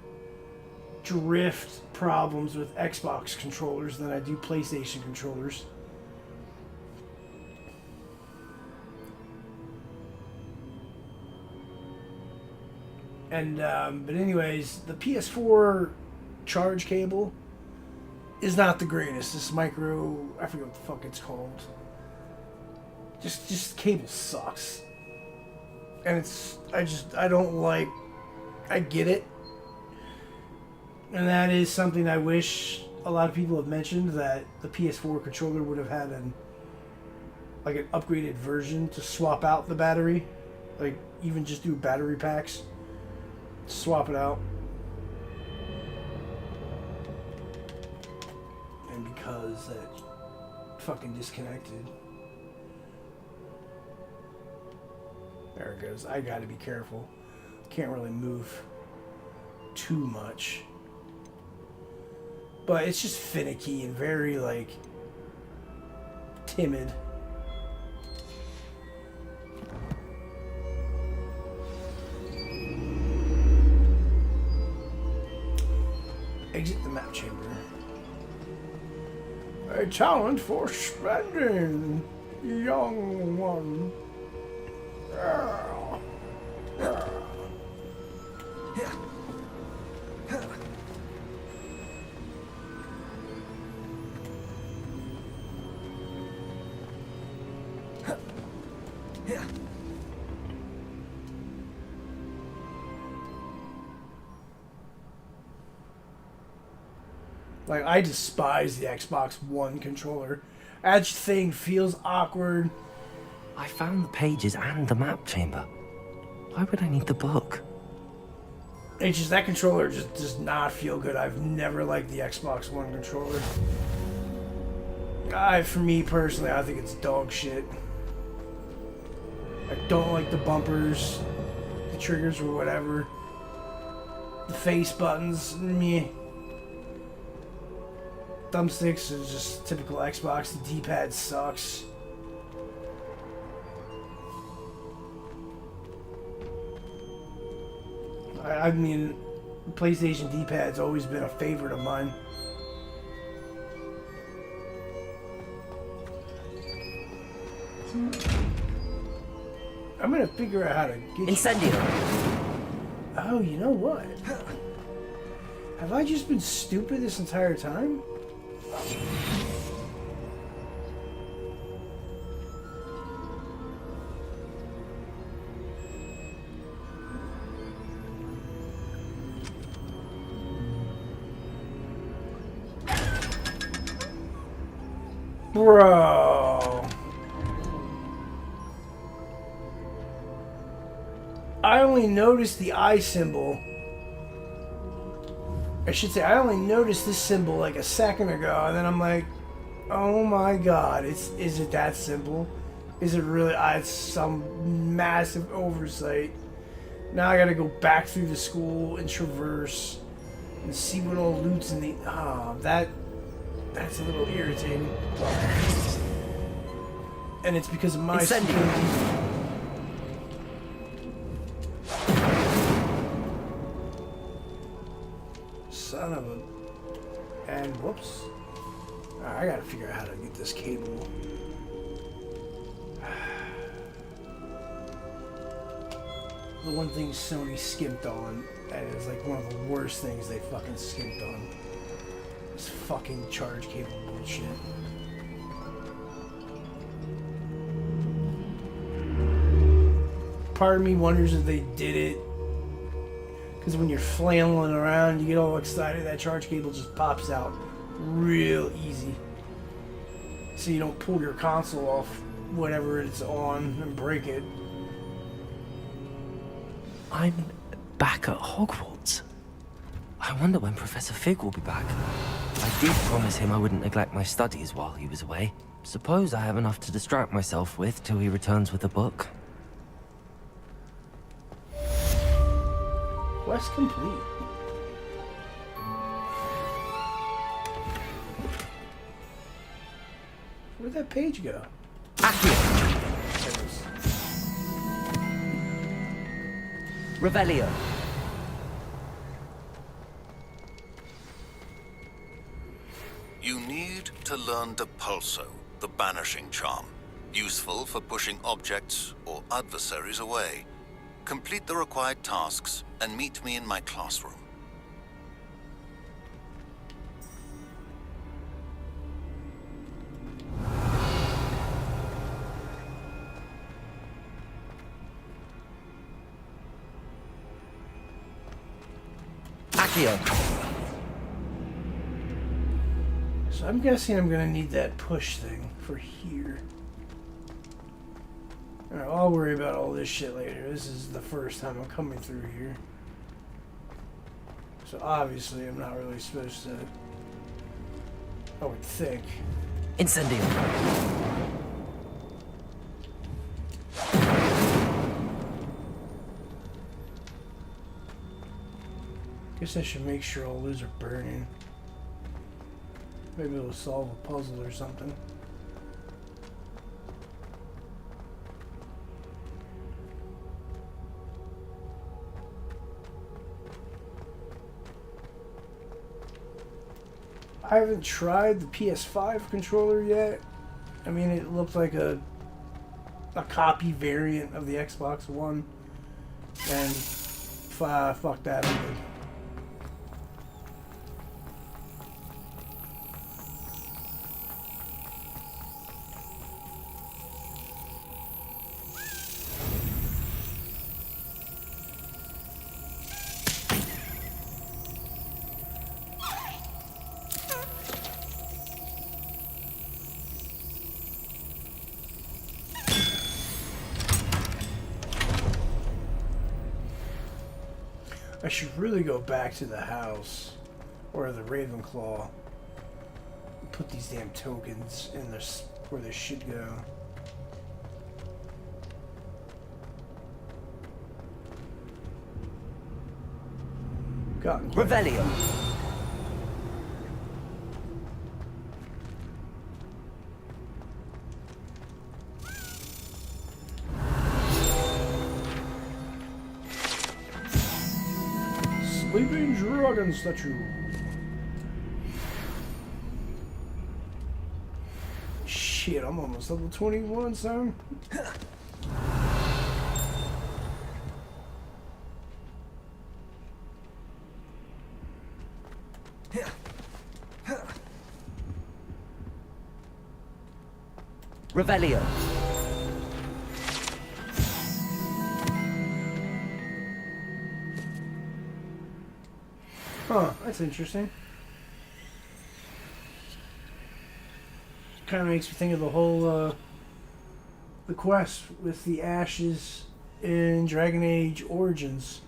drift problems with Xbox controllers than I do PlayStation controllers. And but anyways, the PS4 charge cable is not the greatest. This micro, I forget what the fuck it's called. Just cable sucks. And it's I don't like. I get it. And that is something I wish a lot of people have mentioned, that the PS4 controller would have had an upgraded version to swap out the battery. Like, even just do battery packs. Swap it out. And because that fucking disconnected. There it goes. I gotta be careful. Can't really move too much. But it's just finicky and very, like, timid. Exit the map chamber. A talent for spending, young one. Like, I despise the Xbox One controller. That thing feels awkward.
I found the pages and the map chamber. Why would I need the book?
It's just that controller just does not feel good. I've never liked the Xbox One controller. For me personally, I think it's dog shit. I don't like the bumpers, the triggers or whatever. The face buttons, meh. Thumbsticks is just typical Xbox. The D-pad sucks. I mean, the PlayStation D-pad's always been a favorite of mine. I'm gonna figure out how to get
Incendio.
Oh, you know what? Have I just been stupid this entire time? Bro. I only noticed the eye symbol. I should say, I only noticed this symbol like a second ago, and then I'm like, oh my god, is it that simple? Is it really? It's some massive oversight. Now I gotta go back through the school and traverse and see what all loot's in the... that's a little irritating. And it's because of my stupidity. Son of a... And whoops. Alright, I gotta figure out how to get this cable. The one thing Sony skimped on, and it's like one of the worst things they fucking skimped on. This fucking charge cable bullshit. Part of me wonders if they did it because when you're flailing around, you get all excited, that charge cable just pops out real easy. So you don't pull your console off whatever it's on and break it.
I'm back at Hogwarts. I wonder when Professor Fig will be back. I did promise him I wouldn't neglect my studies while he was away. Suppose I have enough to distract myself with till he returns with a book.
Quest complete. Where'd that page go?
Revelio.
You need to learn Depulso, the banishing charm. Useful for pushing objects or adversaries away. Complete the required tasks and meet me in my classroom.
So I'm guessing I'm gonna need that push thing for here. Alright, I'll worry about all this shit later. This is the first time I'm coming through here. So obviously I'm not really supposed to... I would think.
Incendio.
Guess I should make sure all those are burning. Maybe it'll solve a puzzle or something. I haven't tried the PS5 controller yet. I mean, it looked like a copy variant of the Xbox One. And fuck that. I should really go back to the house or the Ravenclaw and put these damn tokens in this where they should go.
Revelio.
Sleeping Dragon Statue. Shit, I'm almost level 21, son.
Revelio.
Huh, that's interesting. kind of makes me think of the whole the quest with the ashes in Dragon Age Origins,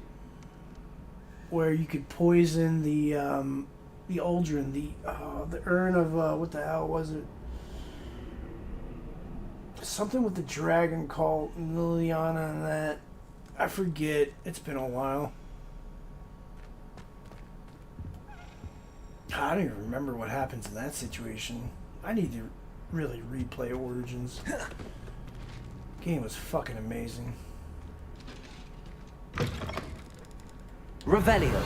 where you could poison the Aldrin, the urn of what the hell was it? Something with the dragon called Liliana and that. I forget. It's been a while. I don't even remember what happens in that situation. I need to really replay Origins. Game was fucking amazing.
Revelio.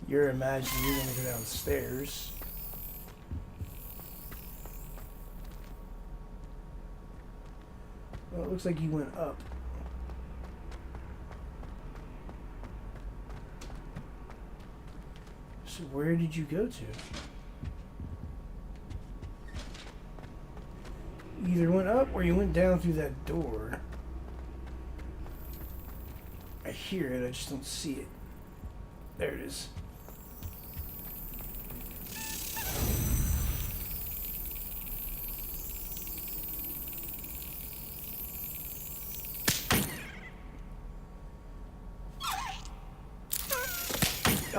You're imagining you're gonna go downstairs. Well, it looks like you went up. So where did you go to? You either went up or you went down through that door. I hear it, I just don't see it. There it is.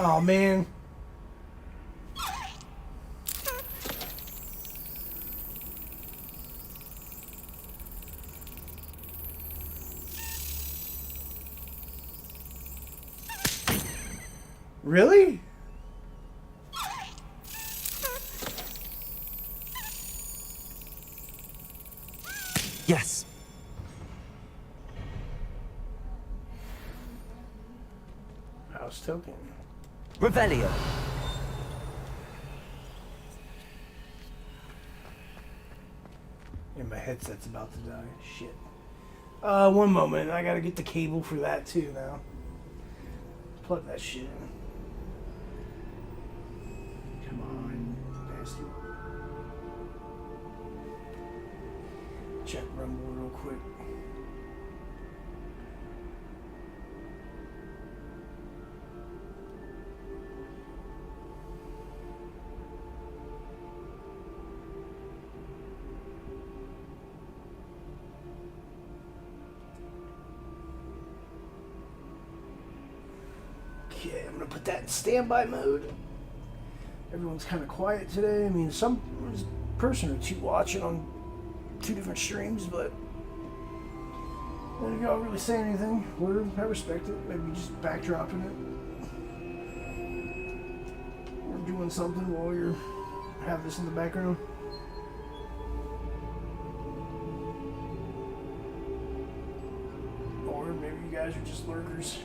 Oh man. Really?
Yes.
House token.
Revelio.
And my headset's about to die. Shit. One moment. I gotta get the cable for that too now. Plug that shit in. Come on, bastard. Check Rumble real quick. Okay, I'm gonna put that in standby mode. Everyone's kind of quiet today. I mean, some person or two watching on 2 different streams, but none of y'all really say anything. I respect it. Maybe just backdropping it. Or doing something while you have this in the background. Or maybe you guys are just lurkers.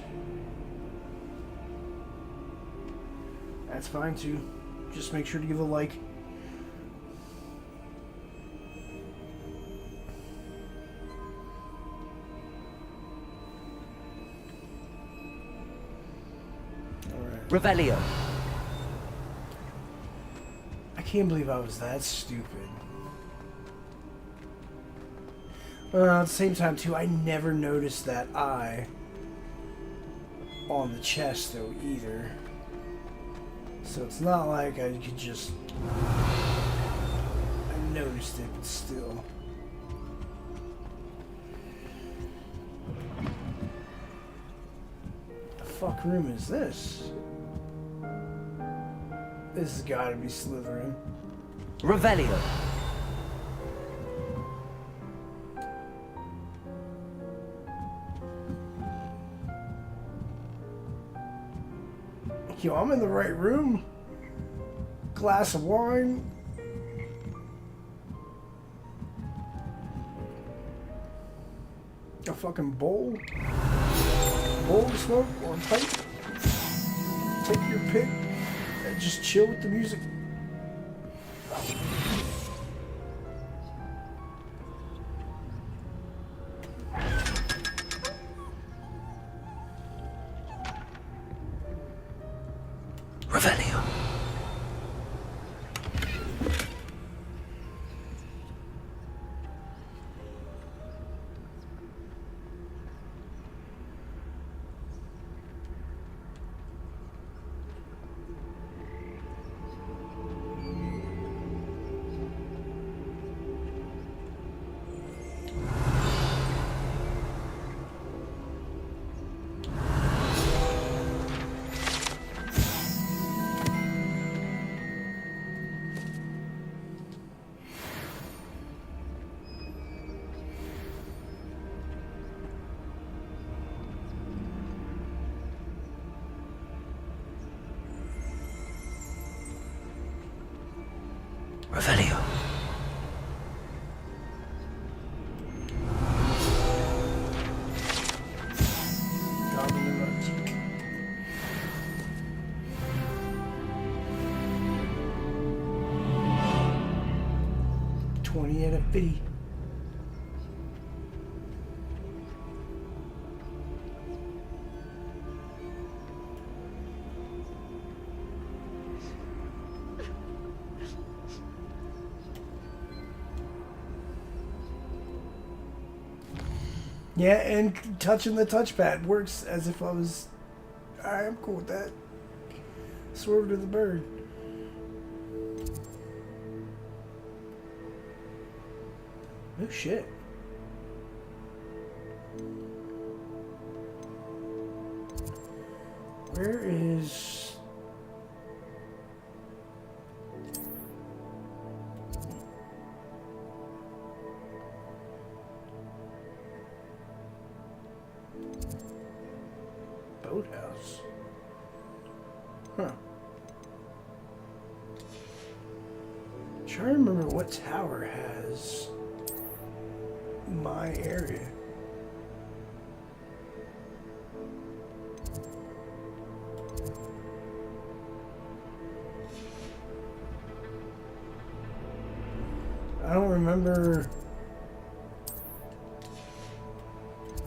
That's fine too. Just make sure to give a like. Alright.
Revelio.
I can't believe I was that stupid. At the same time too, I never noticed that eye on the chest though either. So it's not like I could just... I noticed it, but still. What the fuck room is this? This has gotta be Slytherin.
Revelio.
Yo, I'm in the right room. Glass of wine. A fucking bowl. Bowl to smoke or a pipe. Take your pick and just chill with the music.
Revelio.
Revelio.
Goblin Antique. 20 out of 50. Yeah, and touching the touchpad works as if I was... Alright, I'm cool with that. Swerve to the bird. Oh shit. Where is... boathouse? Huh. Trying to remember what tower has my area. I don't remember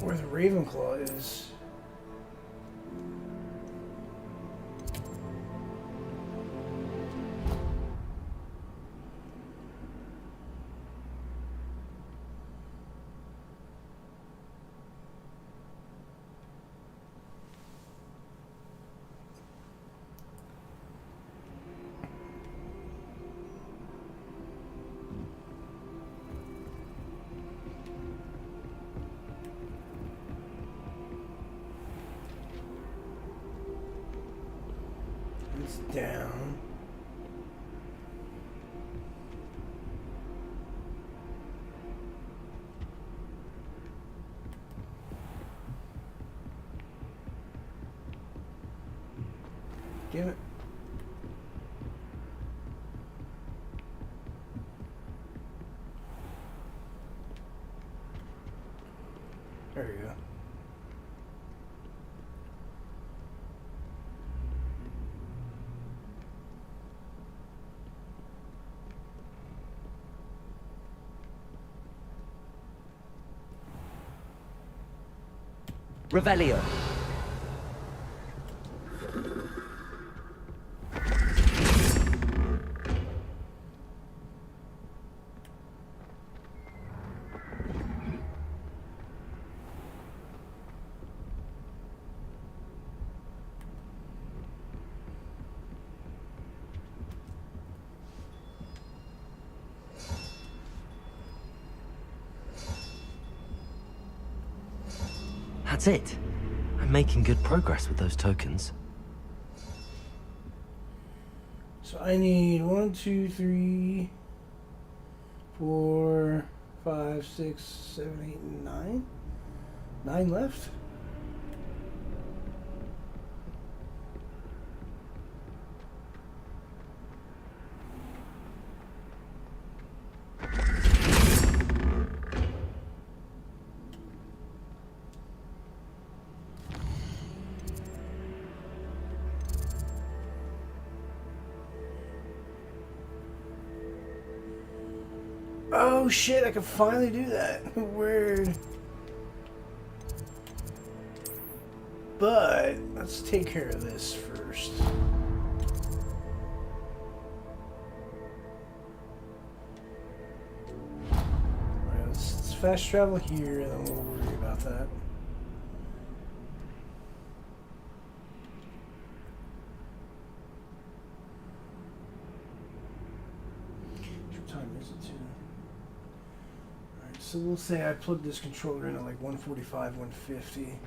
where the Ravenclaw is. It's down. Damn it. There you go.
Revelio.
That's it. I'm making good progress with those tokens.
So I need 1, 2, 3, 4, 5, 6, 7, 8, 9. 9 left. Oh shit, I can finally do that. Weird. But let's take care of this first. Alright, let's fast travel here and then we'll worry about that. What time is it too? So we'll say I plug this controller in at like 145, 150.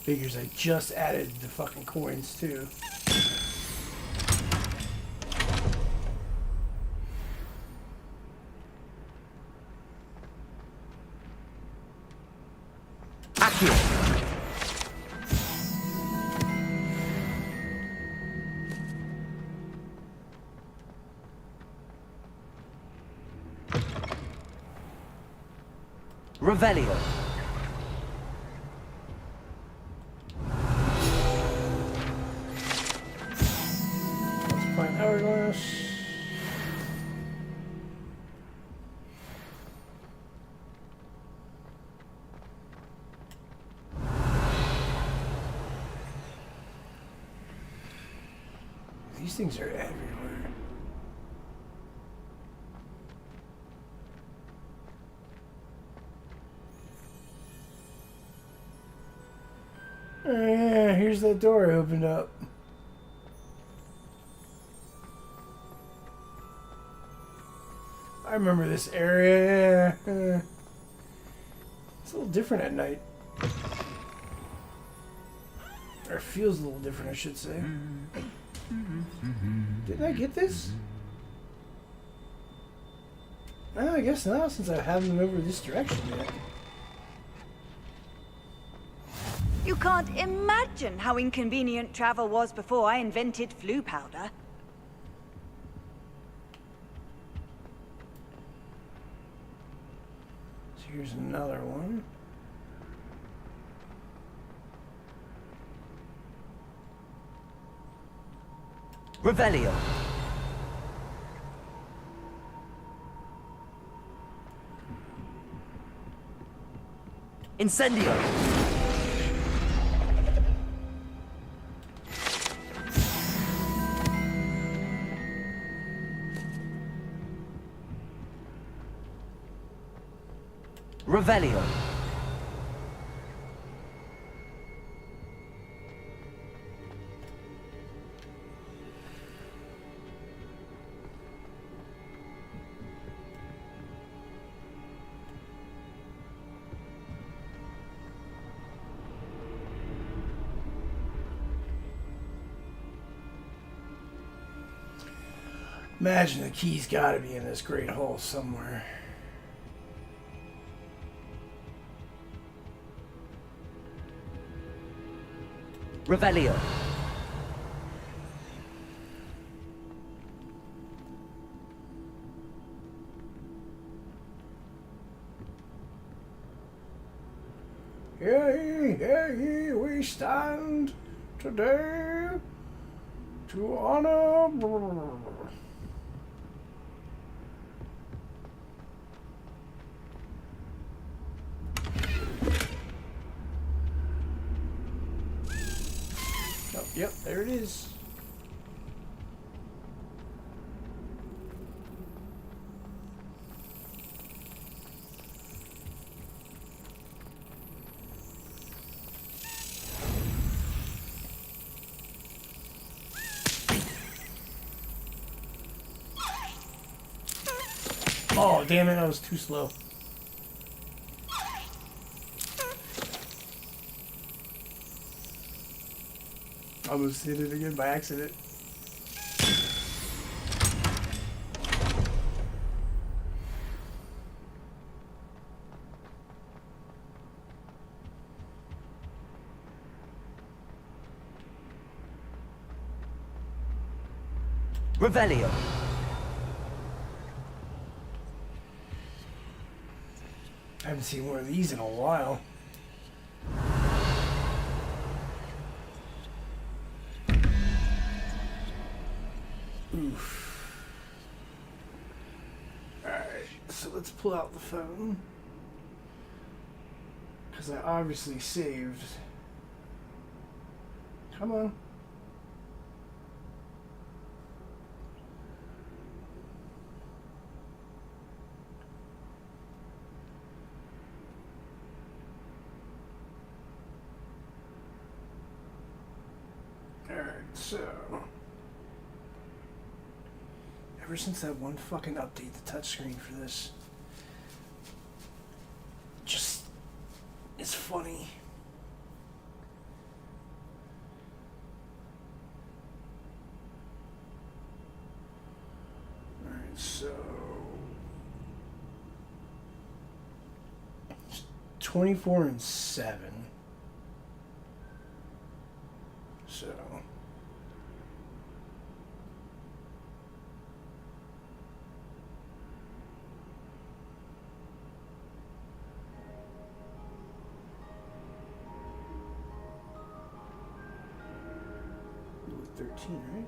Figures I just added the fucking coins too.
Revelio.
Let's find hourglass. These things are everywhere. Oh yeah, here's that door I opened up. I remember this area. Yeah. It's a little different at night. Or it feels a little different, I should say. Didn't I get this? Well, I guess not, since I haven't been over this direction yet.
You can't imagine how inconvenient travel was before I invented flu powder.
So here's another one.
Revelio. Incendio. Revelio.
Imagine the key's gotta be in this great hall somewhere.
Revelio.
Hear ye, we stand today to honor. Oh, yep, there it is. Oh, damn it, I was too slow. I almost hit it again by accident.
Revelio.
I haven't seen one of these in a while. Oof. Alright, so let's pull out the phone. Because I obviously saved. Come on. Alright, so ever since that one fucking update, the touchscreen for this just is funny. 24 and 7. So. Ooh, 13, right?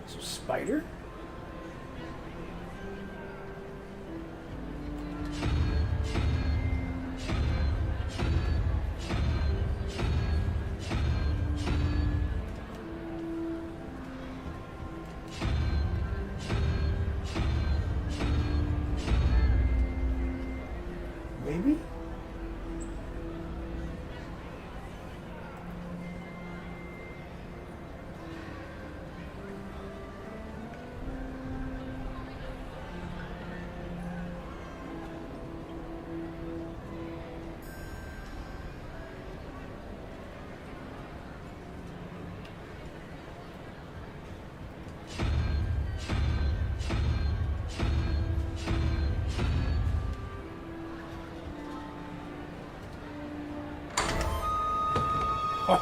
So spider? Maybe?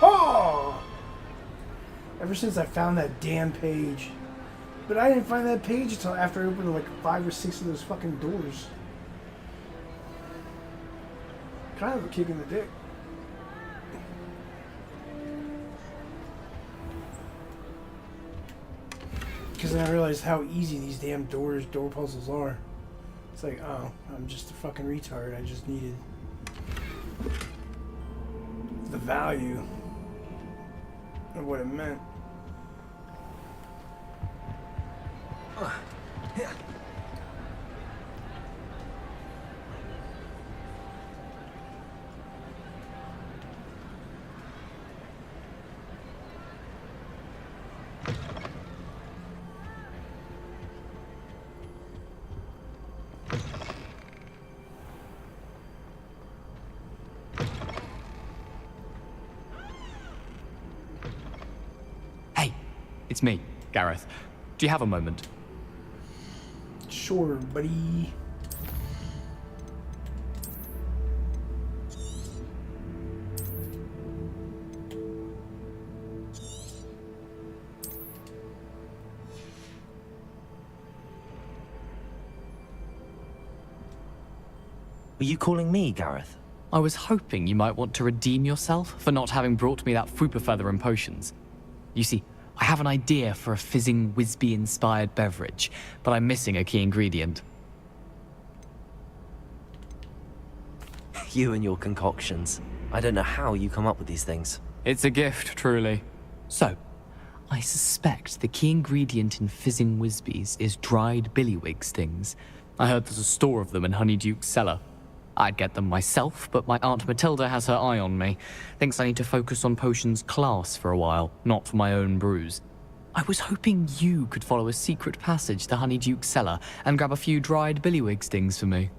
Oh! Ever since I found that damn page. But I didn't find that page until after I opened like 5 or 6 of those fucking doors. Kind of a kick in the dick. Because then I realized how easy these damn door puzzles are. It's like, oh, I'm just a fucking retard. I just needed the value of what it meant.
It's me, Gareth. Do you have a moment?
Sure, buddy.
Were you calling me, Gareth?
I was hoping you might want to redeem yourself for not having brought me that Fupa feather and potions. You see, I have an idea for a fizzing Wisby-inspired beverage, but I'm missing a key ingredient.
You and your concoctions. I don't know how you come up with these things.
It's a gift, truly. So, I suspect the key ingredient in fizzing Wisbies is dried billywig stings. I heard there's a store of them in Honeyduke's cellar. I'd get them myself, but my Aunt Matilda has her eye on me. Thinks I need to focus on potions class for a while, not for my own brews. I was hoping you could follow a secret passage to Honeyduke's cellar and grab a few dried billywig stings for me.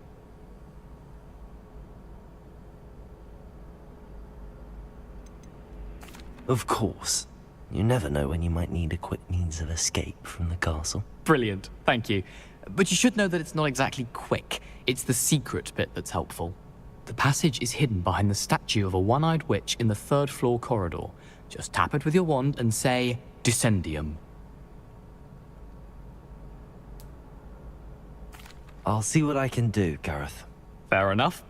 Of course. You never know when you might need a quick means of escape from the castle.
Brilliant, thank you. But you should know that it's not exactly quick. It's the secret bit that's helpful. The passage is hidden behind the statue of a one-eyed witch in the 3rd floor corridor. Just tap it with your wand and say, Descendium.
I'll see what I can do, Gareth.
Fair enough.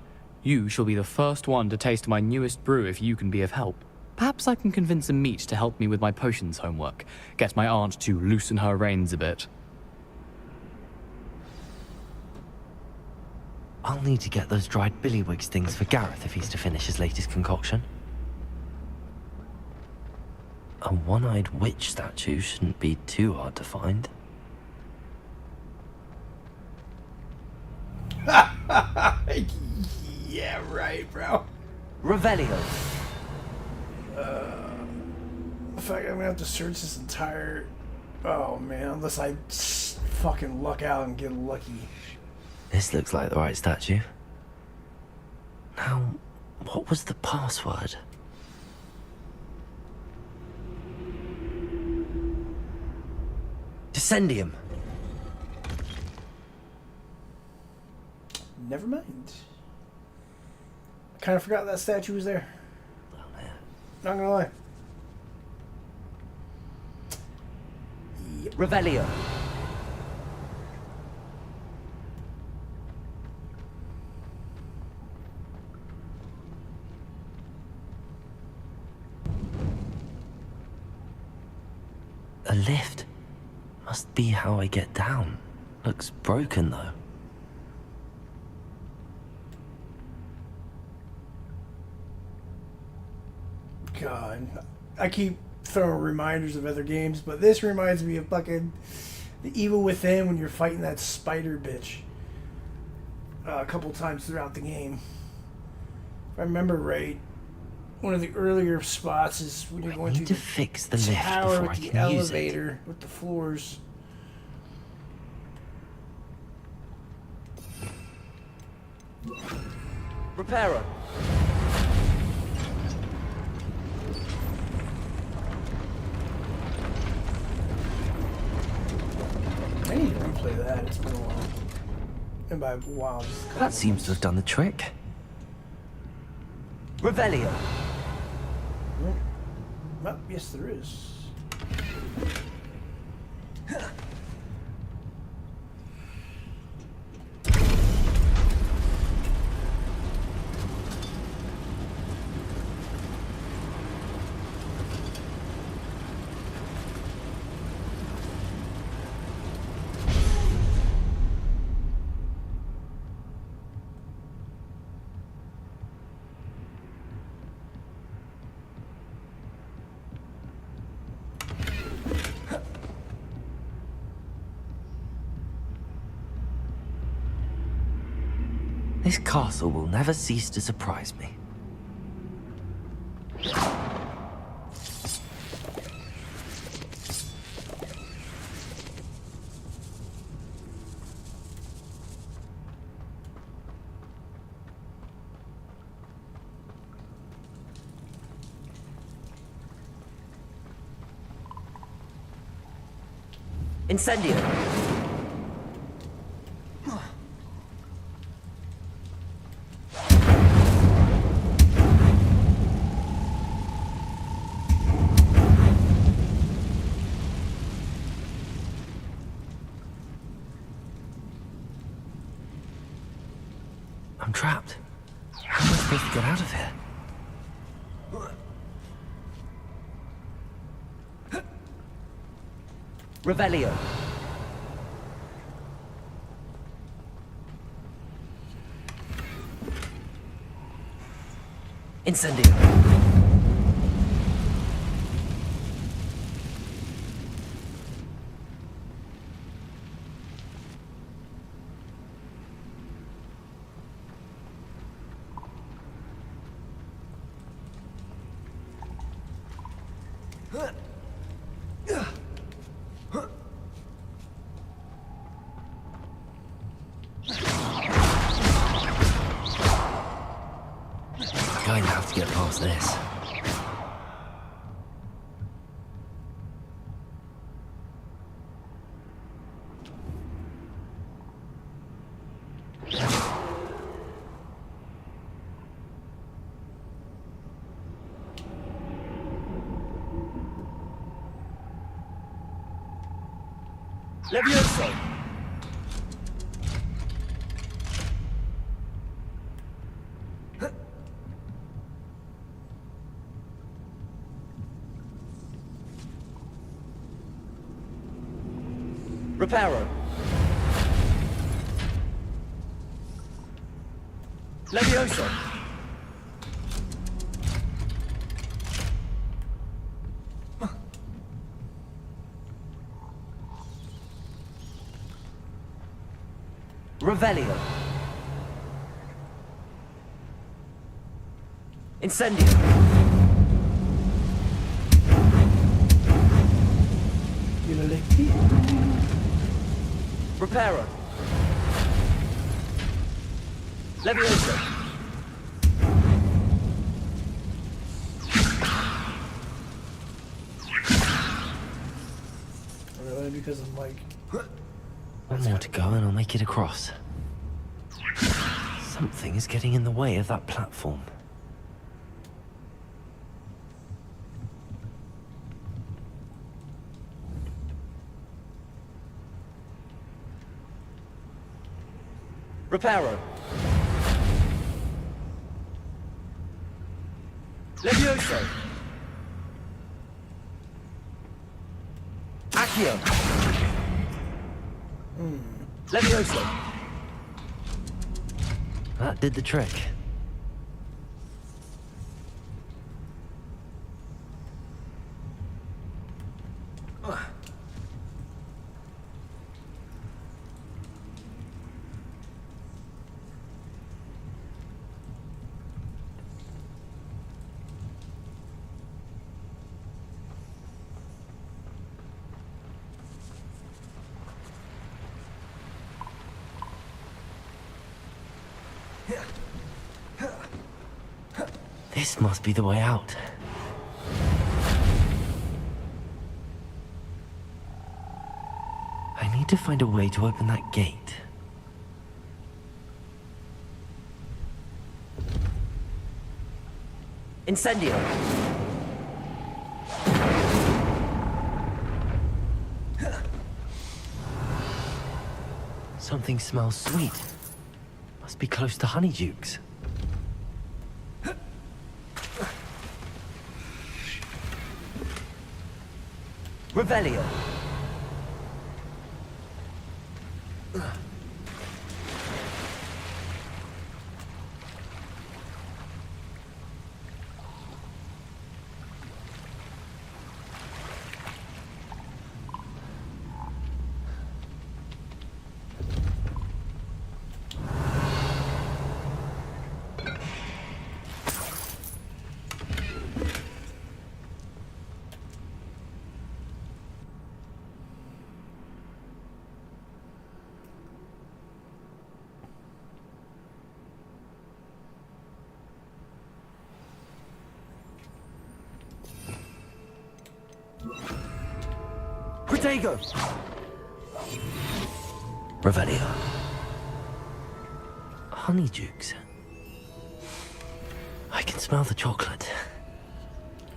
You shall be the first one to taste my newest brew if you can be of help. Perhaps I can convince a meat to help me with my potions homework. Get my aunt to loosen her reins a bit.
I'll need to get those dried billywig stings for Gareth if he's to finish his latest concoction. A one-eyed witch statue shouldn't be too hard to find.
Yeah, right, bro.
Revelio.
In fact, I'm gonna have to search this entire... Oh, man, unless I fucking luck out and get lucky.
This looks like the right statue. Now, what was the password? Descendium.
Never mind. I kind of forgot that statue was there. Not gonna lie.
Revelio.
A lift. Must be how I get down. Looks broken though.
God, I keep throwing reminders of other games, but this reminds me of fucking The Evil Within when you're fighting that spider bitch a couple times throughout the game. If I remember right, one of the earlier spots is when you're going
to fix the lift
tower
before
with
I
the
can use it.
elevator with the floors.
Reparo.
I need to replay that. It's been a while. And by a while, just a couple
That seems to have done the trick.
Revelio.
Well, yes, there is.
This castle will never cease to surprise me.
Incendio.
I'm trapped. How am I supposed to get out of here?
Revelio.
Incendio. I'm going to have to get past this.
Levioso. Reparo. Levioso. Revelio. Incendio. Reparo. Levioso.
Really? Because I'm like...
One more to go and I'll make it across. Something is getting in the way of that platform.
Reparo. Levioso. Accio. Levioso.
That did the trick. This must be the way out. I need to find a way to open that gate.
Incendio.
Something smells sweet. Must be close to Honeydukes.
Revelio. Protego.
Revelio. Honeydukes. I can smell the chocolate.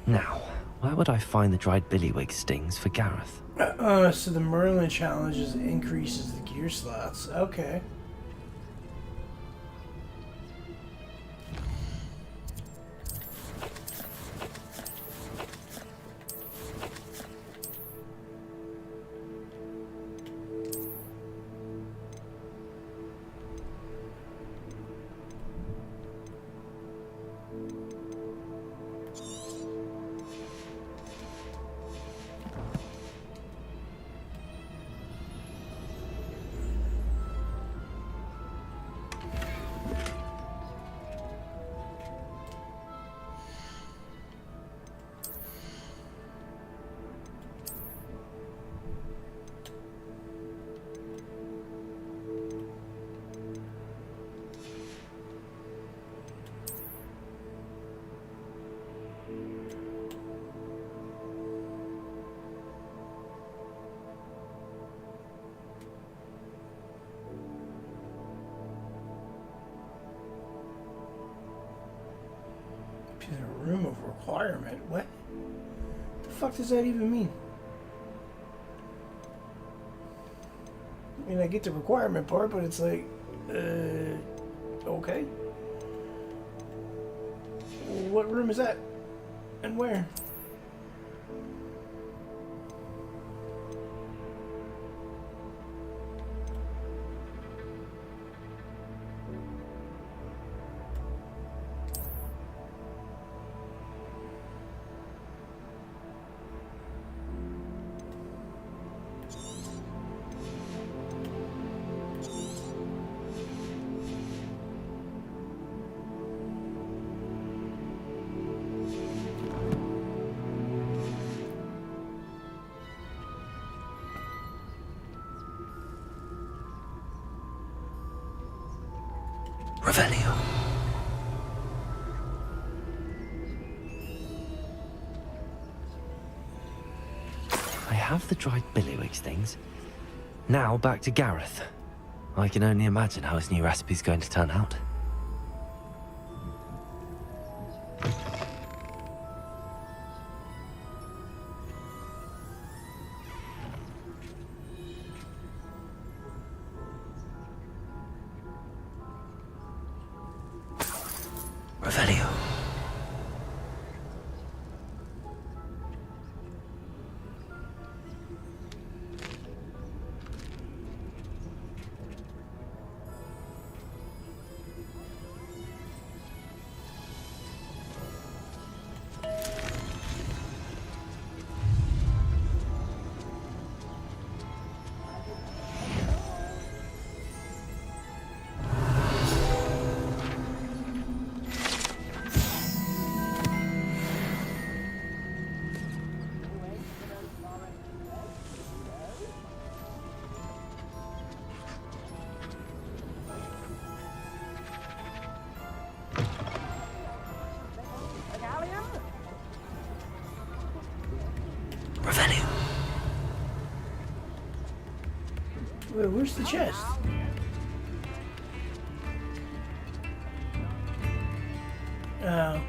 Now, where would I find the dried billywig stings for Gareth?
So the Merlin challenges increases the gear slots. Okay. A room of requirement? What? The fuck does that even mean? I mean, I get the requirement part, but it's like, okay. What room is that? And where?
Revelio. I have the dried billywigs things. Now back to Gareth. I can only imagine how his new recipe's going to turn out. Revelio. Revelio.
Wait, where's the chest? Oh.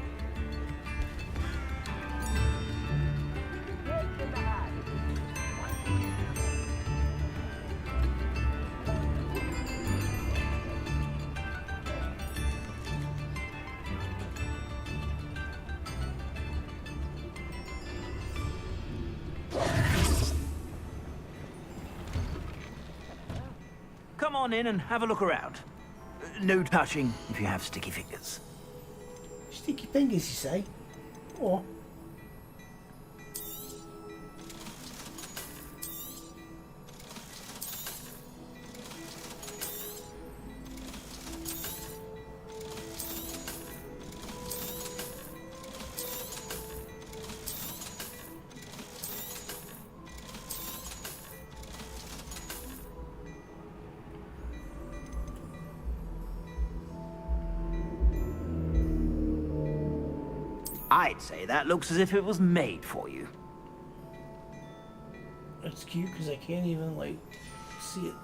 Come on in and have a look around. No touching if you have sticky fingers.
Sticky fingers, you say? Or
I'd say that looks as if it was made for you.
that's cute because I can't even like see it.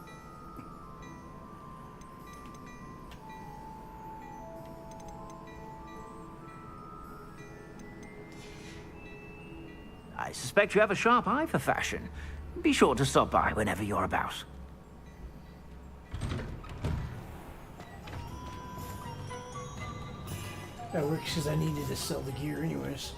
I suspect you have a sharp eye for fashion. Be sure to stop by whenever you're about.
That works because I needed to sell the gear anyways.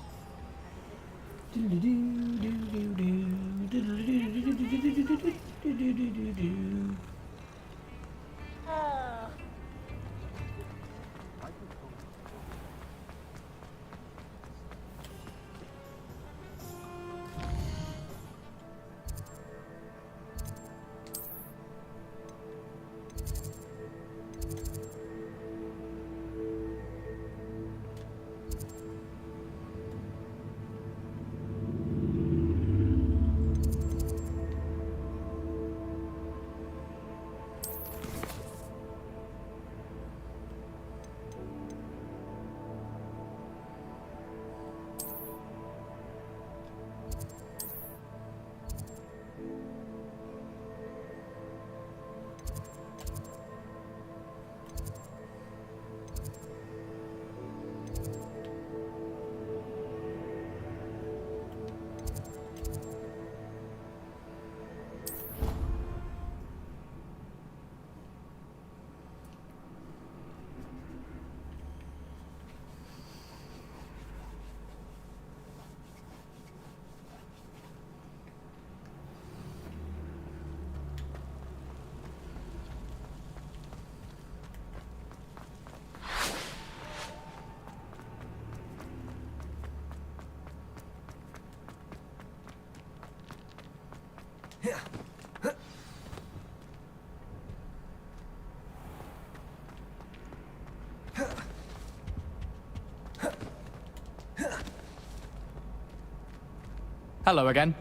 Hello again.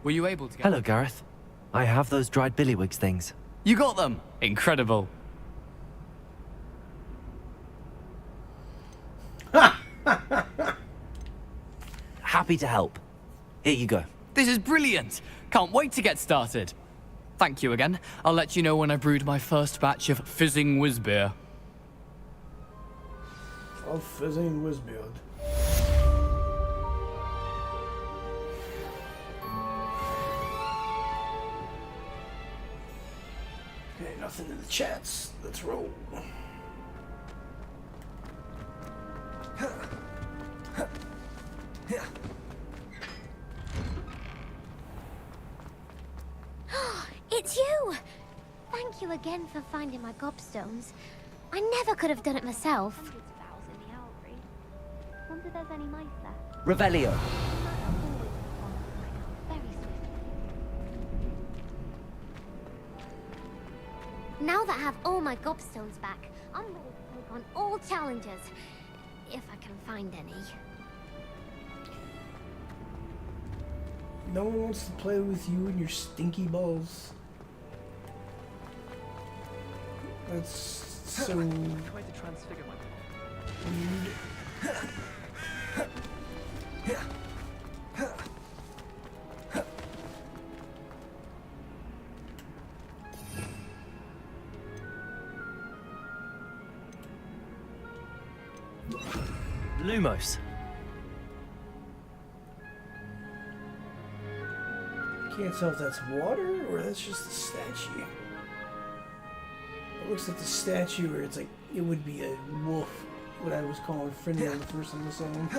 Were you able to get...
Hello, Gareth. I have those dried billywigs things.
You got them! Incredible.
Happy to help. Here you go.
This is brilliant! Can't wait to get started. Thank you again. I'll let you know when I brewed my first batch of fizzing whizbeer.
Oh, fizzing whizbeer. Okay, nothing in the chats. Let's roll.
It's you! Thank you again for finding my gobstones. I never could have done it myself. Hundreds of owls in the owlry. Wonder if there's any mice left.
Revelio.
Now that I have all my gobstones back, I'm ready to take on all challenges. If I can find any.
No one wants to play with you and your stinky balls. That's so weird.
Lumos.
Can't tell if that's water or that's just a statue. It looks like the statue where it's like it would be a wolf, what I was calling Friendly the first time I saw him.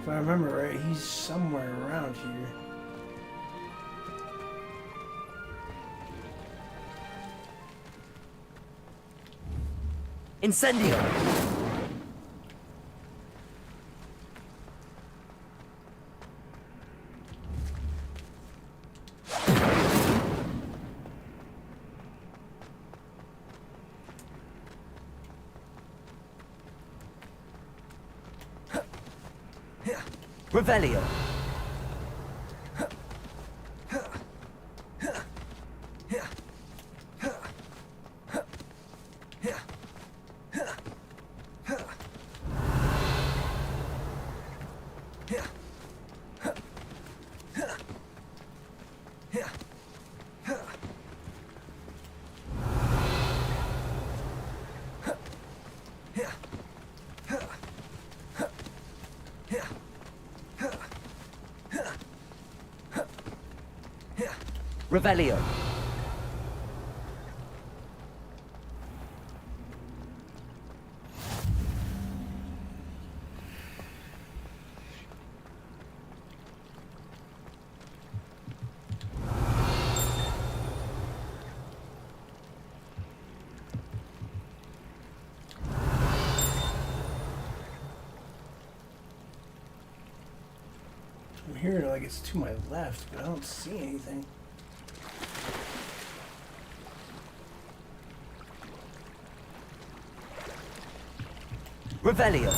If I remember right, he's somewhere around here.
Incendio. Revelio. Revelio.
I'm hearing it like it's to my left, but I don't see anything.
Revelio.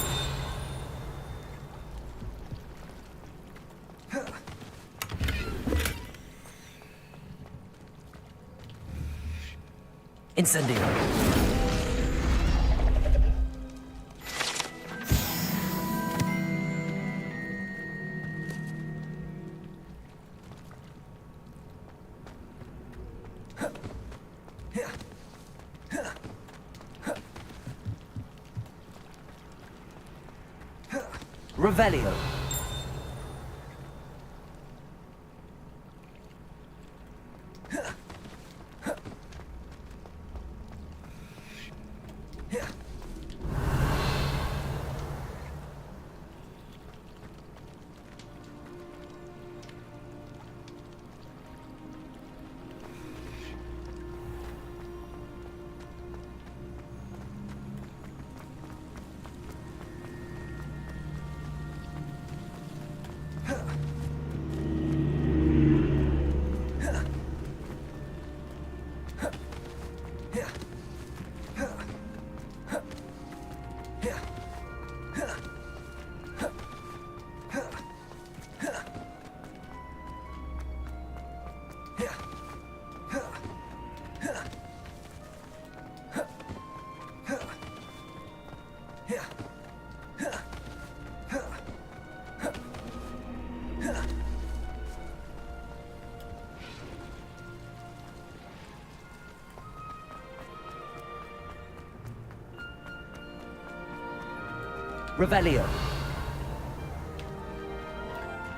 Incendio. Revelio. Revelio.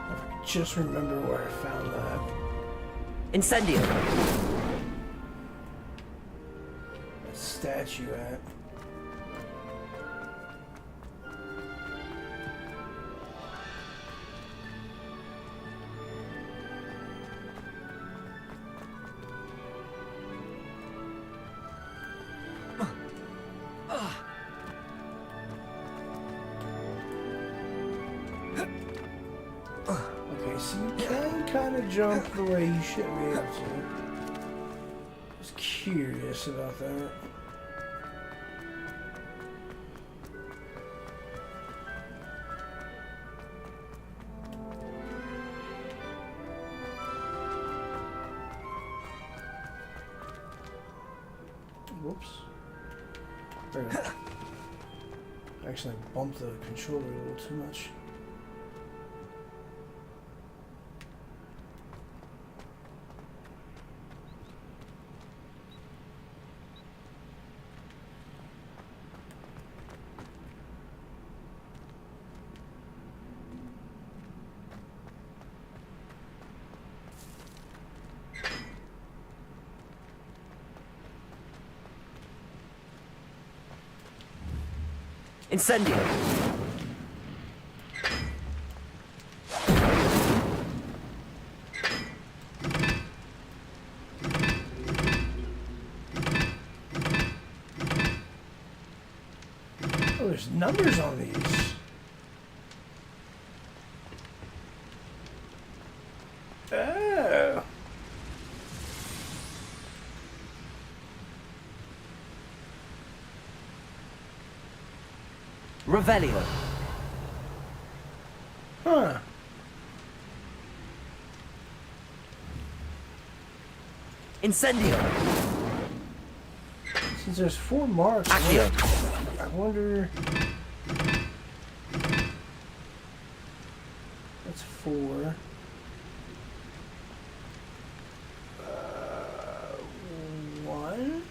I just remember where I found that.
Incendio.
That statue at. Okay, so you can kind of jump the way you should be able to. I was curious about that. Whoops. Actually, I bumped the controller a little too much.
Incendio.
Oh, there's numbers on these. Oh.
Revelio.
Huh.
Incendio.
Since there's 4 marks,
Accio.
I wonder. That's 4. 1.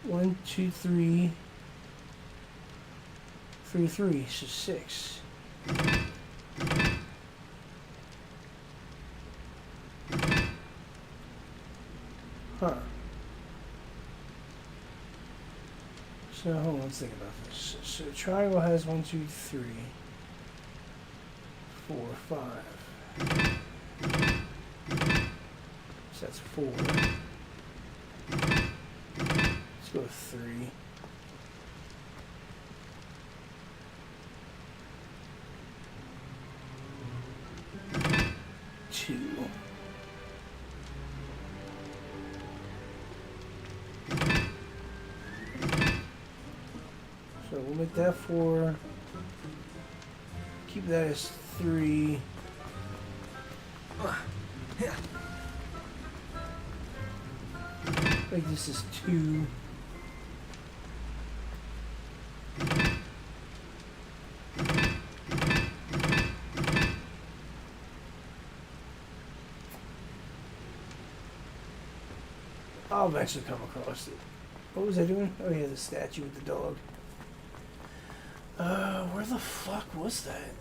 One, two, three, 3, so 6. Huh. So hold on, let's think about this. So triangle has 1, 2, 3, 4, 5. So that's 4. Let's go with 3. So we'll make that 4. Keep that as 3. Make this is 2. I'll eventually come across it. What was I doing? Oh yeah, the statue with the dog. Where the fuck was that?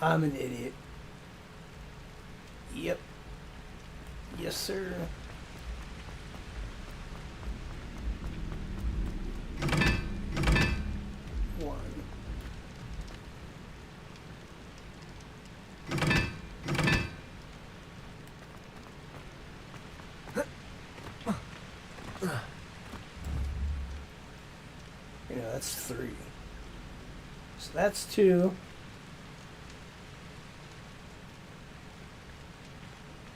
I'm an idiot. Yep. Yes, sir. Yeah, that's 3. So that's 2.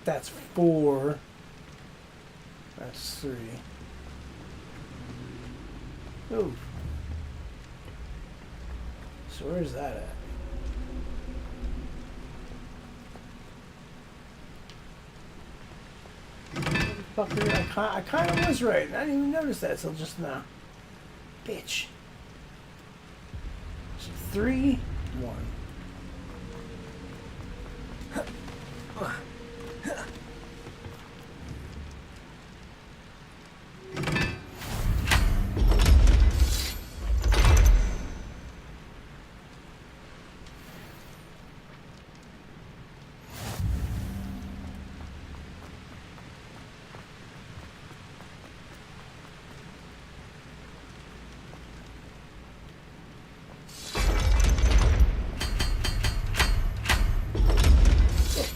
That's 4. That's 3. Oh. So where's that at? Motherfucker, I kind of was right. I didn't even notice that till just now. Bitch. 3, 1.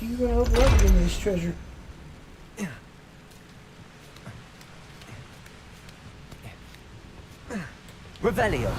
You're gonna open up in this treasure.
Revelio.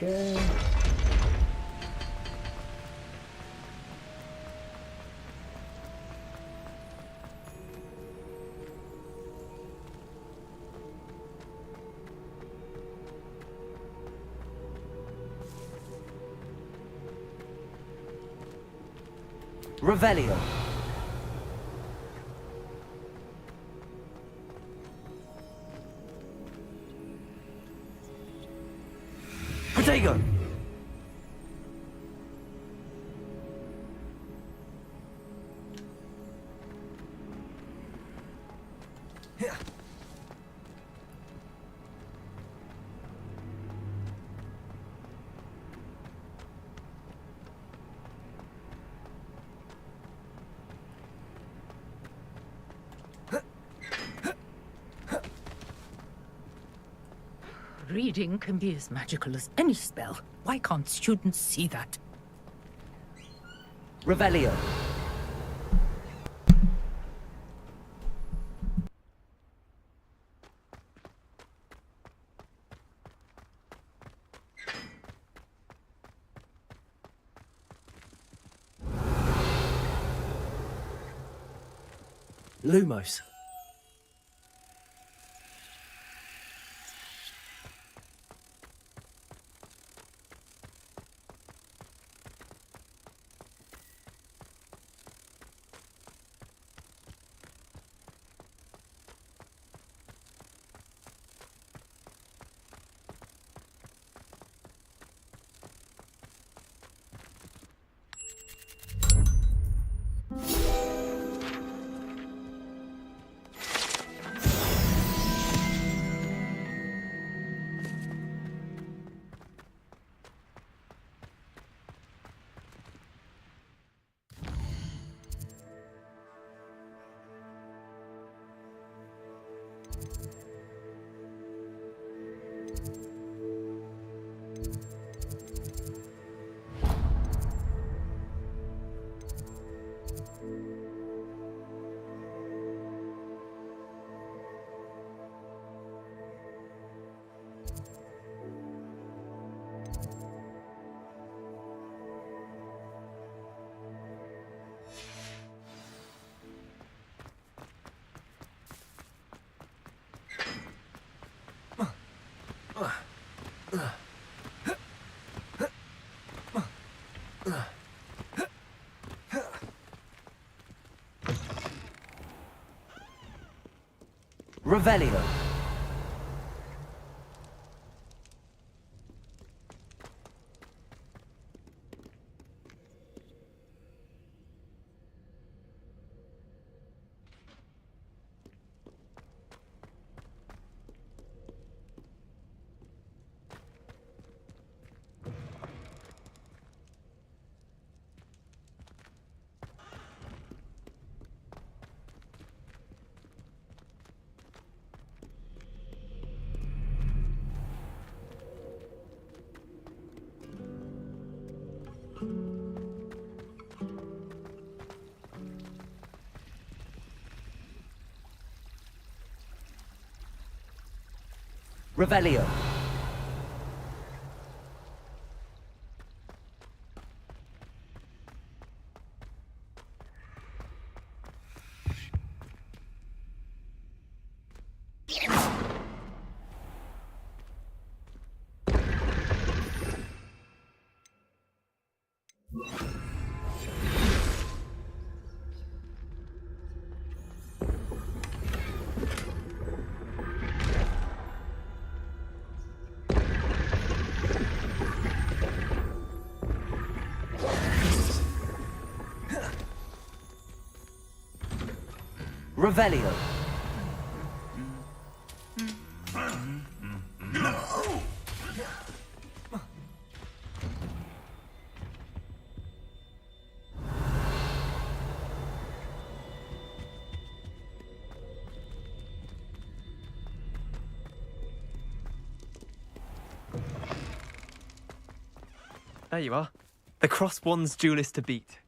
Okay.
Revelio. Protego.
Reading can be as magical as any spell. Why can't students see that?
Revelio. Lumos. Revelio. Revelio. Revelio.
There you are. The Cross Wands duelist to beat.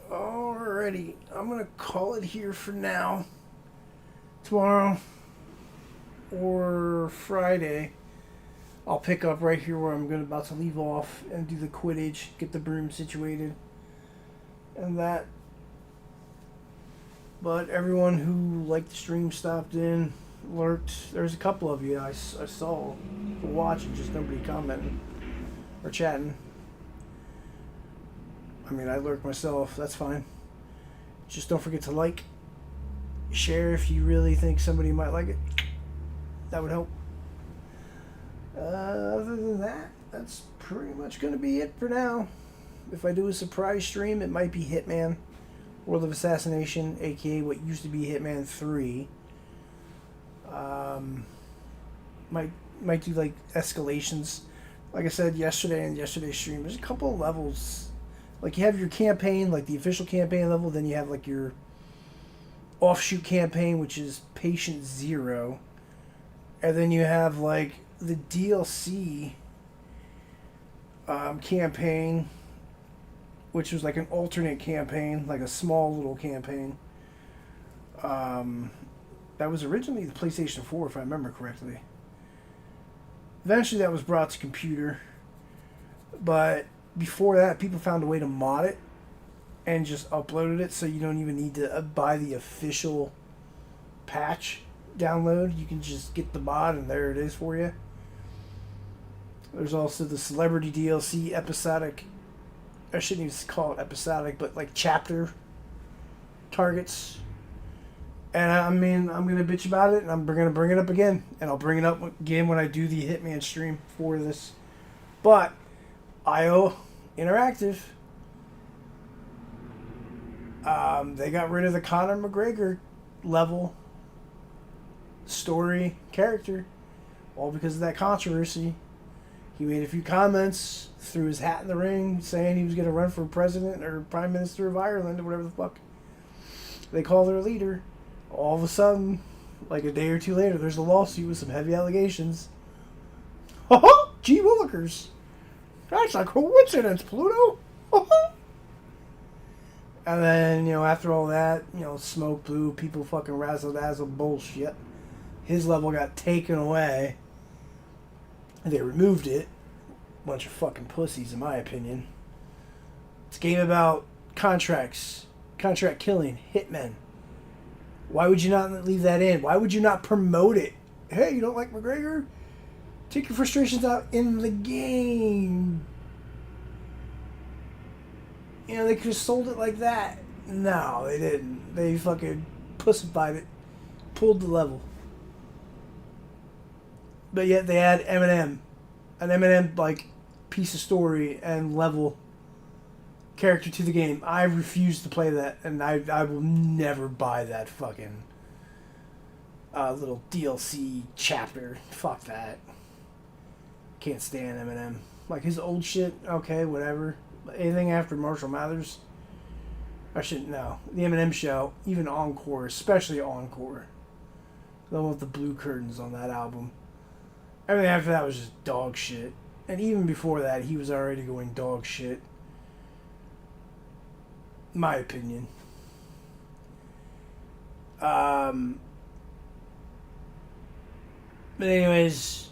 Alrighty, I'm gonna call it here for now. Tomorrow or Friday, I'll pick up right here where I'm about to leave off and do the Quidditch, get the broom situated, and that. But everyone who liked the stream, stopped in, lurked. There's a couple of you I saw watching, just nobody commenting or chatting. I mean, I lurk myself, that's fine. Just don't forget to like, share if you really think somebody might like it. That would help. Other than that, that's pretty much going to be it for now. If I do a surprise stream, it might be Hitman World of Assassination, aka what used to be Hitman 3. Might do like escalations. Like I said yesterday in yesterday's stream, there's a couple of levels. Like you have your campaign, like the official campaign level, then you have like your offshoot campaign, which is Patient Zero. And then you have like the DLC campaign, which was like an alternate campaign, like a small little campaign. That was originally the PlayStation 4, if I remember correctly. Eventually that was brought to computer. But before that, people found a way to mod it and just uploaded it, so you don't even need to buy the official patch download. You can just get the mod and there it is for you. There's also the Celebrity DLC episodic, I shouldn't even call it episodic, but like chapter targets. And I mean, I'm going to bitch about it, and I'm going to bring it up again. And I'll bring it up again when I do the Hitman stream for this. But IO Interactive, they got rid of the Conor McGregor level story character, all because of that controversy. He made a few comments, threw his hat in the ring, saying he was going to run for president or prime minister of Ireland or whatever the fuck they call their leader. All of a sudden, like a day or two later, there's a lawsuit with some heavy allegations. Oh, gee willikers. That's a coincidence, Pluto. And then, after all that, smoke blew, people fucking razzle-dazzle bullshit. His level got taken away. They removed it. Bunch of fucking pussies, in my opinion. It's a game about contracts. Contract killing. Hitmen. Why would you not leave that in? Why would you not promote it? Hey, you don't like McGregor? Take your frustrations out in the game. They could have sold it like that. No, they didn't. They fucking pussified it. Pulled the level. But yet they add Eminem. An Eminem, piece of story and level character to the game. I refuse to play that, and I will never buy that fucking little DLC chapter. Fuck that. Can't stand Eminem. His old shit, okay, whatever. But anything after Marshall Mathers, I shouldn't know. The Eminem show, even Encore, especially Encore. The one with the blue curtains on that album. Everything after that was just dog shit. And even before that, he was already going dog shit. My opinion. But anyways,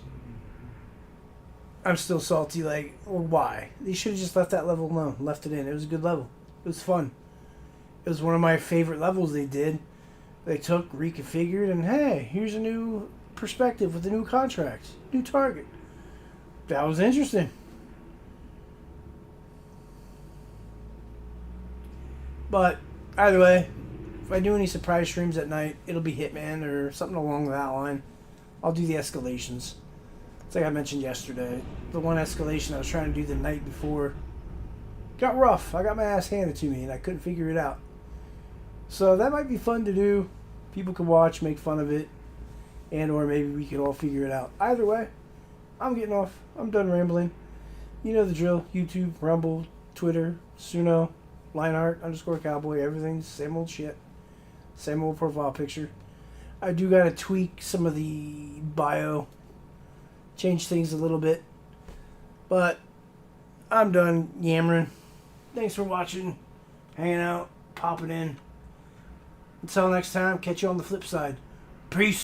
I'm still salty. Why? They should have just left that level alone. Left it in. It was a good level. It was fun. It was one of my favorite levels they did. They took, reconfigured, and hey, here's a new perspective with a new contract. New target. That was interesting. But either way, if I do any surprise streams at night, it'll be Hitman or something along that line. I'll do the escalations. It's like I mentioned yesterday. The one escalation I was trying to do the night before got rough. I got my ass handed to me and I couldn't figure it out. So that might be fun to do. People could watch, make fun of it, and or maybe we could all figure it out. Either way, I'm getting off. I'm done rambling. You know the drill. YouTube, Rumble, Twitter, Suno, Lionheart_Cowboy, everything, same old shit. Same old profile picture. I do gotta tweak some of the bio. Change things a little bit. But I'm done yammering. Thanks for watching, hanging out, popping in. Until next time, catch you on the flip side. Peace.